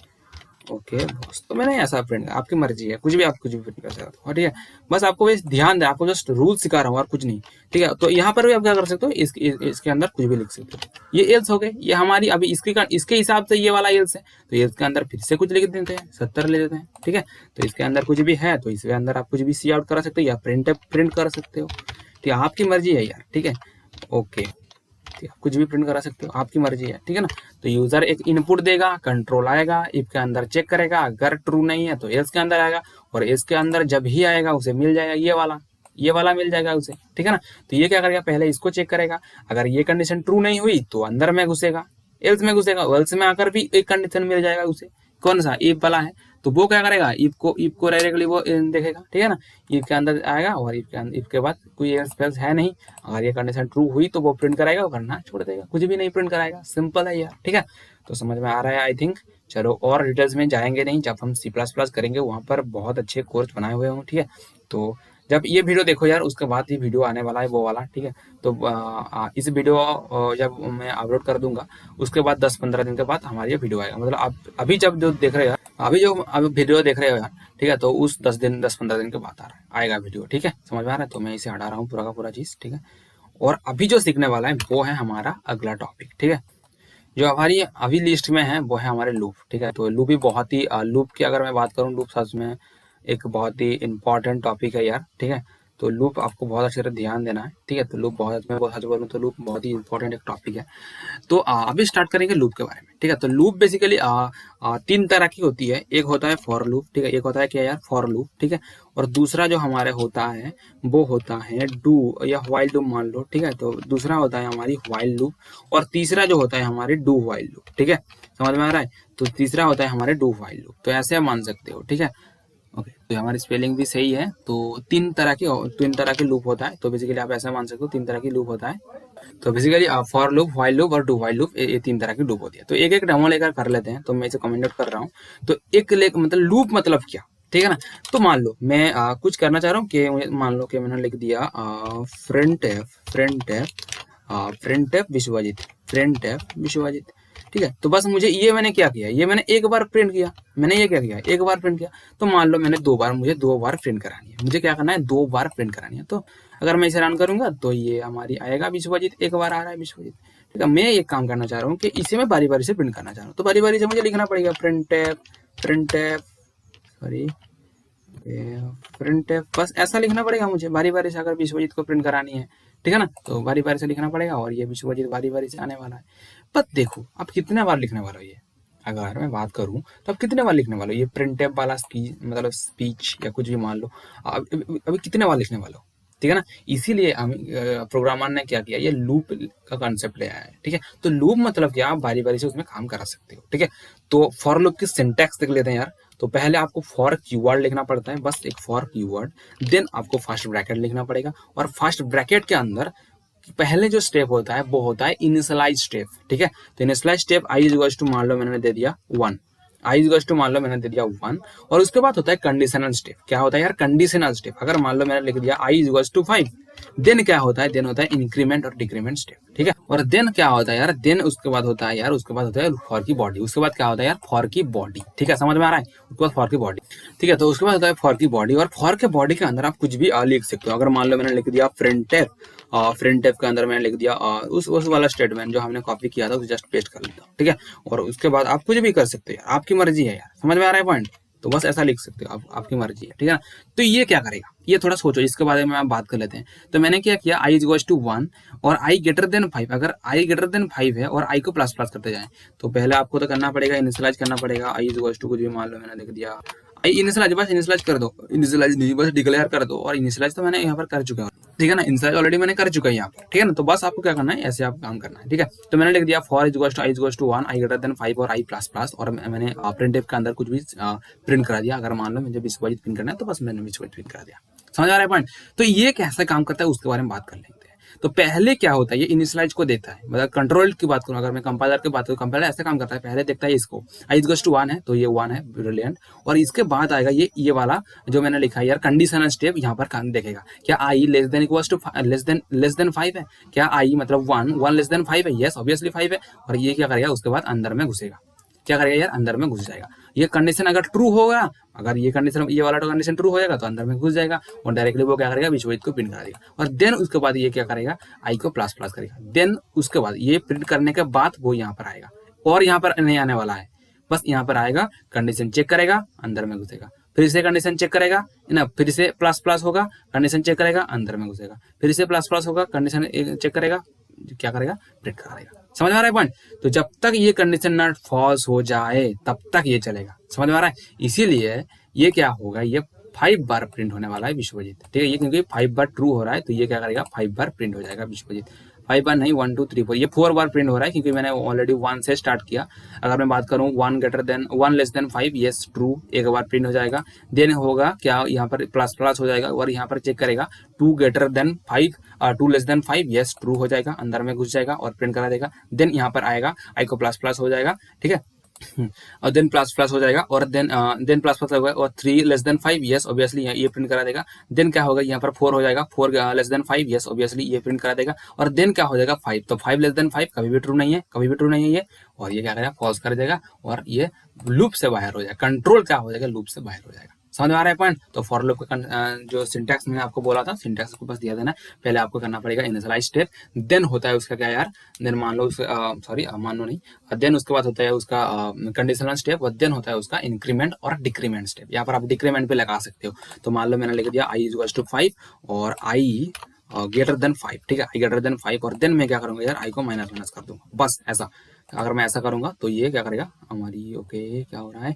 Speaker 1: ओके बॉस। तो मैंने ऐसा प्रिंट, आपकी मर्जी है, कुछ भी आप कुछ भी प्रिंट कर सकते हो, ठीक है। बस आपको बस ध्यान दे, आपको जस्ट रूल सिखा रहा हूँ और कुछ नहीं, ठीक है। तो यहाँ पर भी आप क्या कर सकते हो, इसके अंदर कुछ भी लिख सकते हो। ये एल्स हो गए, ये हमारी अभी इसके हिसाब से ये वाला एल्स है, तो एल्स के अंदर फिर से कुछ लिख देते हैं, 70 ले देते हैं, ठीक है। तो इसके अंदर कुछ भी है तो इसके अंदर आप कुछ भी सी आउट करा सकते हो या प्रिंट कर सकते हो, ठीक है, आपकी मर्जी है यार, ठीक है, ओके। कुछ भी प्रिंट करा सकते हो, आपकी मर्जी है, ठीक है ना। तो यूजर एक इनपुट देगा, कंट्रोल आएगा, इफ के अंदर चेक करेगा, अगर ट्रू नहीं है तो एल्स के अंदर आएगा, और एल्स के अंदर जब ही आएगा उसे मिल जाएगा ये वाला, ये वाला मिल जाएगा उसे, ठीक है ना। तो ये क्या करेगा, पहले इसको चेक करेगा, अगर ये कंडीशन ट्रू नहीं हुई तो अंदर में घुसेगा, एल्स में घुसेगा, एल्स में आकर भी एक कंडीशन मिल जाएगा उसे, कौन सा, इफ वाला है, तो वो क्या करेगा, इफ को डायरेक्टली वो देखेगा, ठीक है ना। इफ के अंदर आएगा और इफ के बाद कोई एल्स है नहीं, अगर ये कंडीशन ट्रू हुई तो वो प्रिंट कराएगा, वरना छोड़ देगा, कुछ भी नहीं प्रिंट कराएगा, सिंपल है यार, ठीक है। तो समझ में आ रहा है आई थिंक। चलो और डिटेल्स में जाएंगे नहीं, जब हम C++ करेंगे वहाँ पर बहुत अच्छे कोर्स बनाए हुए हों, ठीक है। तो जब ये वीडियो देखो यार, उसके बाद ही वीडियो आने वाला है वो वाला, ठीक है। तो इस वीडियो जब मैं अपलोड कर दूंगा उसके बाद 10-15 दिन के बाद हमारी ये वीडियो आएगा, मतलब आप अभी जब जो देख रहे हो, अभी वीडियो देख रहे हो यार, ठीक है, तो उस 10-15 दिन के बाद आएगा वीडियो, ठीक है, समझ में आ रहा है। तो मैं इसे हटा रहा हूँ पूरा का पूरा चीज़, ठीक है। और अभी जो सीखने वाला है वो है हमारा अगला टॉपिक, ठीक है। जो हमारी अभी लिस्ट में है वो है हमारे लूप, ठीक है। तो लूप भी बहुत ही लूप की अगर मैं बात करूँ, लूप सच में एक बहुत ही इंपॉर्टेंट टॉपिक है यार, ठीक है। तो लूप आपको बहुत अच्छे से ध्यान देना है, ठीक है। तो लूप मैं बहुत सच बोलूँ तो लूप बहुत ही इंपॉर्टेंट एक टॉपिक है। तो अभी स्टार्ट करेंगे लूप के बारे में, ठीक है। तो लूप बेसिकली 3 तरह की होती है, एक होता है फॉर लूप, ठीक है, एक होता है क्या यार, फॉर लूप, ठीक है। और दूसरा जो हमारे होता है वो होता है डू या व्हाइल लूप मान लो, ठीक है। तो दूसरा होता है हमारी व्हाइल लूप, और तीसरा जो होता है हमारे डू व्हाइल लूप, ठीक है, समझ में आ रहा है। तो तीसरा होता है हमारे डू व्हाइल लूप, तो ऐसे आप मान सकते हो, ठीक है। ओके, तो हमारी स्पेलिंग भी सही है। तो तीन तरह के लूप होता है, तो बेसिकली आप ऐसा मान सकते हो 3 तरह की लूप होता है। तो basically for loop, while loop और डू व्हाइल लूप, ये 3 तरह की लूप होती है। तो एक एक डेमो लेकर कर लेते हैं। तो मैं इसे कमेंट आउट कर रहा हूँ। तो एक मतलब लूप मतलब क्या, ठीक है ना। तो मान लो मैं कुछ करना चाह रहा हूँ कि मान लो कि मैंने लिख दिया फ्रंट एफ विश्वजीत, ठीक है। तो बस मुझे ये मैंने क्या किया, ये मैंने एक बार प्रिंट किया, मैंने ये क्या किया, एक बार प्रिंट किया। तो मान लो मैंने मुझे 2 बार प्रिंट करानी है, मुझे क्या करना है, 2 बार प्रिंट करानी है। तो अगर मैं इसे रन करूंगा तो ये हमारी आएगा विश्वजीत, एक बार आ रहा है विश्वजीत, ठीक है। मैं एक काम करना चाह रहा हूँ कि इसे मैं बारी बारी से प्रिंट करना चाह रहा हूँ। तो बारी बारी से मुझे लिखना पड़ेगा प्रिंट एफ, बस ऐसा लिखना पड़ेगा मुझे बारी बारी से, अगर विश्वजीत को प्रिंट करानी है, ठीक है ना। तो बारी बारी से लिखना पड़ेगा, और ये विश्वजीत बारी बारी से आने वाला है। पर देखो आप कितने बार लिखने वाला हो, ये अगर मैं बात करूं तो आप कितने बार लिखने वाले हो, ये प्रिंट एफ वाला मतलब स्पीच या कुछ भी मान लो, अभी कितने बार लिखने वाले हो, ठीक है ना। इसीलिए हम प्रोग्रामर ने क्या किया, ये लूप का कॉन्सेप्ट ले आया है, ठीक है। तो लूप मतलब क्या, आप बारी बारी से उसमें काम करा सकते हो, ठीक है। तो फॉर लूप की सिंटैक्स देख लेते हैं यार। तो पहले आपको फॉर कीवर्ड लिखना पड़ता है, बस एक फॉर कीवर्ड, देन आपको फर्स्ट ब्रैकेट लिखना पड़ेगा, और फर्स्ट ब्रैकेट के अंदर पहले जो स्टेप होता है वो होता है इनिशियलाइज स्टेप, ठीक है। तो initialise step i is equals to मान लो मैंने दे दिया 1, आई इज इक्वल्स टू मान लो मैंने दे दिया 1, और उसके बाद होता है कंडीशनल स्टेप। क्या होता है यार, कंडीशनल स्टेप, अगर मान लो मैंने लिख दिया आई इज इक्वल्स टू 5, देन क्या होता है, देन होता है इंक्रीमेंट और डिक्रीमेंट स्टेप, ठीक है। और देन क्या होता है यार, देन उसके बाद होता है यार, उसके बाद होता है फॉर की बॉडी, उसके बाद क्या होता है यार, फॉर की बॉडी, ठीक है, समझ में आ रहा है। उसके बाद फॉर की बॉडी, ठीक है। तो उसके बाद होता है फॉर की बॉडी, और फॉर के बॉडी के अंदर आप कुछ भी लिख सकते हो। अगर मान लो मैंने लिख दिया फ्रंट एफ के अंदर मैंने लिख दिया उस वाला स्टेटमेंट जो हमने कॉपी किया था, उसे जस्ट पेस्ट कर लेता हूँ, ठीक है। और उसके बाद आप कुछ भी कर सकते हो यार, आपकी मर्जी है यार, समझ में आ रहा है पॉइंट। तो बस ऐसा लिख सकते हो आप, आपकी मर्जी है, ठीक है ना। तो ये क्या करेगा, ये थोड़ा सोचो, इसके बारे में आप बात कर लेते हैं। तो मैंने क्या किया, आई इज इक्वल्स टू 1 और आई ग्रेटर देन 5, अगर आई ग्रेटर देन 5 है और आई को प्लस प्लस करते जाएं, तो पहले आपको तो करना पड़ेगा, इनिशियलाइज करना पड़ेगा। आई इज इक्वल्स टू कुछ भी मान लो मैंने लिख दिया आई इनिशियलाइज, बस इनिशियलाइज कर दो, इनिशियलाइज नहीं बस डिक्लेयर कर दो, और इनिशियलाइज तो मैंने यहाँ पर कर चुका हूँ, ठीक है ना। इनिशियलाइज ऑलरेडी मैंने कर चुका है यहाँ पर, ठीक है ना। तो बस आपको क्या करना है, ऐसे आप काम करना है, ठीक है। तो मैंने लिख दिया for is equals to i is equals to 1, i greater than 5 और आई प्लस प्लस, और मैंने प्रिंट एफ के अंदर कुछ भी प्रिंट करा दिया। अगर मान लो मुझे विश्वजीत प्रिंट करना है तो बस मैंने विश्वजीत प्रिंट करा दिया, समझ आ रहा है पॉइंट। तो ये कैसे काम करता है उसके बारे में बात कर लेंगे। तो पहले क्या होता है, ये इनिशियलाइज को देता है, मतलब कंट्रोल की बात करूं, अगर मैं कंपाइलर की बात करूं, कंपाइलर ऐसे काम करता है, पहले देखता है इसको आई इक्वल्स टू 1 है तो ये 1 है, ब्रिलियंट। और इसके बाद आएगा ये वाला जो मैंने लिखा है यार, कंडीशनल स्टेप, यहाँ पर काम देखेगा क्या I less than equals to less than 5 है, क्या आई मतलब 1 लेस देन 5 है, यस ऑब्वियसली 5 है। और ये क्या करेगा, उसके बाद अंदर में घुसेगा, क्या करेगा यार, अंदर में घुस जाएगा। ये कंडीशन अगर ट्रू होगा, अगर ये कंडीशन, ये वाला तो कंडीशन ट्रू हो जाएगा तो अंदर में घुस जाएगा, और डायरेक्टली वो क्या करेगा, विश्वजीत को प्रिंट करा देगा। और देन उसके बाद ये क्या करेगा, आई को प्लस प्लस करेगा। देन उसके बाद ये प्रिंट करने के बाद वो यहाँ पर आएगा, और यहाँ पर नहीं आने वाला है, बस यहाँ पर आएगा, कंडीशन चेक करेगा, अंदर में घुसेगा, फिर से कंडीशन चेक करेगा ना, फिर से प्लस प्लस होगा, कंडीशन चेक करेगा, अंदर में घुसेगा, फिर से प्लस प्लस होगा, कंडीशन चेक करेगा, क्या करेगा, प्रिंट करेगा। समझ में आ रहा है पॉइंट। तो जब तक ये कंडीशन नॉट फॉल्स हो जाए तब तक ये चलेगा, समझ में आ रहा है। इसीलिए ये क्या होगा, ये 5 बार प्रिंट होने वाला है विश्वजीत, ठीक है। ये क्योंकि 5 बार ट्रू हो रहा है तो ये क्या करेगा 5 बार प्रिंट हो जाएगा विश्वजीत। 5 बार नहीं 1 2 3 4, ये 4 बार प्रिंट हो रहा है क्योंकि मैंने ऑलरेडी 1 से स्टार्ट किया। अगर मैं बात करूं 1 लेस देन 5, यस ट्रू, एक बार प्रिंट हो जाएगा। देन होगा क्या, यहाँ पर प्लस प्लस हो जाएगा और यहाँ पर चेक करेगा 2 greater than 5, 2 less than 5, yes true हो जाएगा, अंदर में घुस जाएगा और प्रिंट करा देगा। देन यहाँ पर आएगा आई को प्लस प्लस हो जाएगा, ठीक है। और देन प्लस प्लस हो जाएगा और देन प्लस प्लस होगा और 3 लेस देन 5, यस ऑब्वियसली ये प्रिंट करा देगा। देन क्या होगा यहाँ पर 4 हो जाएगा, 4 लेस देन 5, यस ऑब्वियसली ये प्रिंट करा देगा। और देन क्या हो जाएगा 5, तो 5 लेस देन 5 कभी भी ट्रू नहीं है, कभी भी ट्रू नहीं है ये, और ये क्या करेगा फॉल्स कर देगा और ये लूप से बाहर हो जाएगा। कंट्रोल क्या हो जाएगा, लूप से बाहर हो जाएगा। समझ में आ रहा है पॉइंट। तो फॉर लूप का जो सिंटैक्स मैंने आपको बोला था, सिंटैक्स को बस दिया देना है। पहले आपको करना पड़ेगा इनिशियलाइज स्टेप, देन होता है उसका क्या यार, देन मान लो सॉरी मान लो नहीं, देन उसके बाद होता है उसका कंडीशनल स्टेप, और देन होता है उसका इंक्रीमेंट और डिक्रीमेंट स्टेप। यहाँ पर आप डिक्रीमेंट पे लगा सकते हो। तो मान लो मैंने लिख दिया i इक्वल्स टू 5 और i ग्रेटर देन 5, ठीक है, i ग्रेटर देन 5, और देन मैं क्या करूंगा यार i को माइनस माइनस कर दूंगा, बस ऐसा। अगर मैं ऐसा करूंगा तो ये क्या करेगा हमारी, ओके क्या हो रहा है,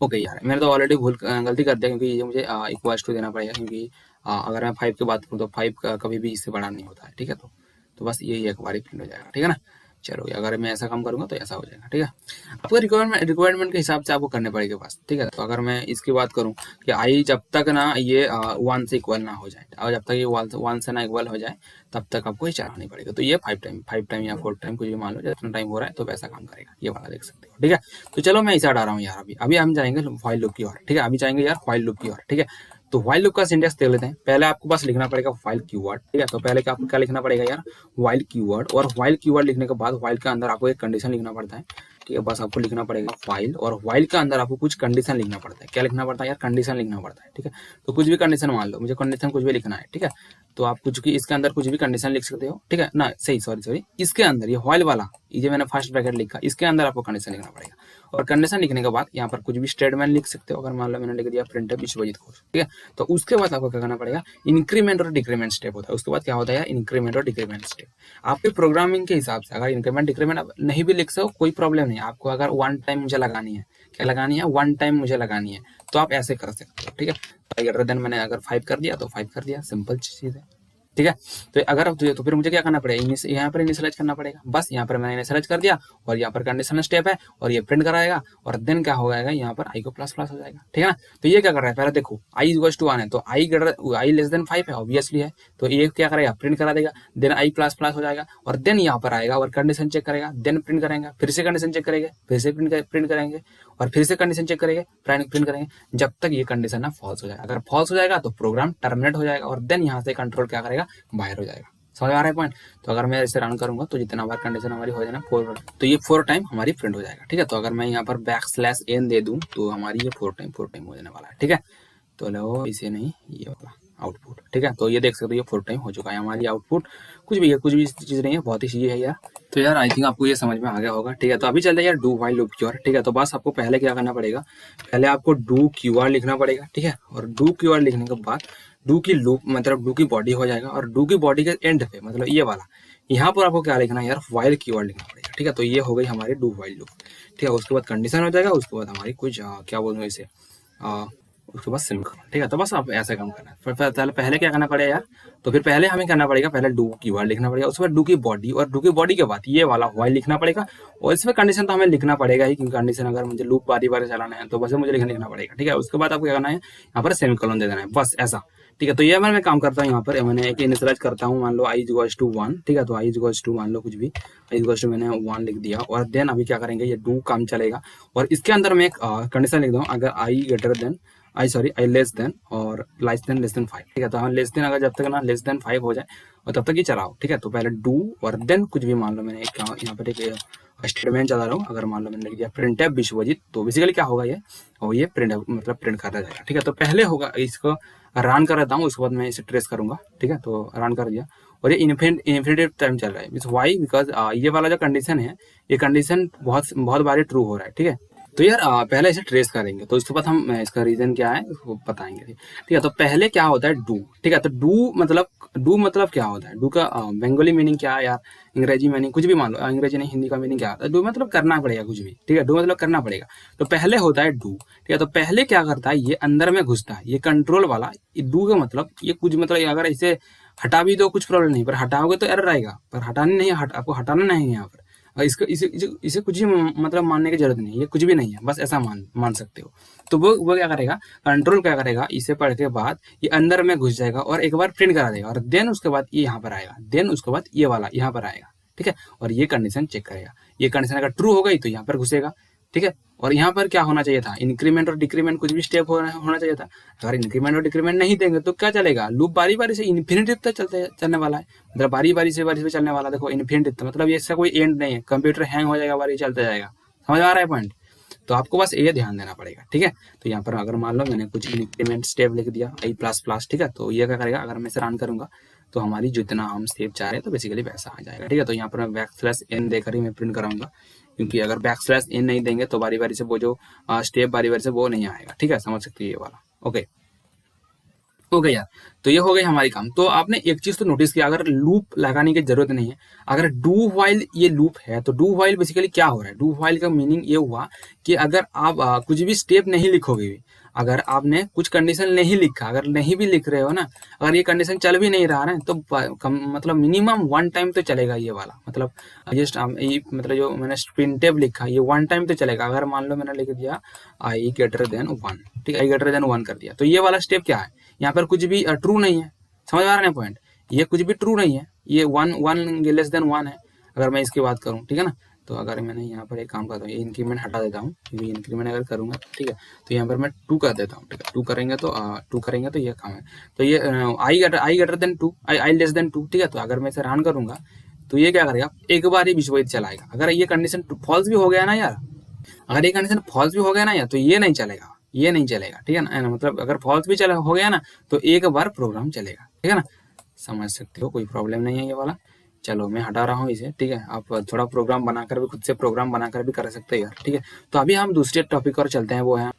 Speaker 1: ओके यार मैंने तो ऑलरेडी गलती कर दिया क्योंकि ये मुझे इक्वल्स टू देना पड़ेगा, क्योंकि अगर मैं 5 की बात करूँ तो 5 कभी भी इससे बड़ा नहीं होता है, ठीक है। तो बस यही एक बार ही प्रिंट हो जाएगा, ठीक है ना। चलो अगर मैं ऐसा काम करूंगा तो ऐसा हो जाएगा, ठीक है। आपको रिक्वायरमेंट के हिसाब से आपको करने पड़ेगा बस, ठीक है। तो अगर मैं इसकी बात करूं कि आई जब तक ना ये 1 से इक्वल ना हो जाए, और जब तक ये 1 से ना इक्वल हो जाए तब तक आपको ये चलानी पड़ेगा। तो ये 5 टाइम या 4 टाइम कुछ भी मान लो, जितना टाइम हो रहा है तो वैसा काम करेगा, ये वाला देख सकते हो, ठीक है। तो चलो मैं इसे हटा रहा हूँ यार, अभी हम जाएंगे व्हाइल लूप की ओर, ठीक है। अभी जाएंगे यार व्हाइल लूप की ओर, ठीक है। तो व्हाइल लूप का सिंटैक्स देख लेते हैं। पहले आपको बस लिखना पड़ेगा व्हाइल कीवर्ड, ठीक है। तो पहले आपको क्या लिखना पड़ेगा यार, व्हाइल कीवर्ड, और व्हाइल कीवर्ड लिखने के बाद व्हाइल के अंदर आपको एक कंडीशन लिखना पड़ता है, ठीक है। बस आपको लिखना पड़ेगा व्हाइल, और व्हाइल के अंदर आपको कुछ कंडीशन लिखना पड़ता है। क्या लिखना पड़ता है यार, कंडीशन लिखना पड़ता है, ठीक है। तो कुछ भी कंडीशन मान लो, मुझे कंडीशन कुछ भी लिखना है, ठीक है। तो आप कुछ भी इसके अंदर कुछ भी कंडीशन लिख सकते हो, ठीक है ना। सॉरी इसके अंदर ये व्हाइल वाला, ये जो मैंने फर्स्ट ब्रैकेट लिखा, इसके अंदर आपको कंडीशन लिखना पड़ेगा। और कंडीशन लिखने के बाद यहाँ पर कुछ भी स्टेटमेंट लिख सकते हो। अगर मान लो मैंने लिख दिया प्रिंट विश्वजीत घोष, ठीक है। तो उसके बाद आपको क्या करना पड़ेगा, इंक्रीमेंट और डिक्रीमेंट स्टेप होता है। उसके बाद क्या होता है, इंक्रीमेंट और डिक्रीमेंट स्टेप। आपके प्रोग्रामिंग के हिसाब से अगर इंक्रीमेंट डिक्रीमेंट आप नहीं भी लिख सकते हो, कोई प्रॉब्लम नहीं। आपको अगर 1 टाइम मुझे लगानी है, क्या लगानी है, 1 टाइम मुझे लगानी है, तो आप ऐसे कर सकते हो, ठीक है। ग्रेटर देन मैंने अगर 5 कर दिया तो 5 कर दिया, सिंपल चीज है, ठीक है। तो अगर तो फिर मुझे क्या करना पड़ेगा, यहाँ पर इनिशियलाइज करना पड़ेगा। बस यहाँ पर मैंने इनिशियलाइज कर दिया और यहाँ पर कंडीशनल स्टेप है और ये प्रिंट कराएगा, और देन क्या हो जाएगा, यहाँ पर आई को प्लस प्लस हो जाएगा, ठीक है ना। तो ये क्या कर रहा है, पहले देखो आई इक्वल्स टू 1 है, तो आई लेस देन 5 है ऑब्वियसली है, तो ये क्या करेगा, प्रिंट करा देगा। देन आई प्लस प्लस हो जाएगा और देन यहाँ पर आएगा और कंडीशन चेक करेगा, देन प्रिंट करेंगे, फिर से कंडीशन चेक करेंगे, फिर से प्रिंट करेंगे, और फिर से कंडीशन चेक करेंगे, प्रिंट करेंगे, जब तक ये कंडीशन ना फॉल्स हो जाएगा। अगर फॉल्स हो जाएगा तो प्रोग्राम टर्मिनेट हो जाएगा और देन यहाँ से कंट्रोल क्या करेगा, बाहर हो जाएगा। समझ आ रहा है पॉइंट। तो अगर मैं इसे रन करूंगा तो जितना बार कंडीशन हमारी हो जाए 4, तो ये 4 टाइम हमारी प्रिंट हो जाएगा, ठीक है। तो अगर मैं यहाँ पर \n दे दूं तो हमारी ये 4 टाइम हो जाने वाला है, ठीक है। तो लो इसे नहीं, ये वाला आउटपुट, ठीक है। तो ये देख सकते हो ये 4 टाइम हो चुका है हमारी आउटपुट। कुछ भी है, कुछ भी चीज नहीं है, बहुत ही चीज है यार। तो यार आई थिंक आपको ये समझ में आ गया होगा, ठीक है। तो अभी चलते हैं यार डू व्हाइल लूप की ओर, ठीक है। तो बस आपको पहले क्या करना पड़ेगा, पहले आपको डू कीवर्ड लिखना पड़ेगा, ठीक है। और डू कीवर्ड लिखने के बाद डू की लूप मतलब डू की बॉडी हो जाएगा, और डू की बॉडी के एंड पे मतलब ये वाला, यहाँ पर आपको क्या लिखना है यार, व्हाइल कीवर्ड लिखना पड़ेगा, ठीक है। तो ये हो गई हमारी डू व्हाइल लूप, ठीक है। उसके बाद कंडीशन हो जाएगा, उसके बाद हमारी कुछ क्या बोलूँ इसे, उसके बाद सेमीकोलन, ठीक है। तो बस आप ऐसा काम करना है। पहले क्या करना पड़ेगा यार, तो फिर पहले हमें करना पड़ेगा, पहले डू कीवर्ड लिखना पड़ेगा, उसके बाद डू की बॉडी, और डू की बॉडी के बाद ये वाला व्हाइल लिखना पड़ेगा। और इसमें कंडीशन तो हमें लिखना पड़ेगा ही, क्योंकि कंडीशन अगर मुझे लूप बारी बारी चलाना है तो बस मुझे लिखना पड़ेगा, ठीक है। उसके बाद आपको क्या करना है, यहाँ पर सेमीकोलन दे देना है, बस ऐसा, ठीक है। तो ये मैं काम करता हूँ, यहाँ पर मैंने एक इनिशियलाइज करता हूँ, मान लो i इक्वल्स टू 1, ठीक है। तो i इक्वल्स टू मान लो कुछ भी, i इक्वल्स टू मैंने 1 लिख दिया, और देन अभी क्या करेंगे, ये डू काम चलेगा, और इसके अंदर मैं एक कंडीशन लिख दूँ, अगर I greater than I less than और लेस देन 5, ठीक है। तो हाँ लेस देन, अगर जब तक ना लेस देन 5 हो जाए और तब तक ये चलाओ, ठीक है। तो पहले डू और देन कुछ भी, मान लो मैंने एक यहाँ पर एक स्टेटमेंट चला रहा हूँ, अगर मान लो मैंने लिख दिया प्रिंट विश्वजीत, तो बेसिकली क्या होगा ये, और ये प्रिंट मतलब प्रिंट करना जाएगा, ठीक है। तो पहले होगा इसको रन कर देता हूँ, उसके बाद मैं इसे ट्रेस करूंगा, ठीक है। तो रन कर दिया और ये इन्फिनिट टाइम चल रहा है, मींस वाई, बिकॉज ये वाला जो कंडीशन है, ये कंडीशन बहुत बारी ट्रू हो रहा है, ठीक है। तो यार पहले इसे ट्रेस करेंगे, तो इसके बाद हम इसका रीजन क्या है उसको बताएंगे। ठीक है, तो पहले क्या होता है डू। ठीक है, तो डू मतलब क्या होता है, डू का बंगाली मीनिंग क्या है यार, अंग्रेजी मीनिंग कुछ भी मान लो, अंग्रेजी नहीं हिंदी का मीनिंग क्या होता है, डू मतलब करना पड़ेगा कुछ भी। ठीक है, डू मतलब करना पड़ेगा, तो पहले होता है डू। ठीक है, तो पहले क्या करता है, ये अंदर में घुसता है, ये कंट्रोल वाला, ये डू का मतलब ये कुछ मतलब अगर इसे हटा भी दो कुछ प्रॉब्लम नहीं, पर हटाओगे तो एरर आएगा, पर हटाने नहीं, आपको हटाना नहीं है यहाँ पर। और इसको इसे कुछ भी मतलब मानने की जरूरत नहीं है, ये कुछ भी नहीं है, बस ऐसा मान सकते हो। तो वो क्या करेगा, कंट्रोल क्या करेगा, इसे पढ़ के बाद ये अंदर में घुस जाएगा और एक बार प्रिंट करा देगा, और देन उसके बाद ये यहाँ पर आएगा, देन उसके बाद ये वाला यहाँ पर आएगा। ठीक है, और ये कंडीशन चेक करेगा, ये कंडीशन अगर ट्रू हो गई तो यहाँ पर घुसेगा। ठीक है, और यहाँ पर क्या होना चाहिए था, इंक्रीमेंट और डिक्रीमेंट कुछ भी स्टेप होना चाहिए था। अगर इंक्रीमेंट और डिक्रीमेंट नहीं देंगे तो क्या चलेगा, लूप बारी बारी से इन्फिनिटी तक चलने वाला है, मतलब बारी बारी से चलने वाला। देखो इन्फिनिटी तक मतलब ये इसका कोई एंड नहीं है, कंप्यूटर हैंग हो जाएगा, बारी चलता जाएगा। समझ आ रहा है पॉइंट, तो आपको बस ये ध्यान देना पड़ेगा। ठीक है, तो यहाँ पर अगर मान लो मैंने कुछ इंक्रीमेंट स्टेप लिख दिया आई प्लस प्लस, ठीक है, तो ये क्या करेगा, अगर मैं इसे रन करूंगा तो हमारी जितना हम स्टेप चाह रहे हैं तो बेसिकली वैसा आ जाएगा। ठीक है, तो यहाँ पर मैं बैकस्लैश n देकर ही मैं प्रिंट कराऊंगा, क्योंकि अगर बैकस्लैश n नहीं देंगे तो बारी बारी से वो जो स्टेप बारी बारी से वो नहीं आएगा। ठीक है, समझ सकते हैं ये वाला। ओके ओके यार, तो ये हो गई हमारी काम। तो आपने एक चीज तो नोटिस किया, अगर लूप लगाने की जरूरत नहीं है, अगर डू वाइल ये लूप है, तो डू वाइल बेसिकली क्या हो रहा है, डू वाइल का मीनिंग ये हुआ कि अगर आप कुछ भी स्टेप नहीं लिखोगे भी, अगर आपने कुछ कंडीशन नहीं लिखा, अगर नहीं भी लिख रहे हो ना, अगर ये कंडीशन चल भी नहीं रहा ना, तो मतलब मिनिमम वन टाइम तो चलेगा ये वाला, मतलब ये मतलब जो मैंने प्रिंटेब लिखा ये वन टाइम तो चलेगा। अगर मान लो मैंने लिख दिया आई ग्रेटर देन वन, ठीक है, आई ग्रेटर देन वन कर दिया, तो ये वाला स्टेप क्या है, यहाँ पर कुछ भी ट्रू नहीं है। समझ आ रहा है पॉइंट, ये कुछ भी ट्रू नहीं है, ये वन लेस देन वन है। अगर मैं इसकी बात करूँ, ठीक है ना, तो अगर मैंने यहाँ पर एक काम करता हूँ, ये इंक्रीमेंट हटा देता हूँ, क्योंकि इंक्रीमेंट अगर करूँगा, ठीक है, तो यहाँ पर मैं टू कर देता हूँ। ठीक है, टू करेंगे तो ये काम है, तो ये I greater than two, I less than two. ठीक है, तो अगर मैं इसे रन करूंगा तो ये क्या करेगा, एक बार ही विश्वविद चलाएगा। अगर ये कंडीशन फॉल्स भी हो गया ना यार, अगर ये कंडीशन फॉल्स भी हो गया ना यार, तो ये नहीं चलेगा, ये नहीं चलेगा। ठीक है ना, मतलब अगर फॉल्स भी हो गया ना तो एक बार प्रोग्राम चलेगा। ठीक है ना, समझ सकते हो, कोई प्रॉब्लम नहीं है ये वाला। चलो मैं हटा रहा हूँ इसे। ठीक है, आप थोड़ा प्रोग्राम बनाकर भी, खुद से प्रोग्राम बनाकर भी कर सकते हैं यार। ठीक है, तो अभी हम दूसरे टॉपिक और चलते हैं, वो है,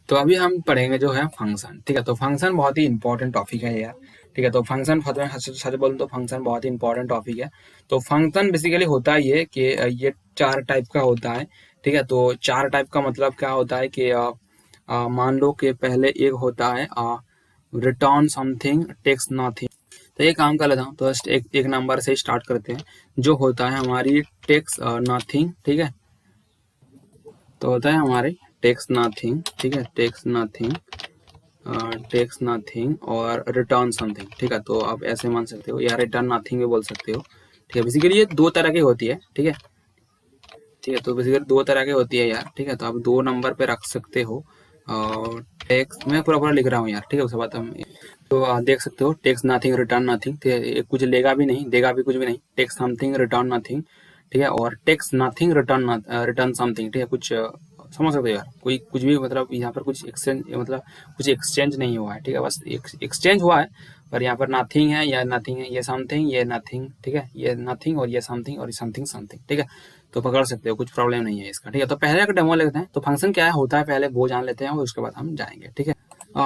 Speaker 1: तो अभी हम पढ़ेंगे जो है फंक्शन। ठीक है, तो फंक्शन बहुत ही इंपॉर्टेंट टॉपिक है यार। ठीक है, तो फंक्शन सच बोलूं तो फंक्शन बहुत ही इंपॉर्टेंट टॉपिक है। तो फंक्शन बेसिकली होता है ये कि ये चार टाइप का होता है। ठीक है, तो चार टाइप का मतलब क्या होता है कि मान लो कि पहले एक होता है रिटर्न समथिंग टेक्स नथिंग। तो ये काम कर लेता हूँ, तो एक नंबर से स्टार्ट करते हैं, जो होता है हमारी टेक्स नथिंग। ठीक है, तो होता है हमारी टेक्स नथिंग। ठीक है, टेक्स नथिंग और रिटर्न समथिंग। ठीक है, तो आप ऐसे मान सकते हो या रिटर्न नथिंग भी बोल सकते हो। ठीक है, बेसिकली ये दो तरह की होती है। ठीक है, ठीक है, तो बेसिकली दो तरह की होती है यार। ठीक है, तो आप दो नंबर पे रख सकते हो। और टेक्स मैं पूरा लिख रहा हूँ यार। ठीक है, उसके बाद हम तो देख सकते हो टेक्स नथिंग रिटर्न नथिंग, कुछ लेगा भी नहीं देगा भी कुछ भी नहीं, टेक्स समथिंग रिटर्न नथिंग। ठीक है, और टेक्स नथिंग रिटर्न समथिंग। ठीक है, कुछ समझ सकते हो यार, कोई कुछ भी मतलब यहाँ पर कुछ एक्सचेंज मतलब कुछ एक्सचेंज नहीं हुआ है। ठीक है, बस एक्सचेंज हुआ है, पर यहाँ पर नथिंग है या नथिंग है, ये समथिंग ये नथिंग। ठीक है, ये नथिंग और ये समथिंग और ये समथिंग समथिंग। ठीक है, तो पकड़ सकते हो, कुछ प्रॉब्लम नहीं है इसका। ठीक है, तो पहले का डेमो लेते हैं, तो फंक्शन क्या होता है पहले वो जान लेते हैं और उसके बाद हम जाएंगे। ठीक है,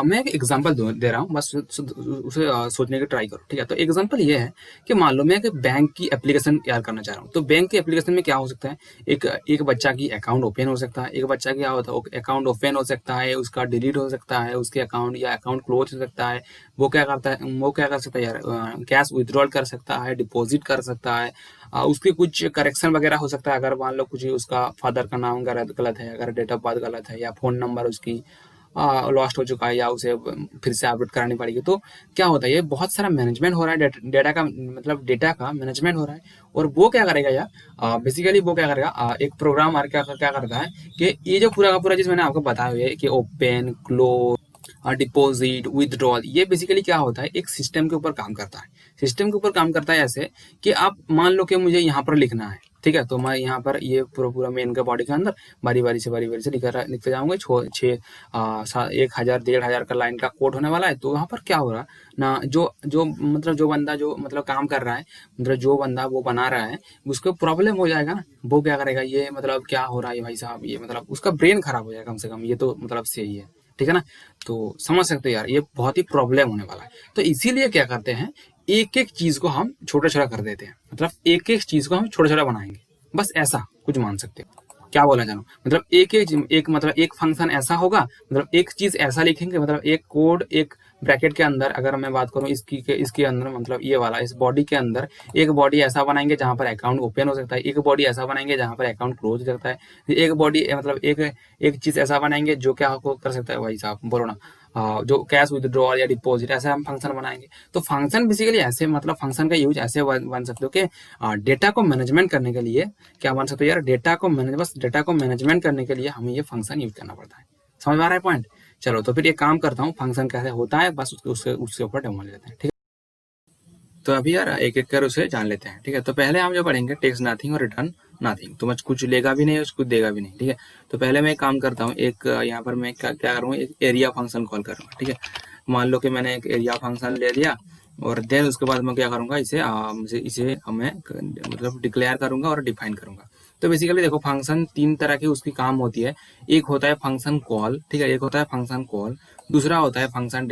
Speaker 1: मैं एक एग्जांपल दे रहा हूँ, बस उसे सोचने की ट्राई करो। ठीक है, तो एग्जांपल ये है कि मान लो मैं एक बैंक की एप्लीकेशन तैयार करना चाह रहा हूँ। तो बैंक की एप्लीकेशन में क्या हो सकता है, एक बच्चा की अकाउंट ओपन हो सकता है, एक बच्चा क्या होता है अकाउंट ओपन हो सकता है, उसका डिलीट हो सकता है, उसके अकाउंट या अकाउंट क्लोज हो सकता है। वो क्या कर सकता है यार, कैश विथड्रॉल कर सकता है, डिपॉजिट कर सकता है, उसके कुछ करेक्शन वगैरह हो सकता है। अगर मान लो कुछ उसका फादर का नाम गलत है, अगर डेट ऑफ बर्थ गलत है, या फोन नंबर उसकी लॉस्ट हो चुका है, या उसे फिर से अपडेट करानी पड़ेगी, तो क्या होता है ये बहुत सारा मैनेजमेंट हो रहा है, डेटा का मतलब डेटा का मैनेजमेंट हो रहा है। और वो क्या करेगा यार, बेसिकली वो क्या करेगा, एक प्रोग्राम क्या करता है कि ये जो पूरा का पूरा चीज मैंने आपको बताया हुआ है कि ओपन क्लोज डिपॉजिट विथड्रॉल, ये बेसिकली क्या होता है, एक सिस्टम के ऊपर काम करता है। सिस्टम के ऊपर काम करता है ऐसे कि आप मान लो कि मुझे यहाँ पर लिखना है। ठीक है। तो मैं यहाँ पर ये पूरा पूरा मेन के बॉडी के अंदर बारी बारी से लिखते जाऊंगा। 1000 1500 का लाइन का कोड होने वाला है। तो यहाँ पर क्या हो रहा है ना, जो जो मतलब जो बंदा जो मतलब काम कर रहा है, मतलब जो बंदा वो बना रहा है, उसको प्रॉब्लम हो जाएगा ना। वो क्या करेगा, ये मतलब क्या हो रहा है भाई साहब, ये मतलब उसका ब्रेन खराब हो जाएगा कम से कम, ये तो मतलब सही है। ठीक है ना। तो समझ सकते हो यार, ये बहुत ही प्रॉब्लम होने वाला है। तो इसीलिए क्या करते हैं, एक एक चीज को हम छोटा छोटा कर देते हैं, मतलब एक एक चीज को हम छोटा छोटा बनाएंगे, बस ऐसा कुछ मान सकते हो। क्या बोला जानू, मतलब एक मतलब एक फंक्शन ऐसा होगा, मतलब एक चीज ऐसा लिखेंगे, मतलब एक कोड एक ब्रैकेट के अंदर अगर मैं बात करूं इसके अंदर, मतलब ये वाला इस बॉडी के अंदर एक बॉडी ऐसा बनाएंगे जहां पर अकाउंट ओपन हो सकता है, एक बॉडी ऐसा बनाएंगे जहां पर अकाउंट क्लोज हो सकता है, एक बॉडी मतलब एक एक चीज ऐसा बनाएंगे जो क्या कर सकता है भाई साहब, बोलो ना। जो कैश विदड्रॉल या डिपॉजिट, ऐसे हम फंक्शन बनाएंगे। तो फंक्शन बेसिकली ऐसे, मतलब फंक्शन का यूज ऐसे बन सकते हो कि डेटा को मैनेजमेंट करने के लिए क्या बन सकते हो यार, बस डेटा को मैनेजमेंट करने के लिए हमें ये फंक्शन यूज करना पड़ता है। समझ में आ रहा है पॉइंट। चलो तो फिर ये काम करता हूँ, फंक्शन कैसे होता है बस उसके ऊपर डेमो लेते हैं। ठीक है। तो अभी यार एक एक कर उसे जान लेते हैं। ठीक है। तो पहले हम जो पढ़ेंगे टेक्स्ट नथिंग और रिटर्न नथिंग। तो मैं कुछ लेगा भी नहीं, कुछ देगा भी नहीं। ठीक है। तो पहले मैं एक काम करता हूँ, एक यहाँ पर मैं क्या करूँगा, एक एरिया फंक्शन कॉल करूँगा। ठीक है। मान लो कि मैंने एक एरिया फंक्शन ले लिया, और देन उसके बाद मैं क्या करूँगा, इसे मैं मतलब डिक्लेयर करूँगा और डिफाइन करूँगा। तो बेसिकली देखो, फंक्शन तीन तरह की उसकी काम होती है। एक होता है फंक्शन कॉल, ठीक है, एक होता है फंक्शन कॉल, दूसरा होता है फंक्शन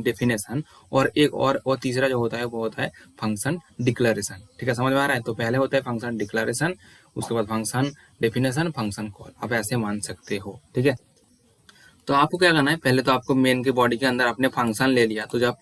Speaker 1: डेफिनेशन, और एक और तीसरा जो होता है वो होता है फंक्शन डिक्लेरेशन। ठीक है, समझ में आ रहा है। तो पहले होता है फंक्शन डिक्लेरेशन, उसके बाद फंक्शन डेफिनेशन, फंक्शन कॉल, आप ऐसे मान सकते हो। ठीक है। तो आपको क्या करना है, पहले तो आपको मेन के बॉडी के अंदर आपने फंक्शन ले लिया, तो जब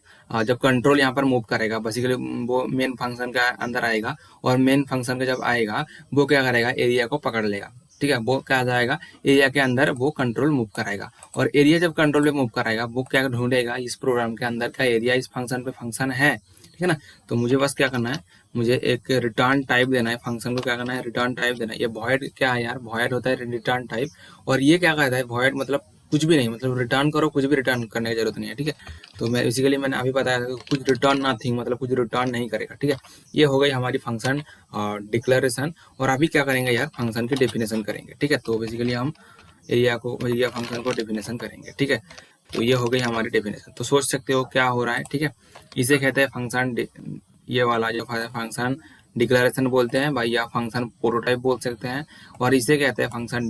Speaker 1: कंट्रोल यहाँ पर मूव करेगा, बेसिकली वो मेन फंक्शन का अंदर आएगा, और मेन फंक्शन का जब आएगा वो क्या करेगा, एरिया को पकड़ लेगा। ठीक है, वो क्या जाएगा एरिया के अंदर, वो कंट्रोल मूव कराएगा, और एरिया जब कंट्रोल पे मूव कराएगा वो क्या ढूंढेगा, इस प्रोग्राम के अंदर का एरिया इस फंक्शन पे फंक्शन है। ठीक है ना। तो मुझे बस क्या करना है, मुझे एक रिटर्न टाइप देना है, फंक्शन को क्या करना है, रिटर्न टाइप देना है। ये वॉइड क्या है यार, वॉइड होता है रिटर्न टाइप, और ये क्या कहता है, वॉइड मतलब कुछ भी नहीं, मतलब रिटर्न करो, कुछ भी रिटर्न करने की जरूरत नहीं है। ठीक है। तो मैं बेसिकली मैंने अभी बताया कि कुछ रिटर्न नथिंग, मतलब कुछ रिटर्न नहीं करेगा। ठीक है। ये हो गई हमारी फंक्शन डिक्लेरेशन। और अभी क्या करेंगे यार, फंक्शन की डेफिनेशन करेंगे। ठीक है। तो बेसिकली हम एरिया फंक्शन को डेफिनेशन करेंगे। ठीक है। तो ये हो गई हमारी डेफिनेशन। तो सोच सकते हो क्या हो रहा है। ठीक है। इसे कहते हैं फंक्शन, ये वाला जो फंक्शन डिक्लेरेशन बोलते हैं भाई, या फंक्शन प्रोटोटाइप बोल सकते हैं, और इसे कहते हैं फंक्शन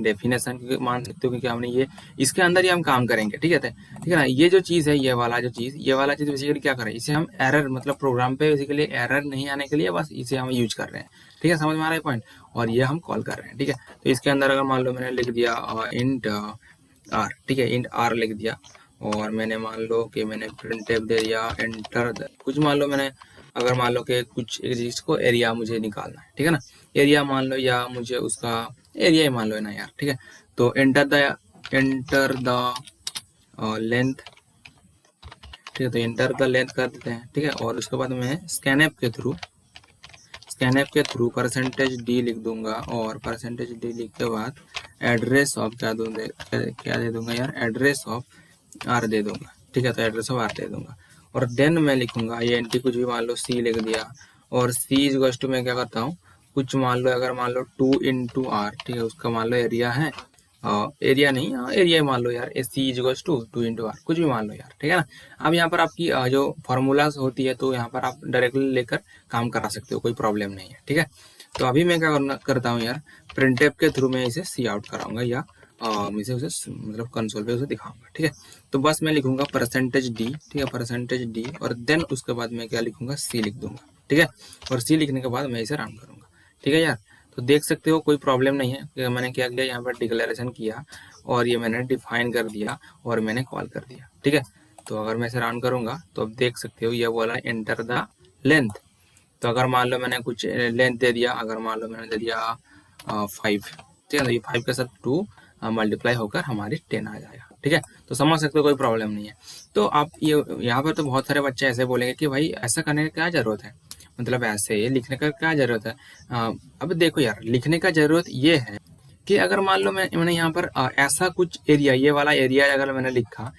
Speaker 1: डेफिनेशन, क्योंकि मान सकते हो क्योंकि हमने ये इसके अंदर ही हम काम करेंगे। ठीक है। ठीक है ना। ये जो चीज़ है, ये वाला चीज़ बेसिकली क्या करें, इसे हम एरर, मतलब प्रोग्राम पे बेसिकली एरर नहीं आने के लिए बस इसे हम यूज कर रहे हैं। ठीक है, समझ में आ रहा है पॉइंट। और ये हम कॉल कर रहे हैं। ठीक है। तो इसके अंदर अगर मान लो मैंने लिख दिया इंट आर, ठीक है, इंट आर लिख दिया, और मैंने मान लो कि मैंने प्रिंट दे दिया एंटर, कुछ मान लो मैंने, अगर मान लो कि कुछ एक चीज को एरिया मुझे निकालना है। ठीक है ना। एरिया मान लो, या मुझे उसका एरिया ही मान लो है ना यार। ठीक है। तो एंटर द लेंथ। ठीक है। तो एंटर द लेंथ कर देते हैं। ठीक है। और उसके बाद मैं स्कैनएप के थ्रू परसेंटेज डी लिख दूंगा, और परसेंटेज डी लिख के बाद एड्रेस ऑफ क्या दे दूंगा यार, एड्रेस ऑफ आर दे दूंगा। ठीक है। तो एड्रेस ऑफ आर दे दूंगा, और देन मैं लिखूंगा ये एंटी, कुछ भी मान लो सी लिख दिया, और सी इज इक्वल टू मैं क्या करता हूँ, कुछ मान लो, अगर मान लो 2 × r, ठीक है, उसका मान लो एरिया है, एरिया नहीं, एरिया मान लो यार, सी इज इक्वल टू 2 × r, कुछ भी मान लो यार। ठीक है ना। अब यहाँ पर आपकी जो फॉर्मूलाज होती है, तो यहाँ पर आप डायरेक्टली लेकर काम करा सकते हो, कोई प्रॉब्लम नहीं है। ठीक है। तो अभी मैं क्या करता हूँ यार, प्रिंटफ के थ्रू मैं इसे सी आउट कराऊंगा, या इसे उसे मतलब कंसोल पे उसे दिखाऊंगा। ठीक है। तो बस मैं लिखूंगा परसेंटेज डी, ठीक है, परसेंटेज डी, और देन उसके बाद मैं क्या लिखूंगा, सी लिख दूंगा। ठीक है। और सी लिखने के बाद मैं इसे रन करूंगा। ठीक है यार। तो देख सकते हो कोई प्रॉब्लम नहीं है कि मैंने क्या किया, यहाँ पर डिक्लेरेशन किया, और ये मैंने डिफाइन कर दिया, और मैंने कॉल कर दिया। ठीक है। तो अगर मैं इसे रन करूंगा तो अब देख सकते हो ये बोला एंटर द लेंथ। तो अगर मान लो मैंने कुछ लेंथ दे दिया, अगर मान लो मैंने दे दिया 5, ठीक है, तो ये 5 के साथ 2 मल्टीप्लाई होकर हमारी 10 आ जाएगा। ठीक है। तो समझ सकते हो कोई प्रॉब्लम नहीं है। तो आप ये यहाँ पर तो बहुत सारे बच्चे ऐसे बोलेंगे कि भाई ऐसा करने की क्या जरूरत है, मतलब ऐसे लिखने का क्या जरूरत है। अब देखो यार, लिखने का जरूरत ये है कि अगर मान लो मैंने यहाँ पर ऐसा कुछ एरिया, ये वाला एरिया अगर मैंने लिखा,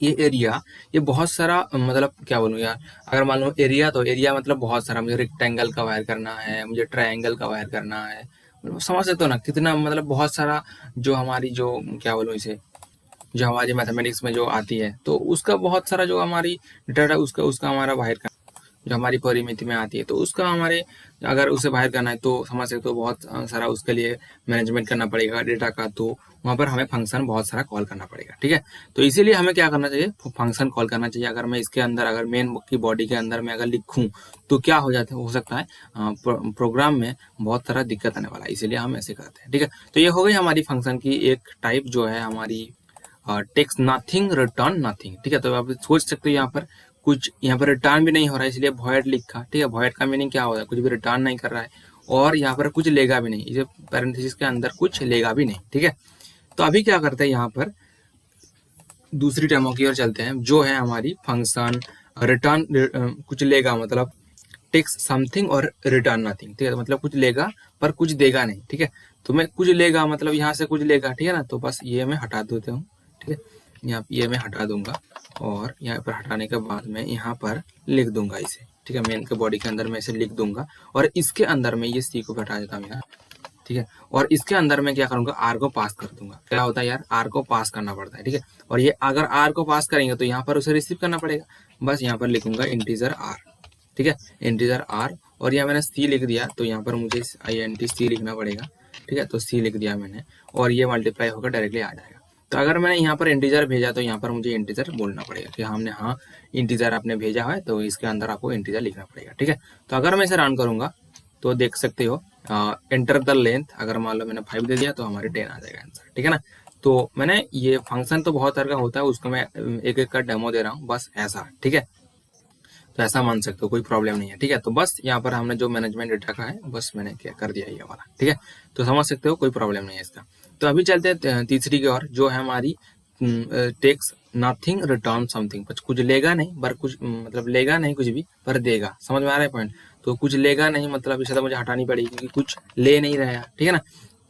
Speaker 1: ये एरिया, ये बहुत सारा मतलब क्या बोलूँ यार, अगर मान लो एरिया, तो एरिया मतलब बहुत सारा, मुझे रेक्टेंगल का वायर करना है, मुझे ट्रायंगल का वायर करना है, मतलब समझ सकते हो ना कितना, मतलब बहुत सारा जो हमारी जो क्या बोलूँ इसे, जो हमारी मैथमेटिक्स में जो आती है, तो उसका बहुत सारा जो हमारी डाटा, उसका उसका हमारा बाहर का जो हमारी परिमिति में आती है, तो उसका हमारे अगर उसे बाहर करना है तो समझ सकते हो बहुत सारा उसके लिए मैनेजमेंट करना पड़ेगा डेटा का, तो वहाँ पर हमें फंक्शन बहुत सारा कॉल करना पड़ेगा, ठीक है। तो इसीलिए हमें क्या करना चाहिए, फंक्शन कॉल करना चाहिए। अगर मैं इसके अंदर, अगर मेन की बॉडी के अंदर मैं अगर लिखूँ तो क्या हो सकता है, प्रोग्राम में बहुत सारा दिक्कत आने वाला है, इसीलिए हम ऐसे करते हैं, ठीक है। तो ये हो गई हमारी फंक्शन की एक टाइप जो है हमारी टेक्स्ट नथिंग रिटर्न नथिंग, ठीक है। तो आप सोच सकते हो यहाँ पर कुछ, यहाँ पर रिटर्न भी नहीं हो रहा है, इसलिए वॉइड लिखा, ठीक है। वॉइड का मीनिंग क्या होता है, कुछ भी रिटर्न नहीं कर रहा है, और यहाँ पर कुछ लेगा भी नहीं, इसे पैरेंथेसिस के अंदर कुछ लेगा भी नहीं, ठीक है। तो अभी क्या करते हैं, यहाँ पर दूसरी डेमो की ओर चलते हैं, जो है हमारी फंक्शन रिटर्न कुछ लेगा, मतलब टेक्स्ट समथिंग और रिटर्न नथिंग, ठीक है। तो मतलब कुछ लेगा पर कुछ देगा नहीं, ठीक है। तो मैं कुछ लेगा मतलब यहाँ से कुछ लेगा, ठीक है ना। तो बस ये मैं हटा देता हूँ, ठीक है। यहाँ ये मैं हटा दूंगा, और यहाँ पर हटाने के बाद मैं यहाँ पर लिख दूंगा इसे, ठीक है। मेन के बॉडी के अंदर मैं इसे लिख दूंगा, और इसके अंदर मैं ये सी को हटा देता हूँ यहाँ, ठीक है। और इसके अंदर मैं क्या करूंगा, आर को पास कर दूंगा। क्या होता है यार, आर को पास करना पड़ता है, ठीक है। और ये अगर आर को पास करेंगे तो यहाँ पर उसे रिसीव करना पड़ेगा, बस यहाँ पर लिखूंगा इंटीजर आर, ठीक है, इंटीजर आर। और यहाँ मैंने सी लिख दिया, तो यहाँ पर मुझे आई एन टी सी लिखना पड़ेगा, ठीक है। तो सी लिख दिया मैंने, और ये मल्टीप्लाई होकर डायरेक्टली आ जाएगा। तो अगर मैंने यहाँ पर इंटीजर भेजा तो यहाँ पर मुझे इंटीजर बोलना पड़ेगा कि हमने हाँ इंटीजर आपने भेजा है, तो इसके अंदर आपको इंटीजर लिखना पड़ेगा, ठीक है। तो अगर मैं इसे रन करूंगा तो देख सकते हो एंटर द लेंथ, अगर मान लो मैंने 5 दे दिया तो हमारे 10 आ जाएगा आंसर, ठीक है ना। तो मैंने ये फंक्शन तो बहुत तरह का होता है, उसको मैं एक एक का डेमो दे रहा हूँ, बस ऐसा, ठीक है। तो ऐसा मान सकते हो, कोई प्रॉब्लम नहीं है, ठीक है। तो बस यहाँ पर हमने जो मैनेजमेंट डेटा का है, बस मैंने क्या कर दिया ये वाला, ठीक है। तो समझ सकते हो, कोई प्रॉब्लम नहीं है इसका। तो अभी चलते हैं तीसरी की ओर, जो है हमारी टेक्स नथिंग रिटर्न समथिंग, कुछ लेगा नहीं पर कुछ, मतलब लेगा नहीं कुछ भी पर देगा, समझ में आ रहा है पॉइंट। तो कुछ लेगा नहीं मतलब इसे तो मुझे हटानी पड़ेगी, क्योंकि कुछ ले नहीं रहा है, ठीक है ना।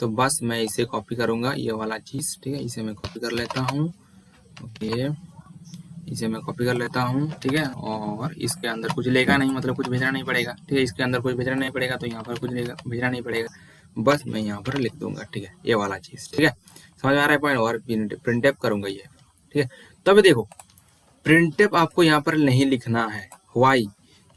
Speaker 1: तो बस मैं इसे कॉपी करूंगा, ये वाला चीज, ठीक है। इसे मैं कॉपी कर लेता हूँ, ओके, इसे मैं कॉपी कर लेता हूँ, ठीक है। और इसके अंदर कुछ लेगा नहीं मतलब कुछ भेजना नहीं पड़ेगा, ठीक है। इसके अंदर कुछ भेजना नहीं पड़ेगा, तो यहाँ पर कुछ भेजना नहीं पड़ेगा, बस मैं यहाँ पर लिख दूंगा, ठीक है, ये वाला चीज, ठीक है। समझ में आ रहा है पॉइंट। और प्रिंट करूंगा ये, ठीक है। तब देखो प्रिंटफ आपको यहाँ पर नहीं लिखना है, वाई,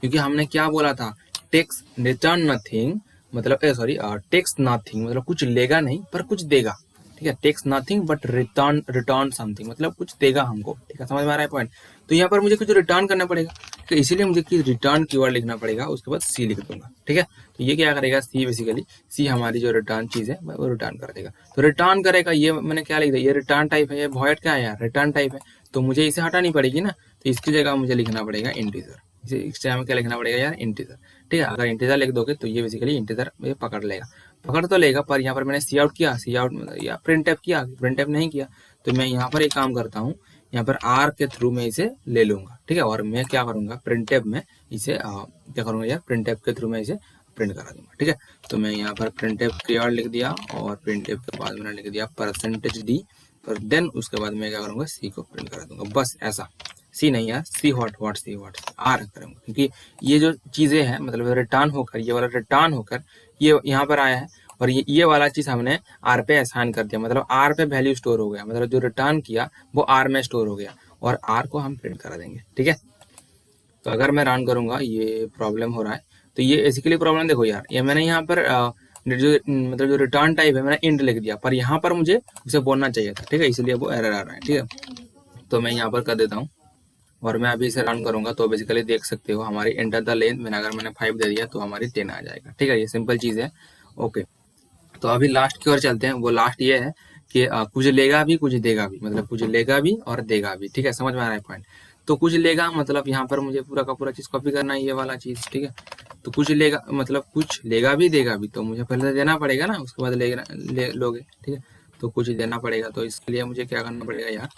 Speaker 1: क्योंकि हमने क्या बोला था, टेक्स्ट रिटर्न नथिंग, मतलब सॉरी टेक्स्ट नथिंग मतलब कुछ लेगा नहीं पर कुछ देगा, ठीक है। Text nothing but return return something, मतलब कुछ देगा हमको, ठीक है। समझ में आ रहा है पॉइंट। तो यहाँ पर मुझे कुछ रिटर्न करना पड़ेगा, तो इसीलिए मुझे रिटर्न कीवर्ड लिखना पड़ेगा, उसके बाद सी लिख दूंगा, ठीक है। तो ये क्या करेगा, सी बेसिकली, सी हमारी जो रिटर्न चीज है वो रिटर्न कर देगा। तो रिटर्न करेगा, ये मैंने क्या लिख दिया, ये रिटर्न टाइप है, ये वॉइड क्या है यार, रिटर्न टाइप है, तो मुझे इसे हटानी पड़ेगी ना। तो इसकी जगह मुझे लिखना पड़ेगा इंटीजर, इस जगह में क्या लिखना पड़ेगा यार, इंटीजर, ठीक है। अगर इंटीजर लिख दोगे तो ये बेसिकली इंटीजर ये पकड़ लेगा, पकड़ तो लेगा, पर यहाँ पर मैंने सी आउट किया, सी आउट या प्रिंट टैप किया, प्रिंट टैप नहीं किया, तो मैं यहाँ पर एक काम करता हूँ, यहाँ पर आर के थ्रू मैं इसे ले लूंगा, ठीक है। और मैं क्या करूंगा, प्रिंट टैप में इसे क्या करूंगा यार, प्रिंट टैप के थ्रू मैं इसे प्रिंट करा दूंगा, ठीक है। तो मैं यहाँ पर प्रिंट टैप कीवर्ड लिख दिया, और प्रिंट टैप के बाद मैंने लिख दिया परसेंटेज डी, और देन उसके बाद मैं क्या करूंगा, सी को प्रिंट करा दूंगा, बस ऐसा। सी नहीं यार, see what see what are करूंगा, क्योंकि ये जो चीजें हैं मतलब रिटर्न होकर, ये वाला रिटर्न होकर ये यहाँ पर आया है, और ये वाला चीज हमने आर पे असाइन कर दिया, मतलब आर पे वैल्यू स्टोर हो गया, मतलब जो रिटर्न किया वो आर में स्टोर हो गया, और आर को हम प्रिंट करा देंगे, ठीक है। तो अगर मैं रन करूंगा, ये प्रॉब्लम हो रहा है, तो ये बेसिकली प्रॉब्लम देखो यार, ये मैंने यहाँ पर जो मतलब जो रिटर्न टाइप है मैंने इंट लिख दिया, पर यहाँ पर मुझे उसे बोलना चाहिए था, ठीक है, इसलिए वो एरर आ रहा है, ठीक है। तो मैं यहाँ पर कर देता हूँ, और मैं अभी इसे रन करूंगा, तो बेसिकली देख सकते हो हमारी एंटर द लेंथ, मैंने अगर मैंने 5 दे दिया तो हमारी 10 आ जाएगा, ठीक है। ये सिंपल चीज है, ओके। तो अभी लास्ट की ओर चलते हैं, वो लास्ट ये है कि कुछ लेगा भी कुछ देगा भी, मतलब कुछ लेगा भी और देगा भी, ठीक है। समझ में आ रहा है पॉइंट। तो कुछ लेगा मतलब यहाँ पर मुझे पूरा का पूरा चीज कॉपी करना है, ये वाला चीज, ठीक है। तो कुछ लेगा मतलब कुछ लेगा भी देगा भी, तो मुझे पहले देना पड़ेगा ना, उसके बाद लोगे, ठीक है। तो कुछ देना पड़ेगा, तो इसके लिए मुझे क्या करना पड़ेगा यार,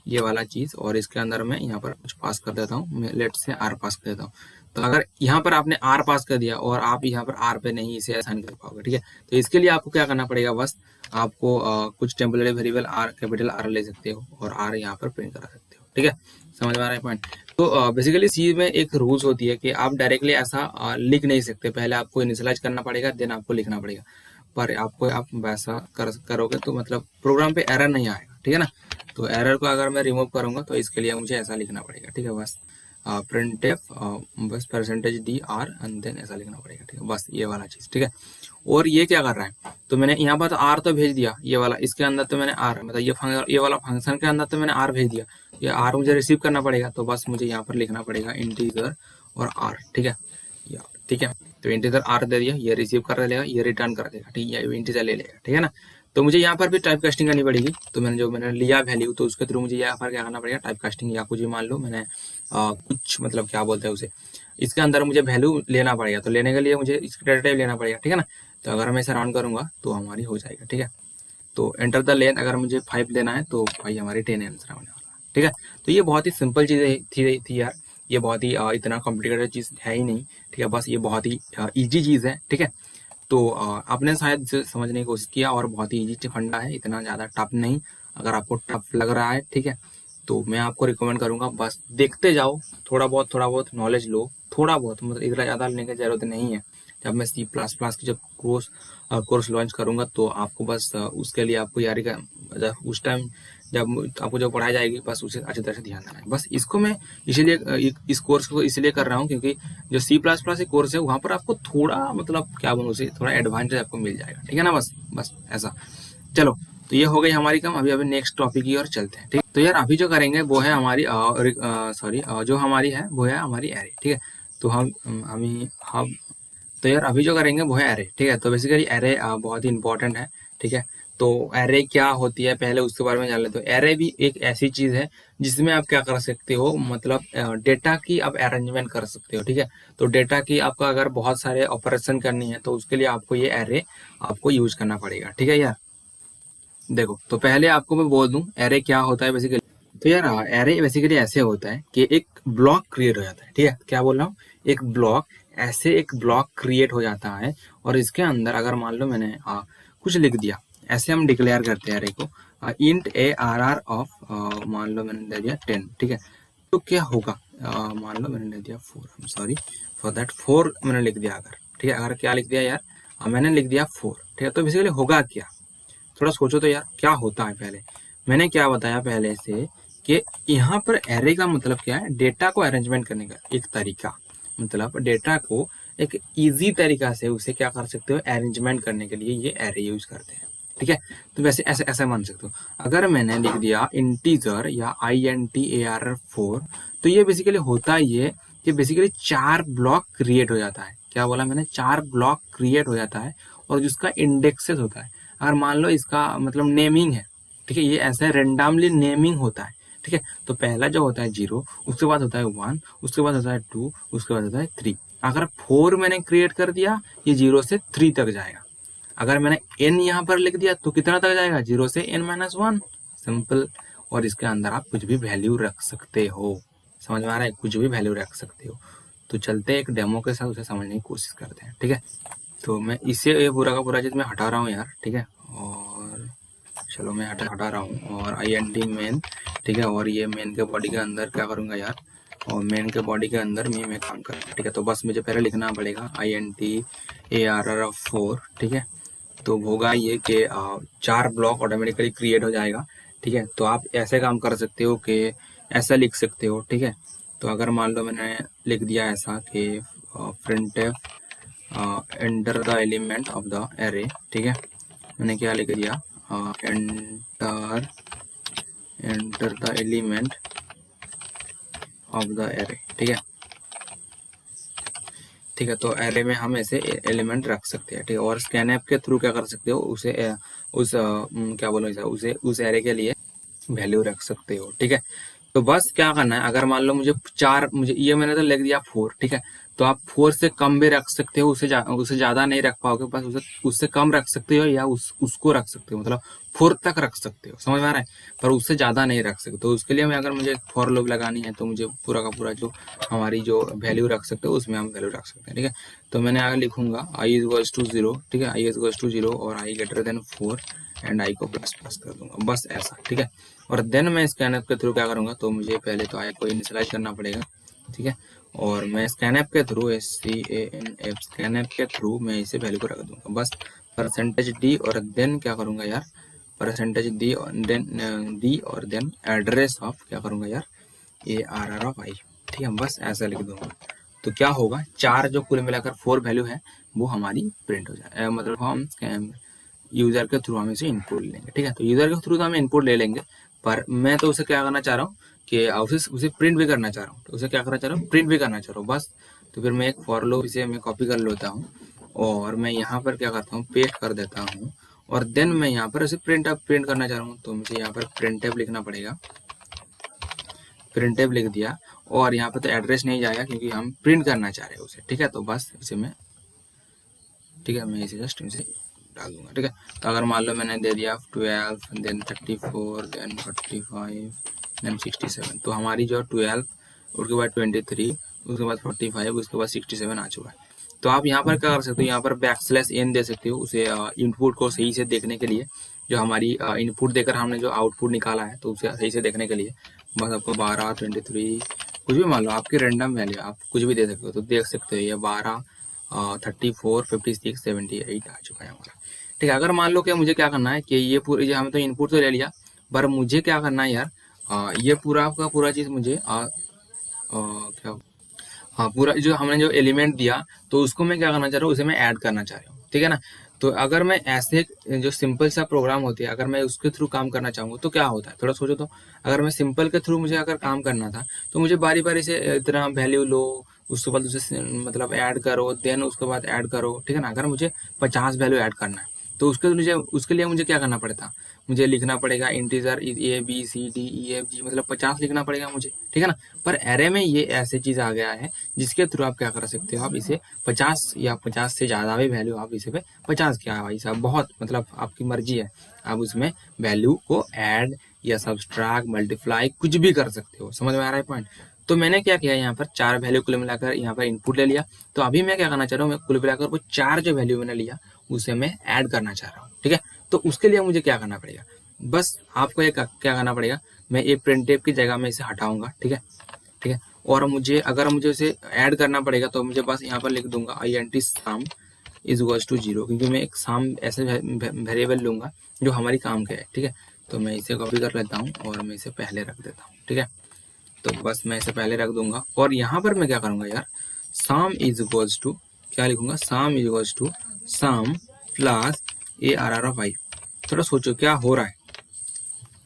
Speaker 1: ये वाला चीज, और इसके अंदर मैं यहाँ पर कुछ पास कर देता हूँ, मैं लेट से आर पास कर देता हूँ। तो अगर यहाँ पर आपने आर पास कर दिया और आप यहाँ पर आर पे नहीं इसे असाइन कर पाओगे, ठीक है। तो इसके लिए आपको क्या करना पड़ेगा, बस आपको कुछ temporary variable are capital R ले सकते हो, और आर यहाँ पर प्रिंट करा सकते हो, ठीक है, समझ में आ रहा है पॉइंट। तो बेसिकली सी में एक रूल्स होती है कि आप डायरेक्टली ऐसा लिख नहीं सकते, पहले आपको इनिशियलाइज करना पड़ेगा, देन आपको लिखना पड़ेगा। पर आपको आप वैसा करोगे तो मतलब प्रोग्राम पे एरर नहीं आएगा, ठीक है ना। तो एरर को अगर मैं रिमूव करूंगा तो इसके लिए मुझे ऐसा लिखना पड़ेगा, ठीक है, बस प्रिंट एफ बस %dr एंड देन ऐसा लिखना पड़ेगा, ठीक है, बस ये वाला चीज, ठीक है। और ये क्या कर रहा है, तो मैंने यहाँ पर तो आर तो भेज दिया, ये वाला इसके अंदर तो मैंने आर मतलब ये वाला फंक्शन के अंदर तो मैंने आर भेज दिया, ये आर मुझे रिसीव करना पड़ेगा, तो बस मुझे यहाँ पर लिखना पड़ेगा इंटीजर और आर, ठीक है, ठीक है। तो इंटीजर आर दे दिया, ये रिसीव कर लेगा, ये रिटर्न कर देगा, ठीक है, ये इंटीजर ले लेगा, ठीक है ना। तो मुझे यहाँ पर भी टाइप कास्टिंग करनी पड़ेगी, तो मैंने लिया वैल्यू, तो उसके थ्रू मुझे यहाँ पर क्या करना पड़ेगा, टाइप कास्टिंग, या कुछ भी मान लो मैंने कुछ मतलब क्या बोलते हैं उसे, इसके अंदर मुझे वैल्यू लेना पड़ेगा, तो लेने के लिए मुझे इसका डेटा टाइप लेना पड़ेगा, ठीक है ना। तो अगर मैं इसे रन करूंगा तो हमारी हो जाएगा, ठीक है। तो एंटर द लेंथ, अगर मुझे 5 लेना है तो भाई हमारी 10 आंसर होने वाला, ठीक है। तो ये बहुत ही सिंपल चीज़ थी यार, ये बहुत ही इतना कॉम्प्लिकेटेड चीज़ है ही नहीं, ठीक है, बस ये बहुत ही ईजी चीज़ है, ठीक है। तो आपने शायद इसे समझने की कोशिश किया, और बहुत ही ईजी फंडा है, इतना ज़्यादा टफ नहीं। अगर आपको टफ लग रहा है, ठीक है, तो मैं आपको रिकमेंड करूंगा बस देखते जाओ, थोड़ा बहुत नॉलेज लो, थोड़ा बहुत, मतलब इतना ज़्यादा लेने की जरूरत नहीं है। जब मैं C++ की जब कोर्स लॉन्च करूंगा तो आपको बस उसके लिए आपको यारी का उस टाइम जब आपको जो पढ़ाई जाएगी बस उसे अच्छी तरह से ध्यान देना है। बस इसको मैं इसीलिए इस कोर्स को इसलिए कर रहा हूँ क्योंकि जो C++ कोर्स है वहाँ पर आपको थोड़ा मतलब क्या बोलूँ उसे, थोड़ा एडवांटेज आपको मिल जाएगा, ठीक है ना, बस ऐसा। चलो, तो ये हो गई हमारी काम, अभी नेक्स्ट टॉपिक की ओर चलते हैं, ठीक। तो यार अभी जो करेंगे वो है हमारी जो हमारी है वो है हमारी एरे, ठीक है। तो हम तो यार अभी जो करेंगे वो है एरे, ठीक है। तो बेसिकली एरे बहुत ही इंपॉर्टेंट है, ठीक है। तो एरे क्या होती है पहले उसके बारे में जान लेते हो। एरे भी एक ऐसी चीज है जिसमें आप क्या कर सकते हो, मतलब डेटा की आप अरेंजमेंट कर सकते हो, ठीक है। तो डेटा की आपका अगर बहुत सारे ऑपरेशन करनी है तो उसके लिए आपको ये एरे आपको यूज करना पड़ेगा, ठीक है यार। देखो, तो पहले आपको मैं बोल दूं एरे क्या होता है बेसिकली। तो यार एरे बेसिकली ऐसे होता है कि एक ब्लॉक क्रिएट हो जाता है, ठीक है, क्या बोल रहा हूँ, एक ब्लॉक क्रिएट हो जाता है, और इसके अंदर अगर मान लो मैंने कुछ लिख दिया, ऐसे हम डिक्लेयर करते हैं एरे को, इंट ARR ऑफ मान लो मैंने दे दिया 10, ठीक है। तो क्या होगा, मान लो मैंने दे दिया 4, I am sorry for that, 4 मैंने लिख दिया अगर, ठीक है, अगर क्या लिख दिया यार, मैंने लिख दिया 4, ठीक है। तो बेसिकली होगा क्या, थोड़ा सोचो तो यार क्या होता है। पहले मैंने क्या बताया पहले से कि यहाँ पर एरे का मतलब क्या है, डेटा को अरेंजमेंट करने का एक तरीका, मतलब डेटा को एक इजी तरीका से उसे क्या कर सकते हो, अरेंजमेंट करने के लिए ये एरे यूज करते हैं, ठीक है। तो वैसे ऐसे ऐसे मान सकते हो, अगर मैंने लिख दिया इंटीजर या INTARR4, तो ये बेसिकली होता ये कि बेसिकली 4 ब्लॉक क्रिएट हो जाता है, क्या बोला मैंने, 4 ब्लॉक क्रिएट हो जाता है, और जिसका इंडेक्सेस होता है, अगर मान लो इसका मतलब नेमिंग है, ठीक है, ये ऐसे रेंडमली नेमिंग होता है, ठीक है। तो पहला जो होता है 0, उसके बाद होता है 1, उसके बाद होता है 2, उसके बाद होता है 3। अगर 4 मैंने क्रिएट कर दिया, ये 0 से 3 तक जाएगा। अगर मैंने n यहाँ पर लिख दिया तो कितना तक जाएगा, 0 से n-1, सिंपल। और इसके अंदर आप कुछ भी वैल्यू रख सकते हो, समझ में आ रहा है, कुछ भी वैल्यू रख सकते हो। तो चलते एक डेमो के साथ उसे समझने की कोशिश करते हैं, ठीक है। तो मैं इसे ये पूरा का पूरा चीज मैं हटा रहा हूँ यार, ठीक है, और चलो मैं हटा रहा हूँ, और INT मेन, ठीक है, और ये मेन के बॉडी के अंदर क्या करूँगा यार, और मेन के बॉडी के अंदर मैं काम करूँगा, ठीक है। तो बस मुझे पहले लिखना पड़ेगा INTARR4, ठीक है। तो होगा ये कि 4 ब्लॉक ऑटोमेटिकली क्रिएट हो जाएगा, ठीक है। तो आप ऐसे काम कर सकते हो कि ऐसा लिख सकते हो, ठीक है। तो अगर मान लो मैंने लिख दिया ऐसा कि printf enter the element of the array, ठीक है, मैंने क्या लिख दिया, enter the element of the array, ठीक है, ठीक है। तो एरे में हम ऐसे एलिमेंट रख सकते हैं, ठीक है। और स्कैनएफ के थ्रू क्या कर सकते हो, उसे क्या बोलो उसे उस एरे के लिए वैल्यू रख सकते हो, ठीक है। तो बस क्या करना है, अगर मान लो मुझे ये मैंने तो लिख दिया 4, ठीक है। तो आप 4 से कम भी रख सकते हो, उससे ज़्यादा नहीं रख पाओगे, बस उससे कम रख सकते हो या उसको रख सकते हो, मतलब 4 तक रख सकते हो, समझ में आ रहा है, पर उससे ज़्यादा नहीं रख सकते। तो उसके लिए मैं अगर मुझे फॉर लूप लगानी है तो मुझे पूरा का पूरा जो हमारी जो वैल्यू रख सकते हो उसमें हम वैल्यू रख सकते हैं, ठीक है। तो मैंने आगे लिखूंगा आई इज इक्वल्स टू 0, ठीक है, आई इज इक्वल्स टू 0 और आई ग्रेटर देन 4 एंड आई को प्लस प्लस कर दूंगा, बस ऐसा, ठीक है। और देन मैं स्कैनएफ के थ्रू क्या करूंगा, तो मुझे पहले तो आई को इनिशियलाइज करना पड़ेगा, ठीक है। और मैं स्कैनएफ के थ्रू SCANF स्कैनएफ के थ्रू मैं इसे वैल्यू को रख दूंगा, बस परसेंटेज डी और देन क्या करूंगा यार, परसेंटेज डी और देन एड्रेस ऑफ क्या करूंगा यार, ARR ऑफ आई, ठीक है, बस ऐसा लिख दूंगा। तो क्या होगा, 4 जो कुल मिलाकर 4 वैल्यू है वो हमारी प्रिंट हो जाए, मतलब हम यूजर के थ्रू हम इसे इनपुट लेंगे, ठीक है। तो यूजर के थ्रू तो हम इनपुट ले लेंगे, पर मैं तो उसे क्या करना चाह रहा हूँ कि उसे प्रिंट भी करना चाह रहा हूँ, तो उसे क्या करना चाह रहा हूँ, प्रिंट भी करना चाह रहा हूँ, बस। तो फिर मैं एक फॉर लूप इसे मैं कॉपी कर लेता हूँ और मैं यहाँ पर क्या करता हूँ, पेस्ट कर देता हूँ और देन मैं यहाँ पर उसे प्रिंट करना चाह रहा हूँ, तो मुझे यहाँ पर प्रिंटफ लिखना पड़ेगा, प्रिंटफ लिख दिया और यहाँ पर तो एड्रेस नहीं जाएगा क्योंकि हम प्रिंट करना चाह रहे हैं उसे, ठीक है। तो बस इसे मैं, ठीक है, मैं इसे जस्ट इसे डाल दूंगा, ठीक है। तो अगर मान लो मैंने दे दिया 12 देन 34 देन 45 देन 67, तो हमारी जो 12 उसके बाद 23 उसके बाद 45 उसके बाद 67 आ चुका है। तो आप यहाँ पर क्या कर सकते हो, यहाँ पर \n दे सकते हो उसे इनपुट को सही से देखने के लिए, जो हमारी इनपुट देकर हमने जो आउटपुट निकाला है तो उसे सही से देखने के लिए बस आपको 12 23 कुछ भी मान लो, आपकी रैंडम वैल्यू आप कुछ भी दे सकते हो, तो देख सकते हो ये 12 34 56 78 आ चुका है हमारा, ठीक है। अगर मान लो कि मुझे क्या करना है कि ये पूरे जो हमें तो इनपुट तो ले लिया, पर मुझे क्या करना है यार, ये पूरा का पूरा चीज़ मुझे क्या, हाँ, पूरा जो हमने जो एलिमेंट दिया तो उसको मैं क्या करना चाह रहा हूँ, उसे मैं ऐड करना चाह रहा हूँ, ठीक है ना। तो अगर मैं ऐसे जो सिंपल सा प्रोग्राम होती है अगर मैं उसके थ्रू काम करना चाहूँगा तो क्या होता है, थोड़ा सोचो तो। अगर मैं सिंपल के थ्रू मुझे अगर काम करना था तो मुझे बारी बारी से इतना वैल्यू लो, उसके बाद उसे मतलब ऐड करो, देन उसके बाद ऐड करो, ठीक है ना। अगर मुझे 50 वैल्यू ऐड करना है तो उसके लिए मुझे क्या करना पड़ता, मुझे लिखना पड़ेगा इंटीजर ABCDEFG, मतलब 50 लिखना पड़ेगा मुझे, ठीक है ना। पर एरे में ये ऐसे चीज आ गया है जिसके थ्रू आप क्या कर सकते हो, आप इसे 50 या 50 से ज्यादा भी वैल्यू आप इसे पे 50 क्या है भाई साहब, बहुत मतलब आपकी मर्जी है, आप उसमें वैल्यू को ऐड या सब्सट्रैक्ट मल्टीप्लाई कुछ भी कर सकते हो, समझ में आ रहा है पॉइंट। तो मैंने क्या किया, यहाँ पर 4 वैल्यू कुल मिलाकर यहाँ पर इनपुट ले लिया, तो अभी मैं क्या करना चाह रहा हूँ, मैं कुल मिलाकर वो 4 जो वैल्यू मैंने लिया उसे मैं ऐड करना चाह रहा हूँ, ठीक है। तो उसके लिए मुझे क्या करना पड़ेगा, बस आपको ये क्या करना पड़ेगा, मैं ये प्रिंटफ की जगह में इसे हटाऊंगा, ठीक है, ठीक है। और मुझे अगर मुझे इसे ऐड करना पड़ेगा तो मुझे बस यहाँ पर लिख दूंगा INT sum is equals to 0, क्योंकि मैं एक sum ऐसे वेरिएबल लूंगा जो हमारी काम का है, ठीक है। तो मैं इसे कॉपी कर लेता हूँ और मैं इसे पहले रख देता हूँ, ठीक है। तो बस मैं इसे पहले रख दूंगा और यहाँ पर मैं क्या करूंगा यार, sum इज इक्वल्स टू क्या लिखूंगा, sum is equals to sum plus ARR of I. थोड़ा सोचो क्या हो रहा है,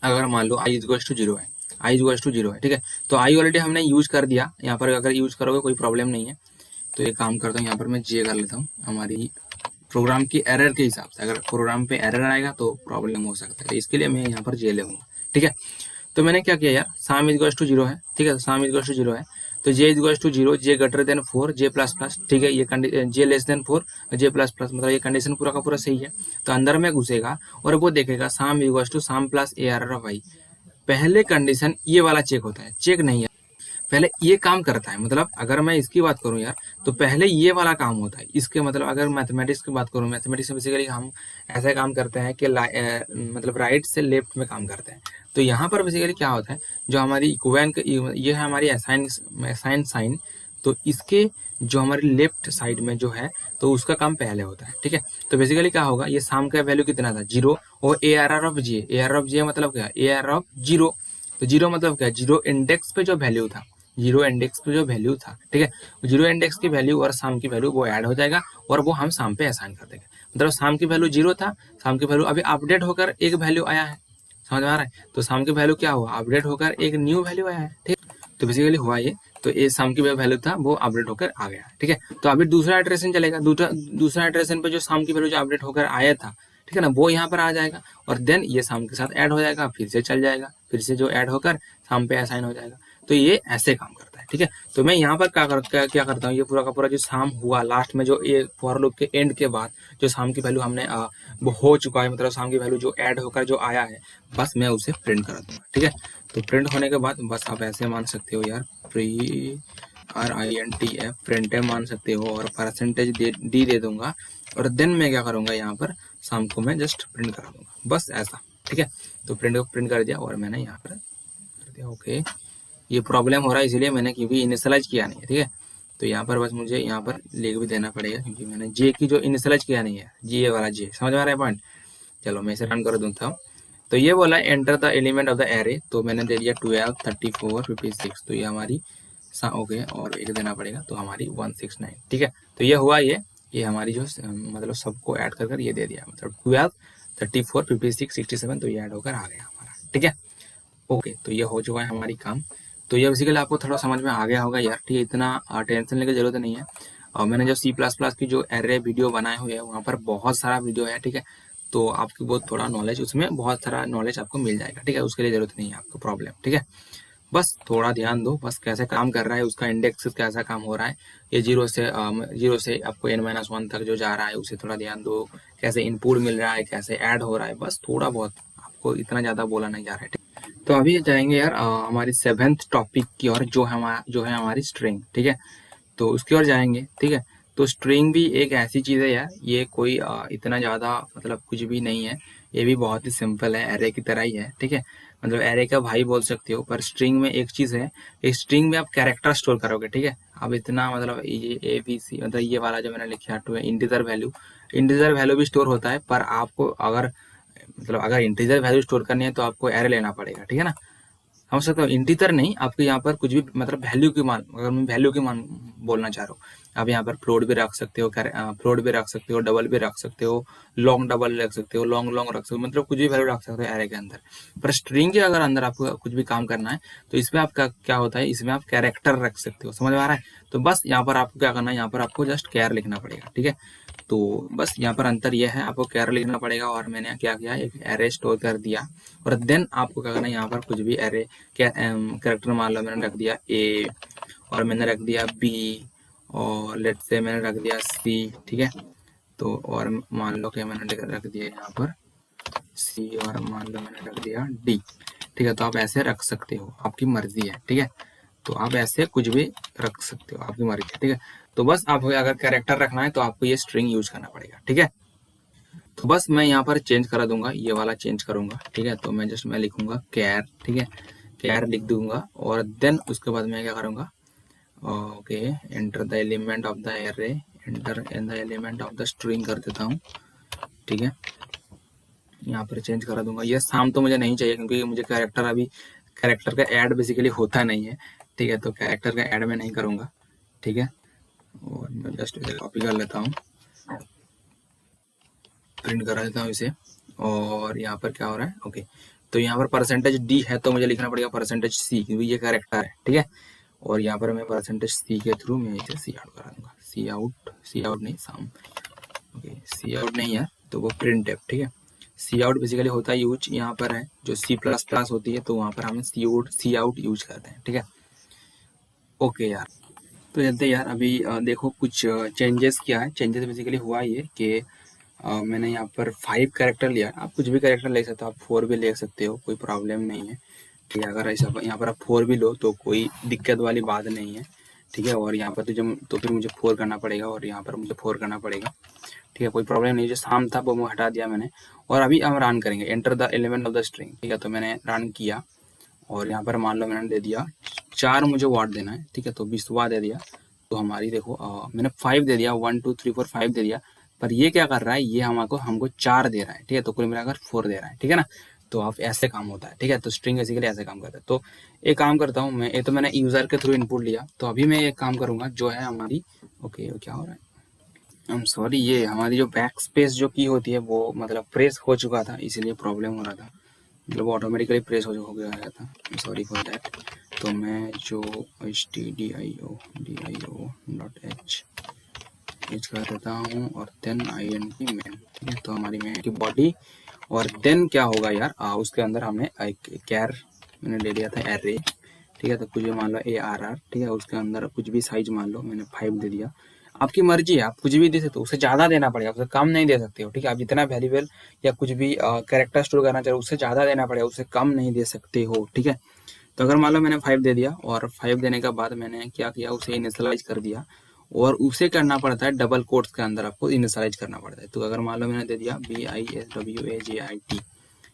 Speaker 1: अगर मान लो आई इक्वल्स टू 0 है, आई इक्वल्स टू 0 है, ठीक है। तो आई ऑलरेडी हमने यूज कर दिया, यहाँ पर अगर यूज करोगे कोई प्रॉब्लम नहीं है। तो ये काम करता हूँ, यहाँ पर मैं जे कर लेता हूँ हमारी प्रोग्राम की एरर के हिसाब से, अगर प्रोग्राम पे एरर आएगा तो प्रॉब्लम हो सकता है, तो इसके लिए मैं यहाँ पर जे लूंगा, ठीक है। तो मैंने क्या किया यार, sum इक्वल्स टू 0 है, ठीक है, sum इक्वल्स टू 0 है, तो J equals to 0, J greater than 4, J plus plus, ठीक है, ये J less than 4, J plus plus, मतलब ये कंडीशन पूरा का पूरा सही है। तो अंदर में घुसेगा और वो देखेगा sum equals to sum plus ARR of I. पहले कंडीशन ये वाला चेक होता है, चेक नहीं है, पहले ये काम करता है, मतलब अगर मैं इसकी बात करूं यार तो पहले ये वाला काम होता है इसके, मतलब अगर मैथमेटिक्स की बात करूं, मैथमेटिक्स में बेसिकली हम ऐसा काम करते हैं कि मतलब राइट से लेफ्ट में काम करते हैं। तो यहाँ पर बेसिकली क्या होता है, जो हमारी इक्वेंट ये है हमारी असाइन साइन, तो इसके जो हमारी लेफ्ट साइड में जो है तो उसका काम पहले होता है, ठीक है। तो बेसिकली क्या होगा, ये शाम का वैल्यू कितना था 0 और ARR ऑफ जे मतलब क्या, ARR ऑफ 0, तो 0 मतलब क्या, 0 इंडेक्स पे जो वैल्यू था, 0 इंडेक्स पे जो वैल्यू था, ठीक है, 0 इंडेक्स की वैल्यू और शाम की वैल्यू वो ऐड हो जाएगा और वो हम शाम पे असाइन कर देंगे। मतलब शाम की वैल्यू 0 था, शाम की वैल्यू अभी अपडेट होकर एक वैल्यू आया है, समझ में आ रहा है। तो शाम की वैल्यू क्या हुआ, अपडेट होकर एक न्यू वैल्यू आया है, ठीक। तो बेसिकली हुआ ये, तो ये शाम की वैल्यू था वो अपडेट होकर आ गया, ठीक है। तो अभी दूसरा इटरेशन चलेगा, दूसरा इटरेशन पे जो शाम की वैल्यू जो अपडेट होकर आया था, ठीक है ना, वो यहाँ पर आ जाएगा और देन ये शाम के साथ ऐड हो जाएगा, फिर से चल जाएगा, फिर से जो ऐड होकर शाम पे असाइन हो जाएगा। तो ये ऐसे काम करता है। है, ठीक है। तो मैं यहाँ पर क्या करता हूँ, ये पूरा का पूरा जो शाम हुआ लास्ट में, जो ये फॉर लूप के एंड के बाद जो शाम की वैल्यू हमने वो हो चुका है, मतलब शाम की वैल्यू जो ऐड होकर जो आया है, बस मैं उसे प्रिंट करा दूंगा, ठीक है। तो प्रिंट होने के बाद बस आप ऐसे मान सकते हो यार, printf प्रिंट मान सकते हो, और परसेंटेज डी दे दूंगा, और देन मैं क्या करूंगा, यहाँ पर शाम को मैं जस्ट प्रिंट करा दूंगा, बस ऐसा, ठीक है। तो प्रिंट कर दिया, और मैंने यहाँ पर कर दिया, ओके। ये प्रॉब्लम हो रहा है इसलिए मैंने, क्योंकि इनिशियलाइज किया नहीं है, ठीक है। तो यहाँ पर बस मुझे यहाँ पर लिख भी देना पड़ेगा, क्योंकि मैंने जे की जो इनिशियलाइज किया नहीं है, जे वाला जे, समझ में आ रहा है पॉइंट। चलो मैं इसे रन कर दूंगा। तो ये बोला enter the element of the array, तो मैंने दे दिया 12, 34, 56, तो ये हमारी ओके, और एक देना पड़ेगा, तो हमारी 169, ठीक है। तो ये हुआ, ये हमारी जो मतलब सबको ऐड कर ये दे दिया, मतलब 12, 34, 56, 67, तो ये ऐड होकर आ गया हमारा, ठीक है। ओके, तो ये हो चुका है हमारी काम। तो ये बेसिकली आपको थोड़ा समझ में आ गया होगा यार, ठीक है। इतना टेंशन लेने की जरूरत नहीं है। और मैंने जो C++ की जो एरे वीडियो बनाए हुए हैं, वहाँ पर बहुत सारा वीडियो है, ठीक है। तो आपकी बहुत थोड़ा नॉलेज, उसमें बहुत सारा नॉलेज आपको मिल जाएगा, ठीक है। उसके लिए जरूरत नहीं है आपको प्रॉब्लम, ठीक है। बस थोड़ा ध्यान दो, बस कैसे काम कर रहा है, उसका इंडेक्स कैसा काम हो रहा है, ये जीरो से आपको n-1 तक जो जा रहा है, उसे थोड़ा ध्यान दो, कैसे इनपुट मिल रहा है, कैसे ऐड हो रहा है, बस थोड़ा बहुत, आपको इतना ज़्यादा बोला नहीं जा रहा है, ठीक। तो अभी जाएंगे यार हमारी 7th टॉपिक की ओर, जो है हमारी स्ट्रिंग, ठीक है। तो उसकी ओर जाएंगे, ठीक है। तो स्ट्रिंग भी एक ऐसी चीज़ है यार, ये कोई इतना ज़्यादा मतलब कुछ भी नहीं है, ये भी बहुत ही सिंपल है, एरे की तरह ही है, ठीक है। मतलब एरे का भाई बोल सकते हो। पर स्ट्रिंग में एक चीज़ है, इस स्ट्रिंग में आप कैरेक्टर स्टोर करोगे, ठीक है। अब इतना मतलब ये ABC, मतलब ये वाला जो मैंने लिखा है इंटीजर वैल्यू भी स्टोर होता है, पर आपको अगर इंटीजर वैल्यू स्टोर करनी है तो आपको एरे लेना पड़ेगा, ठीक है ना। समझ सकते हो, इंटीजर नहीं, आपको यहाँ पर कुछ भी मतलब वैल्यू की मान, अगर मैं वैल्यू की मान बोलना चाह रहा हूँ, आप यहाँ पर फ्लोट भी रख सकते हो, डबल भी रख सकते हो, लॉन्ग डबल रख सकते हो, लॉन्ग लॉन्ग रख सकते हो, मतलब कुछ भी वैल्यू रख सकते हो एरे के अंदर। पर स्ट्रिंग के अगर अंदर आपको कुछ भी काम करना है, तो इसमें आपका क्या होता है, इसमें आप कैरेक्टर रख सकते हो, समझ में आ रहा है। तो बस यहाँ पर आपको क्या करना है, यहाँ पर आपको जस्ट कैर लिखना पड़ेगा, ठीक है। तो बस यहाँ पर अंतर यह है, आपको कैर लिखना पड़ेगा, और मैंने क्या किया, एक एरे स्टोर कर दिया, और देन आपको क्या करना है, यहाँ पर कुछ भी एरे कैरेक्टर मान लो मैंने रख दिया A, और मैंने रख दिया B, और लेट से मैंने रख दिया C, ठीक है। तो और मान लो कि मैंने रख दिया यहाँ पर C, और मान लो मैंने रख दिया D, ठीक है। तो आप ऐसे रख सकते हो, आपकी मर्जी है, ठीक है। तो आप ऐसे कुछ भी रख सकते हो, आपकी मर्जी है, ठीक है। तो बस आप अगर कैरेक्टर रखना है तो आपको ये स्ट्रिंग यूज करना पड़ेगा, ठीक है। तो बस मैं यहाँ पर चेंज करा दूंगा, ये वाला चेंज करूंगा, ठीक है। तो मैं लिखूंगा कैर, ठीक है, कैर लिख दूंगा, और देन उसके बाद मैं क्या करूंगा, okay, enter the element of the array, enter in the element of the string कर देता हूँ, ठीक है। यहाँ पर चेंज करा दूंगा। ये शाम तो मुझे नहीं चाहिए, क्योंकि मुझे कैरेक्टर का ऐड बेसिकली होता नहीं है, ठीक है। तो कैरेक्टर का ऐड मैं नहीं करूंगा, ठीक है। और मैं जस्ट इसे कॉपी कर लेता हूँ, प्रिंट करा देता हूँ इसे, और यहाँ पर क्या हो रहा है, ओके। तो यहाँ पर परसेंटेज डी है, तो मुझे लिखना पड़ेगा परसेंटेज सी, क्योंकि ये कैरेक्टर है, ठीक है। और यहाँ पर मैं परसेंटेज सी के थ्रू मैं इसे सी आउट करा दूंगा, सी आउट नहीं, शाम, ओके, सी आउट नहीं है, तो वो प्रिंट है, ठीक है। सी आउट बेसिकली होता है यूज, यहाँ पर है जो C++ होती है, तो वहाँ पर हम सी आउट यूज करते हैं, ठीक है। ओके यार, तो चलते यार, अभी देखो कुछ चेंजेस क्या है। चेंजेस बेसिकली हुआ ये कि मैंने यहाँ पर 5 कैरेक्टर लिया, आप कुछ भी कैरेक्टर ले सकते हो, आप 4 भी ले सकते हो, कोई प्रॉब्लम नहीं है, ठीक है। अगर ऐसा यहाँ पर आप 4 भी लो तो कोई दिक्कत वाली बात नहीं है, ठीक है। और यहाँ पर तो फिर मुझे 4 करना पड़ेगा, और यहाँ पर मुझे 4 करना पड़ेगा, ठीक है। कोई प्रॉब्लम नहीं, जो शाम था वो हटा दिया मैंने। और अभी हम रन करेंगे, enter the element of the string, ठीक है। तो मैंने रन किया, और यहाँ पर मान लो मैंने दे दिया 4, मुझे वाट देना है, ठीक है। तो 20वां दे दिया, तो हमारी देखो मैंने 5 दे दिया, 1 2 3 4 5 दे दिया, पर ये क्या कर रहा है, ये हमको 4 दे रहा है, ठीक है। तो कुल मिलाकर 4 दे रहा है, ठीक है ना। तो आप ऐसे काम होता है, ठीक है। तो स्ट्रिंग बेसिकली ऐसे काम करता है। तो एक काम करता हूँ मैं, ये तो मैंने यूजर के थ्रू इनपुट लिया, तो अभी मैं एक काम करूंगा, जो है हमारी, ओके क्या हो रहा है, आई एम सॉरी, ये हमारी जो बैक स्पेस जो की होती है वो मतलब प्रेस हो चुका था, इसीलिए प्रॉब्लम हो रहा था, मतलब ऑटोमेटिकली प्रेस हो गया था, सॉरी फॉर दैट। तो मैं जो stdio.h पेज कर देता हूँ, और देन int main, ठीक है। तो हमारी main की बॉडी, और देन क्या होगा यार, उसके अंदर हमें एक कैर मैंने ले लिया था एरे, ठीक है। तो कुछ भी मान लो ARR, ठीक है, उसके अंदर कुछ भी साइज मान लो, मैंने 5 दे दिया। आपकी मर्जी है, आप कुछ भी दे सकते हो, उससे ज़्यादा देना पड़ेगा, उससे कम नहीं दे सकते हो, ठीक है। आप जितना वैल्यूएबल या कुछ भी कैरेक्टर स्टोर करना चाह रहे हो उससे ज़्यादा देना पड़ेगा, उससे कम नहीं दे सकते हो, ठीक है। तो अगर मान लो मैंने 5 दे दिया और 5 देने के बाद मैंने क्या किया, उसे इनिशियलाइज कर दिया, और उसे करना पड़ता है डबल कोट्स के अंदर आपको इनिशियलाइज करना पड़ता है। तो अगर मान लो मैंने दे दिया BISWAJIT,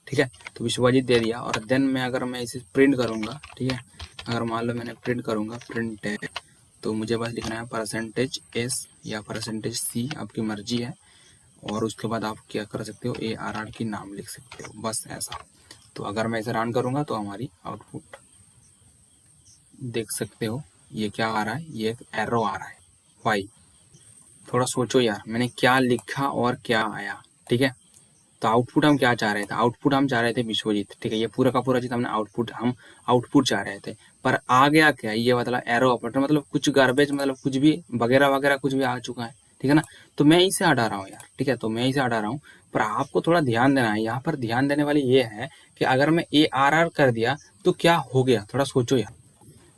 Speaker 1: ठीक है, तो विश्वजीत दे दिया, और देन मैं अगर मैं इसे प्रिंट करूंगा, ठीक है, अगर मान लो मैंने प्रिंट करूंगा प्रिंट है, तो मुझे बस लिखना है %S या %C, आपकी मर्जी है। और उसके बाद आप क्या कर सकते हो, ARR की नाम लिख सकते हो, बस ऐसा। तो अगर मैं इसे रन करूंगा तो हमारी आउटपुट देख सकते हो, ये क्या आ रहा है, ये एक एरो आ रहा है। वाई, थोड़ा सोचो यार, मैंने क्या लिखा और क्या आया, ठीक है। तो आउटपुट हम क्या चाह रहे थे, आउटपुट हम चाह रहे थे विश्वजीत, ठीक है, ये पूरा का पूरा चीज हमने आउटपुट चाह रहे थे, पर आ गया क्या, ये मतलब एरो ऑपरेटर, मतलब कुछ गार्बेज, मतलब कुछ भी वगैरह वगैरह कुछ भी आ चुका है, ठीक है ना। तो मैं इसे हटा रहा हूँ यार, ठीक है, तो मैं इसे हटा रहा हूँ। पर आपको थोड़ा ध्यान देना है, यहाँ पर ध्यान देने वाली ये है कि अगर मैं ARR कर दिया तो क्या हो गया, थोड़ा सोचो यार,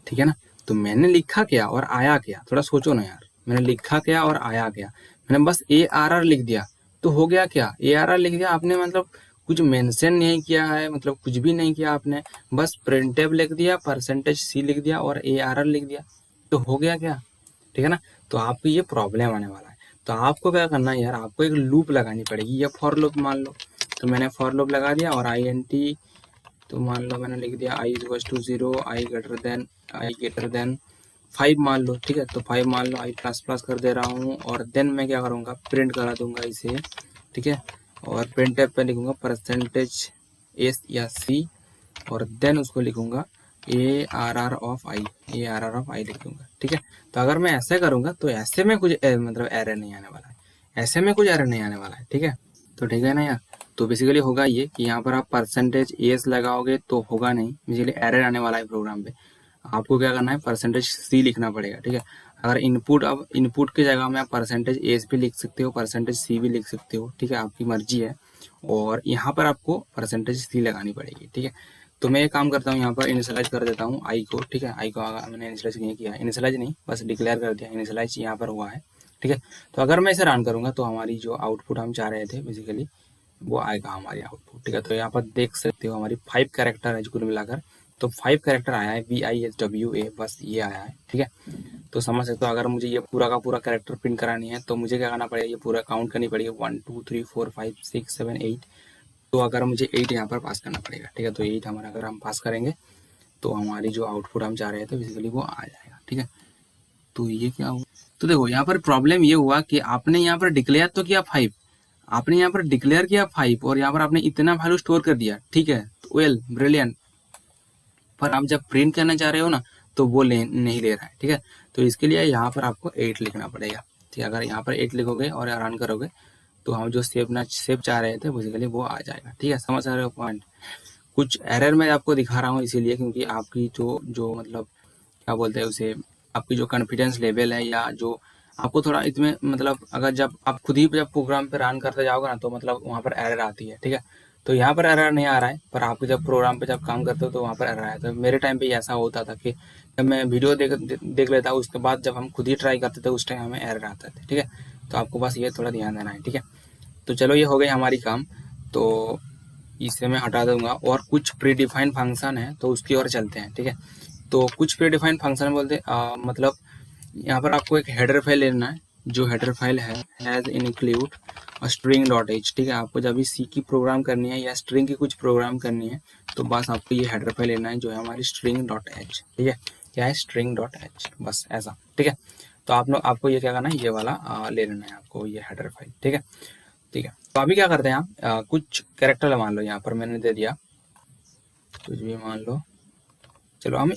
Speaker 1: ठीक है ना। तो मैंने लिखा क्या और आया क्या, थोड़ा सोचो ना यार, मैंने लिखा क्या और आया क्या, मैंने बस ARR लिख दिया तो हो गया क्या, ARR लिख दिया आपने, मतलब कुछ मेंशन नहीं किया है, मतलब कुछ भी नहीं किया आपने, बस प्रिंटेब लिख दिया, %C लिख दिया और ARR लिख दिया, तो हो गया क्या, ठीक है ना। तो आपको ये प्रॉब्लम आने वाला है। तो आपको क्या करना है यार, आपको एक लूप लगानी पड़ेगी, या फॉर लूप मान लो। तो मैंने फॉर लूप लगा दिया और INT, तो मान लो मैंने लिख दिया i=0, i greater than 5 मान लो, ठीक है। तो 5 मान लो, i++ कर दे रहा हूँ, और देन मैं क्या करूँगा, प्रिंट करा दूंगा इसे, ठीक है। और प्रिंट टैब पे लिखूंगा %S या C, और देन उसको लिखूंगा ARR ऑफ i लिख दूंगा, ठीक है। तो अगर मैं ऐसे करूंगा तो ऐसे में कुछ मतलब एरर नहीं आने वाला है, ऐसे में कुछ एरर नहीं आने वाला है, ठीक है। तो ठीक है ना यार। तो बेसिकली होगा ये कि यहाँ पर आप %S लगाओगे तो होगा नहीं, बेसिकली एरर आने वाला है प्रोग्राम पे। आपको क्या करना है, %C लिखना पड़ेगा, ठीक है। अगर इनपुट, अब इनपुट की जगह में आप %S भी लिख सकते हो, %C भी लिख सकते हो, ठीक है, आपकी मर्जी है। और यहाँ पर आपको %C लगानी पड़ेगी, ठीक है। तो मैं एक काम करता हूँ, यहाँ पर इनिशियलाइज कर देता हूँ आई को, ठीक है। आई को मैंने इनिशियलाइज नहीं किया, इनिशियलाइज नहीं, बस डिक्लेयर कर दिया, इनिशियलाइज यहाँ पर हुआ है, ठीक है। तो अगर मैं इसे रन करूँगा तो हमारी जो आउटपुट हम चाह रहे थे बेसिकली वो आएगा हमारी आउटपुट, ठीक है। तो यहाँ पर देख सकते हो हमारी 5 कैरेक्टर है कुल मिलाकर, तो 5 कैरेक्टर आया है BISWA, बस ये आया है, ठीक है। तो समझ सकते हो, अगर मुझे ये पूरा का पूरा कैरेक्टर प्रिंट करानी है तो मुझे क्या करना पड़ेगा, ये पूरा काउंट करनी पड़ेगी 1 2 3 4 5 6 7 8। तो अगर मुझे 8 यहाँ पर पास करना पड़ेगा, ठीक है। तो 8 हमारा अगर हम पास करेंगे तो हमारी जो आउटपुट हम चाह रहे थे बेसिकली वो आ जाएगा, ठीक है। तो ये क्या हुआ, तो देखो यहाँ पर प्रॉब्लम ये हुआ कि आपने यहाँ पर डिक्लेयर तो किया 5, आपने यहाँ पर डिक्लेयर किया 5 और यहाँ पर आपने इतना वैल्यू स्टोर कर दिया, ठीक है, वेल ब्रिलियंट। पर आप जब प्रिंट करना चाह रहे हो ना तो वो नहीं ले रहा है, ठीक है। तो इसके लिए यहाँ पर आपको 8 लिखना पड़ेगा, ठीक है। अगर यहाँ पर 8 लिखोगे और रन करोगे तो हम जो सेव चाह रहे थे बेसिकली वो आ जाएगा, ठीक है। समझ रहे हो पॉइंट। कुछ एरर मैं आपको दिखा रहा हूँ इसीलिए क्योंकि आपकी जो जो मतलब क्या बोलते हैं उसे, आपकी जो कॉन्फिडेंस लेवल है, या जो आपको थोड़ा इसमें मतलब अगर जब आप खुद ही जब प्रोग्राम पे रन करते जाओगे ना तो मतलब वहाँ पर एरर आती है, ठीक है। तो यहाँ पर एरर नहीं आ रहा है, पर आपके जब प्रोग्राम पे जब काम करते हो तो वहाँ पर एरर आया था। मेरे टाइम पे ऐसा होता था कि जब मैं वीडियो देख लेता उसके बाद जब हम खुद ही ट्राई करते थे उस टाइम हमें एरर आता था, ठीक है। तो आपको बस ये थोड़ा ध्यान देना है, ठीक है। तो चलो ये हो गई हमारी काम, तो इसे मैं हटा दूंगा और कुछ प्री डिफाइंड फंक्शन है तो उसकी ओर चलते हैं, ठीक है। तो कुछ प्री डिफाइंड फंक्शन बोलते मतलब यहाँ पर आपको एक हेडर फाइल लेना है, जो हेडर फाइल है हैज इंक्लूड string.h, ठीक है। आपको जब भी सी की प्रोग्राम करनी है या स्ट्रिंग की कुछ प्रोग्राम करनी है तो बस आपको ये हेडर फाइल लेना है जो है हमारी string.h, ठीक है। क्या है string.h, बस ऐसा, ठीक है। तो आपको ये क्या करना है, ये वाला ले लेना है आपको, ये हेडर फाइल, ठीक है, ठीक है। तो अभी क्या करते हैं आप, कुछ कैरेक्टर मान लो, यहाँ पर मैंने दे दिया कुछ भी मान लो। चलो हम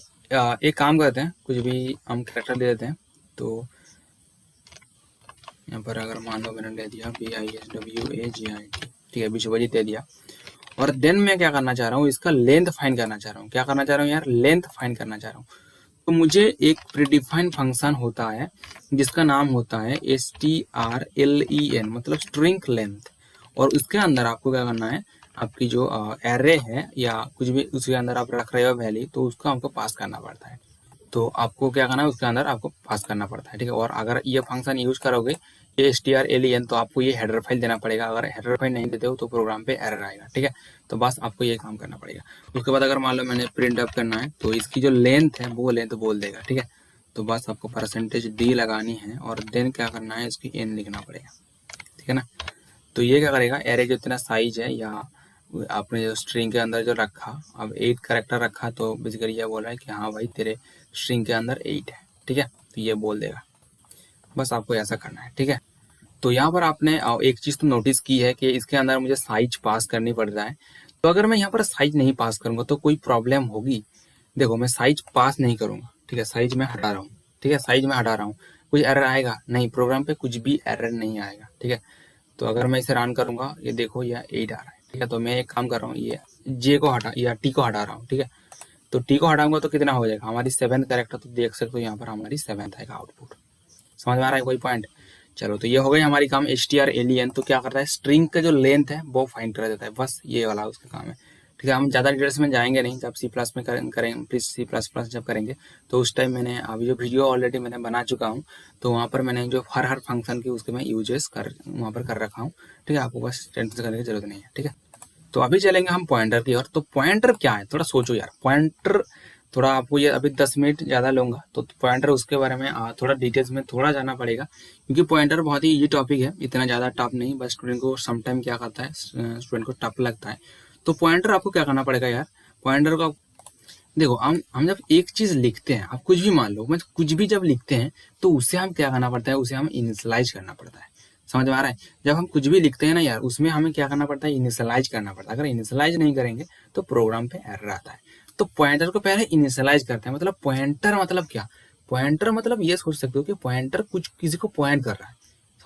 Speaker 1: एक काम करते हैं, कुछ भी हम कैरेक्टर दे देते हैं। तो यहाँ पर अगर मान लो मैंने दे दिया BISWAGIT, ठीक है, विश्वजीत दे दिया। और देन मैं क्या करना चाह रहा हूँ, इसका लेंथ फाइंड करना चाह रहा हूँ। क्या करना चाह रहा हूँ यार, लेंथ फाइंड करना चाह रहा हूँ। तो मुझे एक प्रीडिफाइंड फंक्शन होता है जिसका नाम होता है strlen, मतलब स्ट्रिंग लेंथ। और उसके अंदर आपको क्या करना है, आपकी जो एरे है या कुछ भी उसके अंदर आप रख रहे हो वैल्यू, तो उसको हमको पास करना पड़ता है। तो आपको क्या करना है, उसके अंदर आपको पास करना पड़ता है, ठीक है। और अगर ये फंक्शन यूज करोगे ये strlen, तो आपको ये हेडर फाइल देना पड़ेगा। अगर हेडर फाइल नहीं देते हो तो प्रोग्राम पे एरर आएगा, ठीक है। तो बस आपको ये काम करना पड़ेगा। उसके बाद अगर मान लो मैंने प्रिंट अप करना है तो इसकी जो लेंथ है वो लेंथ बोल देगा, ठीक है। तो बस आपको %d लगानी है और देन क्या करना है, इसकी n लिखना पड़ेगा, ठीक है ना। तो ये क्या करेगा, एरे जो इतना साइज है या आपने जो स्ट्रिंग के अंदर जो रखा, अब 8 कैरेक्टर रखा, तो बेसिकली ये बोल रहा है कि हाँ भाई तेरे स्ट्रिंग के अंदर 8 है, ठीक है। तो ये बोल देगा, बस आपको ऐसा करना है, ठीक है। तो यहाँ पर आपने एक चीज तो नोटिस की है कि इसके अंदर मुझे साइज पास करनी पड़ रहा है। तो अगर मैं यहाँ पर साइज नहीं पास करूंगा तो कोई प्रॉब्लम होगी। देखो मैं साइज पास नहीं करूंगा, ठीक है, साइज मैं हटा रहा हूँ, ठीक है, साइज मैं हटा रहा हूँ, कुछ एरर आएगा नहीं, प्रोग्राम पे कुछ भी एरर नहीं आएगा, ठीक है। तो अगर मैं इसे रन करूंगा, ये देखो यह 8 आ रहा है, ठीक है। तो मैं एक काम कर रहा हूँ, ये जे को हटा या टी को हटा रहा हूँ, ठीक है। तो टी को हटाऊंगा तो कितना हो जाएगा, हमारी 7th कैरेक्टर, तो देख सकते हो यहाँ पर हमारी 7th आएगा आउटपुट। समझ में आ रहा है कोई पॉइंट। चलो तो ये हो गई हमारी काम strlen। तो क्या करता है, स्ट्रिंग का जो लेंथ है वो फाइंड कर देता है, बस ये वाला उसका काम है, ठीक है। हम ज़्यादा डिटेल्स में जाएंगे नहीं, जब सी प्लस में करेंगे, सी प्लस प्लस जब करेंगे तो उस टाइम मैंने अभी जो वीडियो ऑलरेडी मैंने बना चुका हूँ, तो वहाँ पर मैंने जो हर फंक्शन की उसके मैं यूजेस वहाँ पर कर रखा हूँ, ठीक है। आपको बस टेंशन करने की जरूरत नहीं है, ठीक है। तो अभी चलेंगे हम पॉइंटर की ओर। तो पॉइंटर क्या है, थोड़ा सोचो यार। पॉइंटर थोड़ा आपको ये अभी 10 मिनट ज़्यादा लूँगा, तो पॉइंटर उसके बारे में थोड़ा डिटेल्स में थोड़ा जाना पड़ेगा, क्योंकि पॉइंटर बहुत ही इजी टॉपिक है, इतना ज़्यादा टफ नहीं, बस स्टूडेंट को समटाइम क्या करता है, स्टूडेंट को टफ लगता है। तो पॉइंटर आपको क्या करना पड़ेगा यार, पॉइंटर को देखो हम जब एक चीज़ लिखते हैं, आप कुछ भी मान लो, मैं कुछ भी जब लिखते हैं तो उसे हम क्या करना पड़ता है, उसे हम इनिशियलाइज करना पड़ता है। समझ में आ रहा है। जब हम कुछ भी लिखते हैं ना यार, उसमें हमें क्या करना पड़ता है, इनिशियलाइज करना पड़ता है। अगर इनिशियलाइज नहीं करेंगे तो प्रोग्राम पे एरर आता है। तो पॉइंटर को पहले इनिशियलाइज करते हैं। मतलब पॉइंटर मतलब क्या, पॉइंटर मतलब ये सोच सकते हो कि पॉइंटर कुछ किसी को पॉइंट कर रहा है।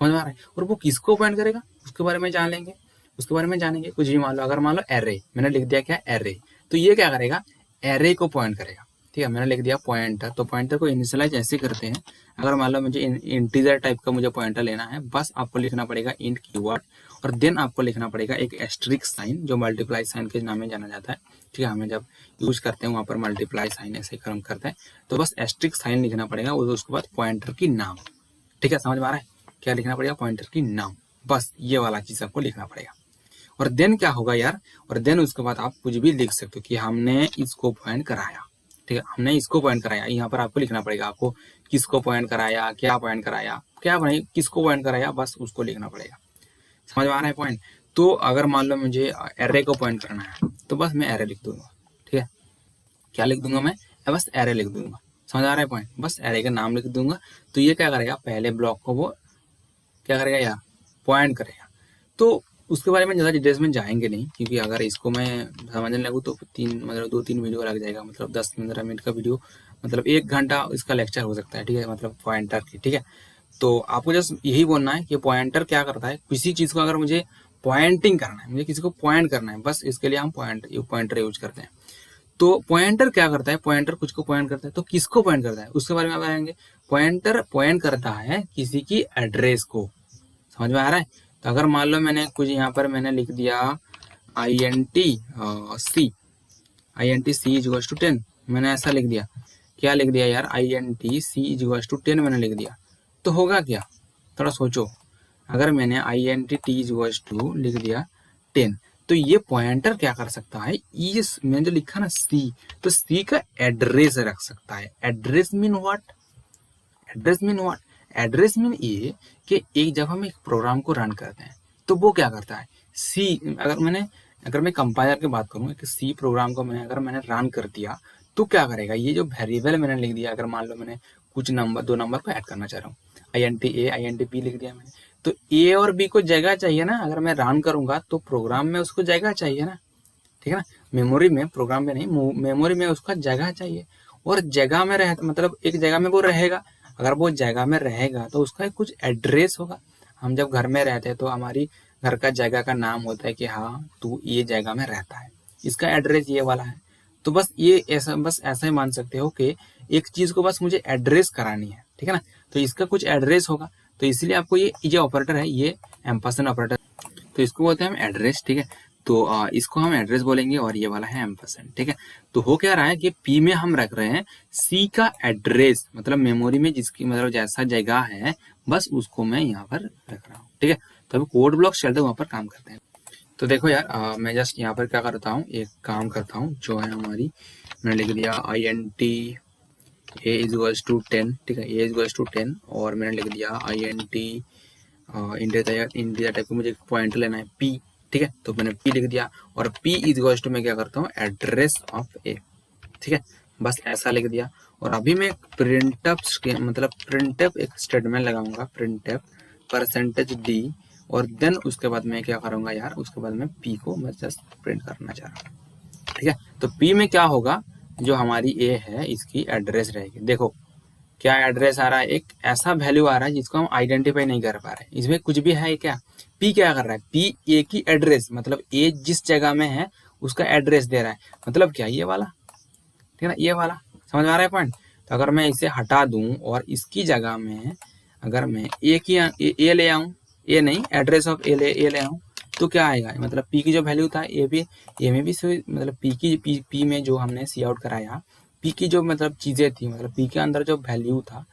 Speaker 1: समझ में आ रहा है। और वो किसको पॉइंट करेगा उसके बारे में जान लेंगे, उसके बारे में जानेंगे। कुछ भी मान लो, अगर मान लो एरे, मैंने लिख दिया क्या, एरे, तो ये क्या करेगा, एरे को पॉइंट करेगा, ठीक है। मैंने लिख दिया पॉइंटर, तो पॉइंटर को इनिशियलाइज ऐसे करते हैं। अगर मान लो मुझे इंटीजर टाइप का मुझे पॉइंटर लेना है, बस आपको लिखना पड़ेगा इंट कीवर्ड, और देन आपको लिखना पड़ेगा एक एस्ट्रिक साइन, जो मल्टीप्लाई साइन के नाम में जाना जाता है, ठीक है। हमें जब यूज करते हैं वहाँ पर मल्टीप्लाई साइन ऐसे काम करते हैं, तो बस एस्ट्रिक साइन लिखना पड़ेगा, और उसके बाद पॉइंटर की नाम, ठीक है। समझ में आ रहा है, क्या लिखना पड़ेगा, पॉइंटर की नाम, बस ये वाला चीज आपको लिखना पड़ेगा। और देन क्या होगा यार, और देन उसके बाद आप कुछ भी लिख सकते हो कि हमने इसको पॉइंट कराया, ठीक है, हमने इसको पॉइंट कराया। यहाँ पर आपको लिखना पड़ेगा, आपको किसको पॉइंट कराया, क्या पॉइंट कराया, क्या नहीं, किसको पॉइंट कराया, बस उसको लिखना पड़ेगा। समझ में आ रहा है पॉइंट। तो अगर मान लो मुझे एरे को पॉइंट करना है, तो बस मैं एरे लिख दूंगा, ठीक है। क्या लिख दूंगा मैं, बस एरे लिख दूंगा। समझ आ रहा है पॉइंट, बस एरे का नाम लिख दूंगा। तो ये क्या करेगा, पहले ब्लॉक को वो क्या करेगा यार, पॉइंट करेगा। तो उसके बारे में ज़्यादा डिटेल्स में जाएंगे नहीं, क्योंकि अगर इसको मैं समझने लगूँ तो 2-3 वीडियो लग जाएगा। मतलब 10-15 मिनट का वीडियो, मतलब 1 घंटा इसका लेक्चर हो सकता है, ठीक है, मतलब पॉइंटर की, ठीक है। तो आपको जस्ट यही बोलना है कि पॉइंटर क्या करता है, किसी चीज़ को अगर मुझे पॉइंटिंग करना है, मुझे किसी को पॉइंट करना है, बस इसके लिए हम पॉइंटर यूज करते हैं। तो पॉइंटर क्या करता है, पॉइंटर कुछ को पॉइंट करता है, तो किसको पॉइंट करता है उसके बारे में आप आएंगे। पॉइंटर पॉइंट करता है किसी की एड्रेस को। समझ में आ रहा है। तो अगर मान लो मैंने कुछ यहाँ पर मैंने लिख दिया INT C = 10, मैंने ऐसा लिख दिया, क्या लिख दिया यार, INT C = 10 मैंने लिख दिया, तो होगा क्या, थोड़ा सोचो। अगर मैंने INT T लिख दिया 10, तो ये पॉइंटर क्या कर सकता है, इस मैंने जो लिखा ना C, तो C का एड्रेस रख सकता है। Address mean what, address mean what, address mean ये कि एक जब हम एक प्रोग्राम को रन करते हैं तो वो क्या करता है, सी, अगर मैं कंपाइलर की बात करूँ, एक सी प्रोग्राम को मैंने रन कर दिया, तो क्या करेगा, ये जो वेरिएबल मैंने लिख दिया, अगर मान लो मैंने कुछ नंबर, 2 नंबर को ऐड करना चाह रहा हूँ, INT A INT B लिख दिया मैंने, तो A और B को जगह चाहिए ना। अगर मैं रन करूंगा तो प्रोग्राम में उसको जगह चाहिए ना, ठीक है ना। मेमोरी में, प्रोग्राम में नहीं, मेमोरी में उसका जगह चाहिए, और जगह में रह मतलब एक जगह में वो रहेगा। अगर वो जगह में रहेगा तो उसका कुछ एड्रेस होगा। हम जब घर में रहते हैं तो हमारी घर का जगह का नाम होता है कि हाँ तू ये जगह में रहता है, इसका एड्रेस ये वाला है। तो बस ये ऐसा, बस ऐसा ही मान सकते हो कि एक चीज को बस मुझे एड्रेस करानी है, ठीक है ना। तो इसका कुछ एड्रेस होगा, तो इसलिए आपको ये ऑपरेटर है, ये एम्परसेंड ऑपरेटर, तो इसको बोलते हैं हम एड्रेस, ठीक है। तो इसको हम एड्रेस बोलेंगे और ये वाला है एम्परसेंड, ठीक है। तो हो क्या रहा है कि पी में हम रख रहे हैं सी का एड्रेस, मतलब मेमोरी में जिसकी मतलब जैसा जगह है बस उसको मैं यहाँ पर रख रहा हूँ, ठीक है। तो अभी कोड ब्लॉक चलते वहां पर काम करते हैं। तो देखो यार मैं जस्ट यहाँ पर क्या करता हूँ, एक काम करता हूँ जो है हमारी, मैंने लिख दिया INT a is equals to 10, ठीक है, a इज इक्वल्स टू 10 और मैंने लिख दिया INT इंटीजर टाइप को मुझे पॉइंट लेना है p, ठीक है, तो मैंने p लिख दिया और p इज इक्वल्स टू मैं क्या करता हूँ एड्रेस ऑफ a, ठीक है, बस ऐसा लिख दिया। और अभी मैं प्रिंटफ एक स्टेटमेंट लगाऊंगा, प्रिंटफ %d और देन उसके बाद मैं क्या करूंगा यार, उसके बाद मैं p को मैं जस्ट प्रिंट करना चाह रहा हूँ, ठीक है। तो p में क्या होगा, जो हमारी a है इसकी एड्रेस रहेगी। देखो क्या एड्रेस आ रहा है, एक ऐसा वैल्यू आ रहा है जिसको हम आइडेंटिफाई नहीं कर पा रहे, इसमें कुछ भी है क्या। p क्या कर रहा है, p a की एड्रेस, मतलब a जिस जगह में है उसका एड्रेस दे रहा है, मतलब क्या ये वाला, ठीक है ना, ये वाला समझ आ रहा है पॉइंट। तो अगर मैं इसे हटा दूं और इसकी जगह में अगर मैं ए ले आऊं, ए नहीं एड्रेस ऑफ ए ले आऊं, तो क्या आएगा, मतलब पी की जो वैल्यू था ए में भी मतलब पी में जो हमने सी आउट कराया, पी की जो मतलब चीजें थी, मतलब पी के अंदर जो वैल्यू था,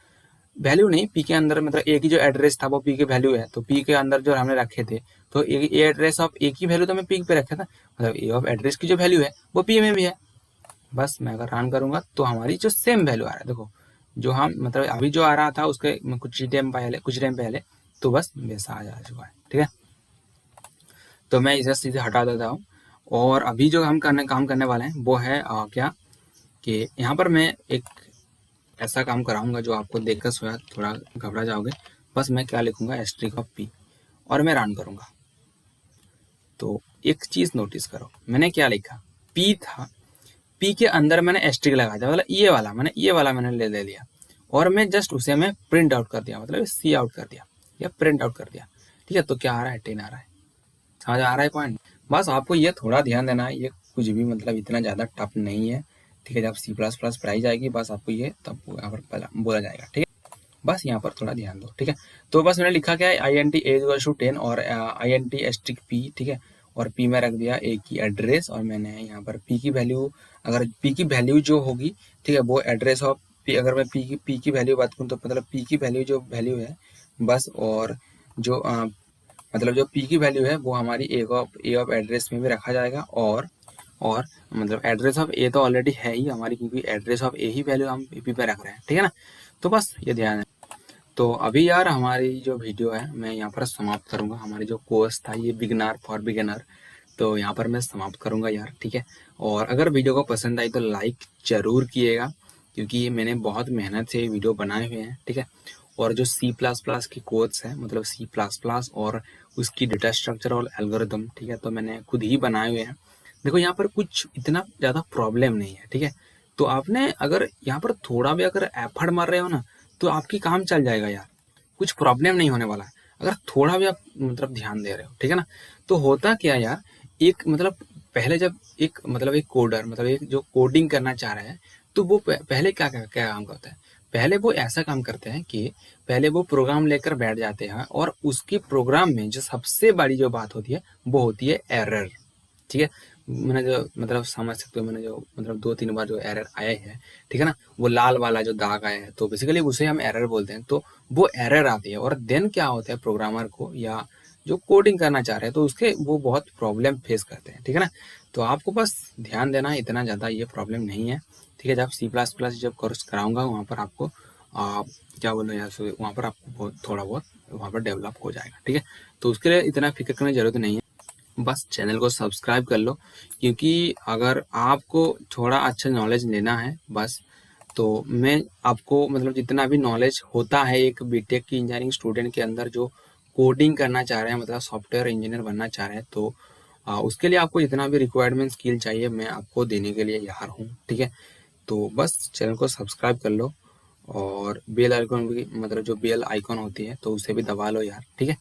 Speaker 1: वैल्यू नहीं पी के अंदर मतलब ए की जो एड्रेस था वो पी के वैल्यू है, तो पी के अंदर जो हमने रखे थे, तो ए एड्रेस ऑफ ए की वैल्यू तो मैं पी पे रखा था, मतलब ए ऑफ एड्रेस की जो वैल्यू है वो पी में भी है। बस मैं अगर रन करूंगा तो हमारी जो सेम वैल्यू आ रहा है, देखो जो हम मतलब अभी जो आ रहा था उसके कुछ टाइम पहले तो बस वैसा आ जा चुका है, ठीक है। तो मैं इसे सीधे हटा देता हूँ और अभी जो हम काम करने वाले हैं वो है क्या कि यहाँ पर मैं एक ऐसा काम कराऊंगा जो आपको देखकर शायद थोड़ा घबरा जाओगे। बस मैं क्या लिखूंगा, एस्ट्रिक ऑफ पी, और मैं रन करूंगा। तो एक चीज नोटिस करो, मैंने क्या लिखा, पी था, पी के अंदर मैंने एस्ट्रिक लगा दिया, मतलब ये वाला मैंने ले लिया और मैं जस्ट उसे मैं प्रिंट आउट कर दिया, मतलब सी आउट कर दिया या प्रिंट आउट कर दिया, ठीक है। तो क्या आ रहा है, 10 आ रहा है, समझ आ रहा है पॉइंट। बस आपको ये थोड़ा ध्यान देना है, ये कुछ भी मतलब इतना ज़्यादा टफ नहीं है, ठीक है। जब C++ पढ़ाई जाएगी बस आपको ये तब यहाँ पर बोला जाएगा, ठीक है। बस यहाँ पर थोड़ा ध्यान दो, ठीक है। तो बस मैंने लिखा क्या है, INT a=10 और INT एस्ट्रिक p, ठीक है, और p में रख दिया a की एड्रेस और मैंने यहाँ पर p की वैल्यू, अगर p की वैल्यू जो होगी, ठीक है, वो एड्रेस ऑफ p, अगर मैं p की वैल्यू बात करूँ तो मतलब p की वैल्यू जो वैल्यू है बस, और जो मतलब जो p की वैल्यू है वो हमारी ए ऑफ एड्रेस में भी रखा जाएगा, और मतलब एड्रेस ऑफ ए तो ऑलरेडी है ही हमारी, क्योंकि address of A he value हम p पे रख रहे हैं, ठीक है ना। तो बस ये ध्यान है। तो अभी यार हमारी जो वीडियो है मैं यहाँ पर समाप्त करूँगा, हमारी जो कोर्स था ये बिगिनर फॉर बिगिनर, तो यहाँ पर मैं समाप्त करूँगा यार, ठीक है। और अगर वीडियो को पसंद आई तो लाइक जरूर किएगा, क्योंकि मैंने बहुत मेहनत से वीडियो बनाए हुए हैं, ठीक है। और जो C++ की कोर्स है, मतलब C++ और उसकी डेटा स्ट्रक्चर और एल्गोरिदम, ठीक है, तो मैंने खुद ही बनाए हुए हैं। देखो यहाँ पर कुछ इतना ज़्यादा प्रॉब्लम नहीं है, ठीक है। तो आपने अगर यहाँ पर थोड़ा भी अगर एफर्ट मार रहे हो ना तो आपकी काम चल जाएगा यार, कुछ प्रॉब्लम नहीं होने वाला है अगर थोड़ा भी आप मतलब ध्यान दे रहे हो, ठीक है ना। तो होता क्या यार, एक मतलब पहले जब एक कोडर मतलब एक जो कोडिंग करना चाह रहा है तो वो पहले क्या क्या काम करता है, पहले वो ऐसा काम करते हैं कि पहले वो प्रोग्राम लेकर बैठ जाते हैं और उसके प्रोग्राम में जो सबसे बड़ी जो बात होती है वो होती है एरर, ठीक है। मैंने जो मतलब समझ सकते हो, मैंने जो मतलब 2-3 बार जो एरर आया है, ठीक है ना, वो लाल वाला जो दाग आया है तो बेसिकली उसे हम एरर बोलते हैं। तो वो एरर आती है और देन क्या होता है, प्रोग्रामर को या जो कोडिंग करना चाह रहे हैं तो उसके वो बहुत प्रॉब्लम फेस करते हैं, ठीक है ना। तो आपको बस ध्यान देना है, इतना ज़्यादा ये प्रॉब्लम नहीं है, ठीक है। जब C++ जब कोर्स कराऊंगा वहाँ पर आपको क्या बोलो यार, वहाँ पर आपको थोड़ा बहुत वहाँ पर डेवलप हो जाएगा, ठीक है। तो उसके लिए इतना फिक्र करने की जरूरत नहीं है, बस चैनल को सब्सक्राइब कर लो, क्योंकि अगर आपको थोड़ा अच्छा नॉलेज लेना है बस, तो मैं आपको मतलब जितना भी नॉलेज होता है एक बीटेक की इंजीनियरिंग स्टूडेंट के अंदर जो कोडिंग करना चाह रहे हैं, मतलब सॉफ्टवेयर इंजीनियर बनना चाह रहे हैं, तो उसके लिए आपको जितना भी रिक्वायरमेंट स्किल चाहिए मैं आपको देने के लिए तैयार हूँ, ठीक है। तो बस चैनल को सब्सक्राइब कर लो और बेल आइकॉन भी, मतलब जो बेल आइकॉन होती है तो उसे भी दबा लो यार, ठीक है,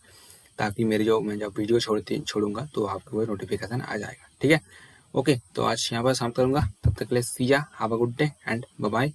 Speaker 1: ताकि मैं जब वीडियो छोड़ूंगा तो आपको वो नोटिफिकेशन आ जाएगा, ठीक है। ओके, तो आज यहाँ पर शाम करूंगा, तब तक के लिए सी या, have a good day and bye bye.